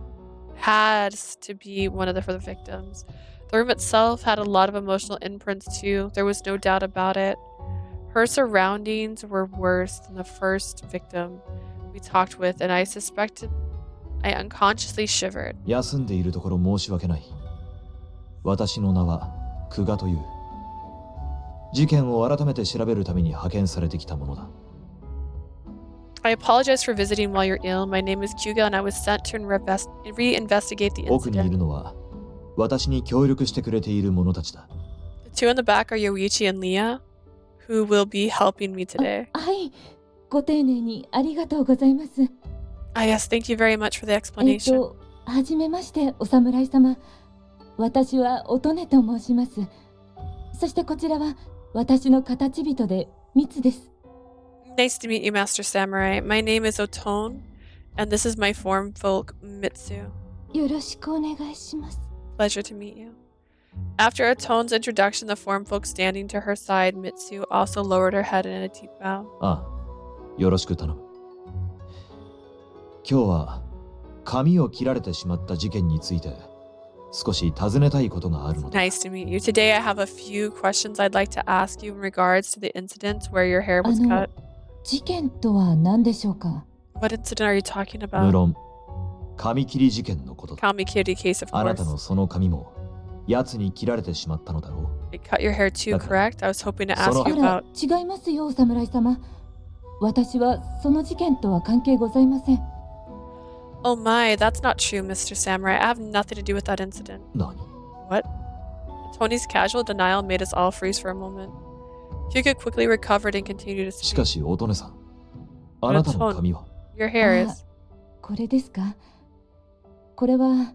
to be one of the victims. The room itself had a lot of emotional imprints too. There was no doubt about it. Her surroundings were worse than the first victim we talked with, and I unconsciously shivered. 休んでいるところ申し訳ない。私の名は久我という。事件を改めて調べるために派遣されてきたものだ。I apologize for visiting while you're ill. My name is Kyuga and I was sent to reinvestigate the 奥にいる incident. のは私に協力してくれている者たちだ。 The two in the back are Yoichi and Leah, who will be helping me today. はい、ご丁寧にありがとうございます。Yes, thank you very much for the explanation. はじめましてお侍様。私は乙女と申します。そしてこちらは私の形人でミツです。 Nice to meet you, Master Samurai. My name is Otone, and this is my form folk, Mitsu. よろしくお願いします。 Pleasure to meet you. After Atone's introduction, the form folk standing to her side, Mitsu, also lowered her head in a deep bow. ああ、よろしく頼む。今日は髪を切られてしまった事件について少し尋ねたいことがあるのだ。Nice to meet you. Today I have a few questions I'd like to ask you in regards to the incident where your hair was cut. 事件とは何でしょうか？ What incident are you talking 無 about? 論、髪切り事件のことだ。 Kamikiri case, of あなた course. のその髪も奴に切られてしまったのだろう。 They cut your hair too, だから correct? I was hoping to そ ask の you あら about. 違いますよお侍様。私はその事件とは関係ございません。 Oh my, that's not true, Mr. Samurai. I have nothing to do with that incident. 何？ What? Tony's casual denial made us all freeze for a moment. Hyuga quickly recovered and continued to しか speak. し乙女さん、あなたの髪は Your hair あ is. これですか？これは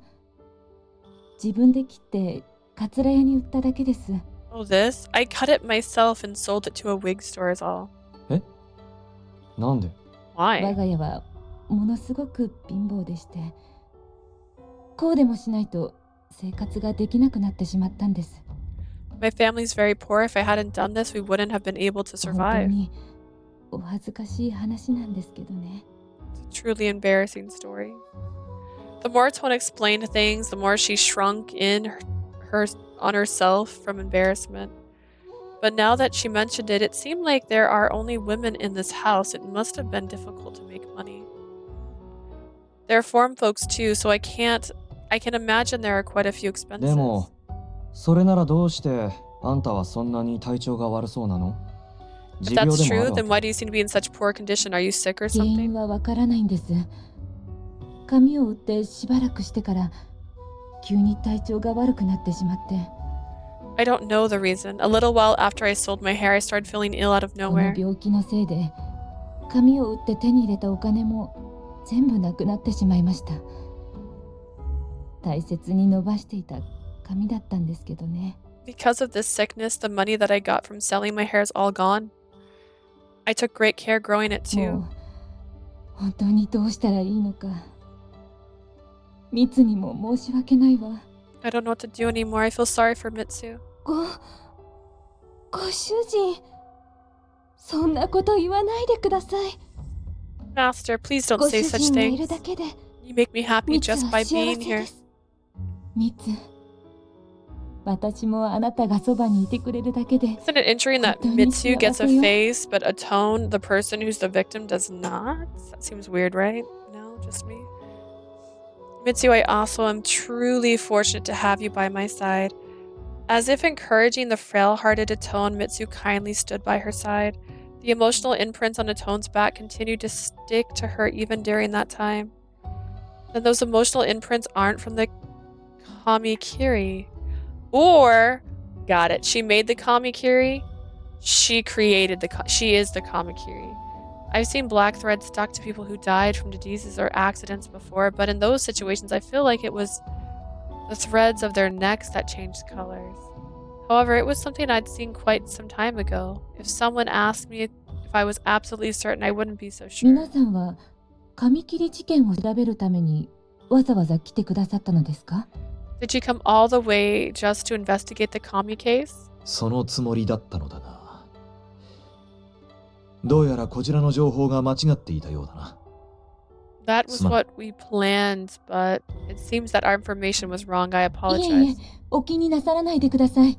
自分で切ってカツラ屋に売っただけです。 Oh, this? I cut it myself and sold it to a wig store is all. なんで？我 Why? が家はものすごく貧乏でして、こうでもしないと生活ができなくなってしまったんです。 My family's very poor. If I hadn't done this, we wouldn't have been able to 本当 survive. にお恥ずかしい話なんですけどね。 It's a truly embarrassing story. The more Tone explained things, the more she shrunk in on herself from embarrassment. But now that she mentioned it, it seemed like there are only women in this house. It must have been difficult to make money. There are foreign folks too, so I can imagine there are quite a few で expenses. も、それならどうしてあんたはそんなに体調が悪そうなの？ If 持病 that's でもあ true, るわ then け？ why do you seem to be in such poor condition? Are you sick or 原因 something? はわからないんです。髪を売ってしばらくしてから急に体調が悪くなってしまって、 I don't know the reason. A little while after I sold my hair, I started feeling ill out of この nowhere. 病気のせいで髪を売って手に入れたお金も全部なくなってしまいました。大切に伸ばしていた髪だったんですけどね。 Because of this sickness, the money that I got from selling my hair is all gone. I took great care growing it も too. う本当にどうしたらいいのか。蜜にも申し訳ないわ。 I don't know what to do anymore. I feel sorry for Mitsu. ご主人、そんなこと言わないでください。 Master, please don't ご say 主 such 人がいる things. だけで You make me happy 蜜 just は by 幸 being せ here. です。蜜、私もあなたがそばにいてくれるだけで Isn't it interesting that 本当に Mitsu gets a 幸せよ。 face, but Atone, the person who's the victim, does not? That seems weird, right? No, just me. Mitsu, I also am truly fortunate to have you by my side. As if encouraging the frail-hearted Atone, Mitsu kindly stood by her side. The emotional imprints on Atone's back continued to stick to her even during that time. And those emotional imprints aren't from the Kamikiri. Or, got it, she made the Kamikiri. She created she is the Kamikiri. I've seen black thread stuck to people who died from diseases or accidents before, but in those situations I feel like it was the threads of their necks that changed colors. However, it was something I'd seen quite some time ago. If someone asked me if I was absolutely certain, I wouldn't be so sure. 皆さんは髪切り事件を調べるためにわざわざ来てくださったのですか？ Did you come all the way just to investigate the Kami case? そのつもりだったのだが、どうやらこちらの情報が間違っていたようだな。 That was what we planned, but it seems that our information was wrong. I いえい apologize. え、お気になさらないでください。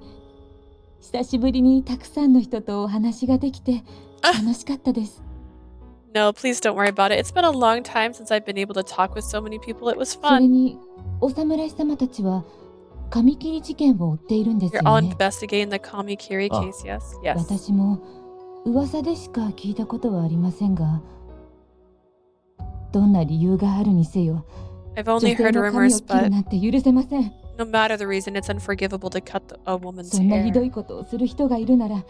久しぶりにたくさんの人とお話ができて楽しかったです。 No, please don't worry about it. It's been a long time since I've been able to talk with so many people. It was それ fun. にお侍様たちは髪切り事件を追っているんです You're all よね。 investigating the Kamikiri Ah. case, yes? Yes. 私も噂でしか聞いたことはありませんが、どんな理由があるにせよ、 I've 女 only 性 heard の髪 rumors, を切る but なんて許せません。 no matter the reason, it's unforgivable to cut a woman's そんなひど hair. いことをする人がいるなら、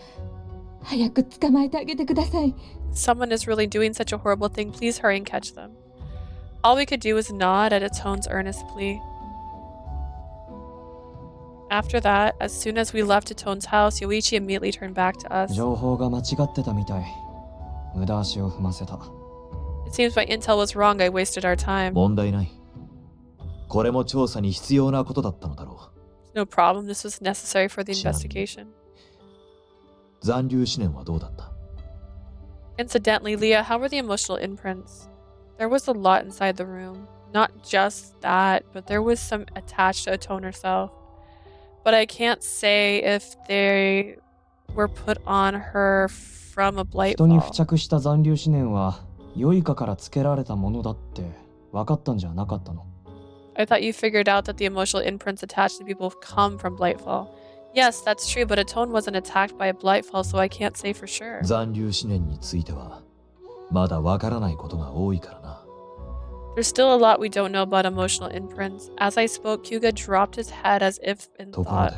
早く捕まえてあげてください。 If someone is really doing such a horrible thing, please hurry and catch them. All we could do was nod at Atone's earnest plea. After that, as soon as we left Atone's house, Yoichi immediately turned back to us. 情報が間違ってたみたい。無駄足を踏ませた。 It seems my intel was wrong. I wasted our time. 問題ない。これも調査に必要なことだったのだろ There's No problem. This was necessary for the ちなみに investigation. 残留思念はどうだった？ Incidentally, Leah, how were the emotional imprints? There was a lot inside the room. Not just that, but there was some attached to Atone herself. But I can't say if they were put on her from a 人に付 blightfall. 着した残留思念は良いかからつけられたものだって分かったんじゃなかったの？ I thought you figured out that the emotional imprints attached to people come from Blightfall. Yes, that's true, but Atone wasn't attacked by a Blightfall, so I can't say for sure. 残留思念についてはまだわからないことが多いからな。 There's still a lot we don't know about emotional imprints. As I spoke, Kyuga dropped his head as if in ところ thought. で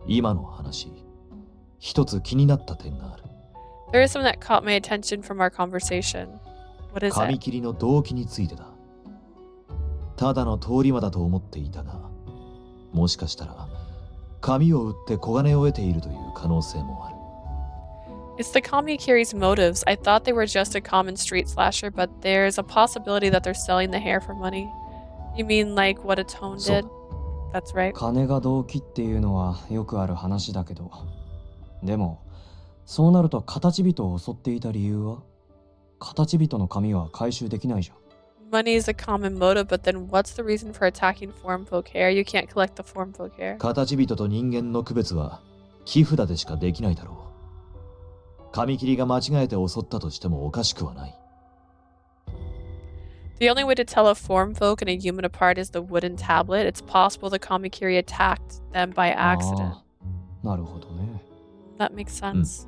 今の話、一つ気になった点がある。 There is something that caught my attention from our conversation. What is 髪 it? 切りの動機についてだ。ただの通り魔だと思っていたが、もしかしたら髪を売って小金を得ているという可能性もある。 It's the Kamikiri's motives. I thought they were just a common street slasher, but there's a possibility that they're selling the hair for money. You mean like what Atone did? That's right. 金が動機っていうのはよくある話だけど、でもそうなると形人を襲っていた理由は？形人の髪は回収できないじゃん。 Money is a common motive, but then what's the reason for attacking form folk hair? You can't collect the form folk hair. 形人と人間の区別は木札でしかできないだろう。髪切りが間違えて襲ったとしてもおかしくはない。 The only way to tell a form folk and a human apart is the wooden tablet. It's possible the Kamikiri attacked them by accident. ああ、なるほどね。 That makes sense.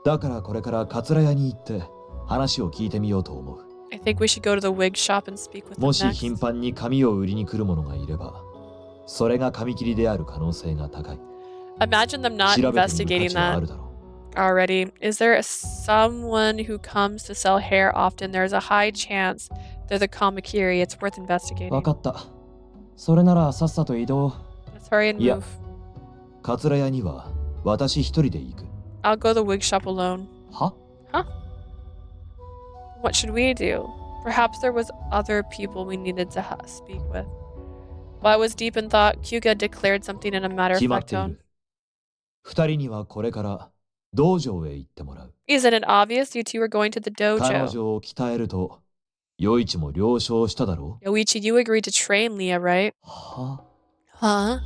だからこれからカツラ屋に行って話を聞いてみようと思う。 I think we should go to the wig shop and speak with them もし next. 頻繁に髪を売りに来る者がいれば、それが髪切りである可能性が高い。 Imagine them not 調べてみる価 investigating 値はあ that るだろう。 already. Is there someone who comes to sell hair often? There's a high chance they're the Kamakiri. It's worth investigating. 分かった。それならさっさと移動。 Let's hurry and いや、 move. カツラ屋には私一人で行く。 I'll go to the wig shop alone. は？ What should we do? Perhaps there was other people we needed to speak with. While I was deep in thought, Kyuga declared something in a 決まっ matter-of-fact てい tone. る。二人にはこれから道場へ行ってもらう。 Isn't it obvious you two are going to the 彼 dojo? 女を鍛えると、余一も了承しただろう。 Yoichi, you agreed to train Leah, right? は？ Huh?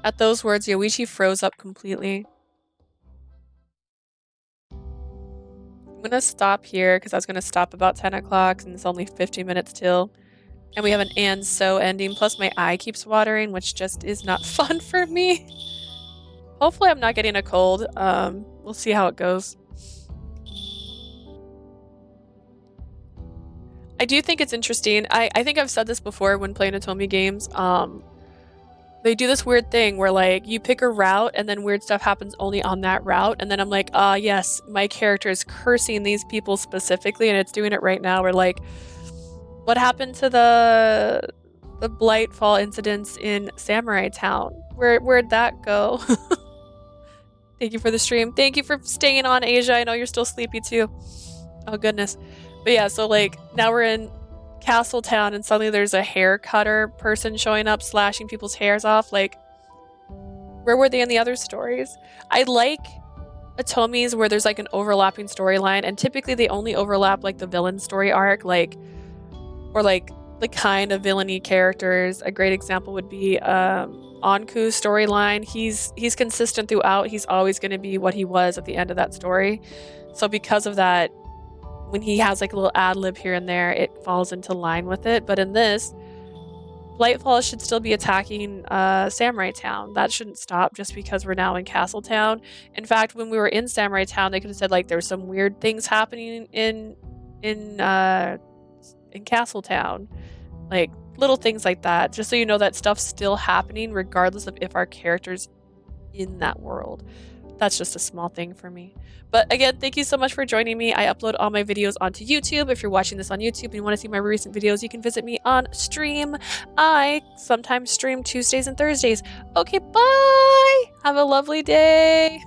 At those words, Yoichi froze up completely. I'm gonna stop here because I was gonna stop about 10 o'clock and it's only 50 minutes till. And we have an and so ending, plus my eye keeps watering, which just is not fun for me. Hopefully I'm not getting a cold. We'll see how it goes. I do think it's interesting. I think I've said this before when playing Otome games. They do this weird thing where like you pick a route and then weird stuff happens only on that route, and then I'm like, yes, my character is cursing these people specifically, and it's doing it right now. Where like, what happened to the Blightfall incidents in Samurai Town? Where'd that go? Thank you for the stream. Thank you for staying on, Asia. I know you're still sleepy too. Oh goodness. But yeah, so like now we're in Castletown and suddenly there's a hair cutter person showing up slashing people's hairs off. Like, where were they in the other stories? I like Otome's where there's like an overlapping storyline, and typically they only overlap like the villain story arc, like, or like the kind of villainy characters. A great example would be Anku's storyline. He's consistent throughout. He's always going to be what he was at the end of that story. So because of that, when he has like a little ad lib here and there, it falls into line with it. But in this, Blightfall should still be attacking Samurai Town. That shouldn't stop just because we're now in Castletown. In fact, when we were in Samurai Town, they could have said like there's some weird things happening in Castletown, like little things like that, just so you know that stuff's still happening regardless of if our character's in that world. That's just a small thing for me. But again, thank you so much for joining me. I upload all my videos onto YouTube. If you're watching this on YouTube and you want to see my recent videos, you can visit me on stream. I sometimes stream Tuesdays and Thursdays. Okay, bye! Have a lovely day!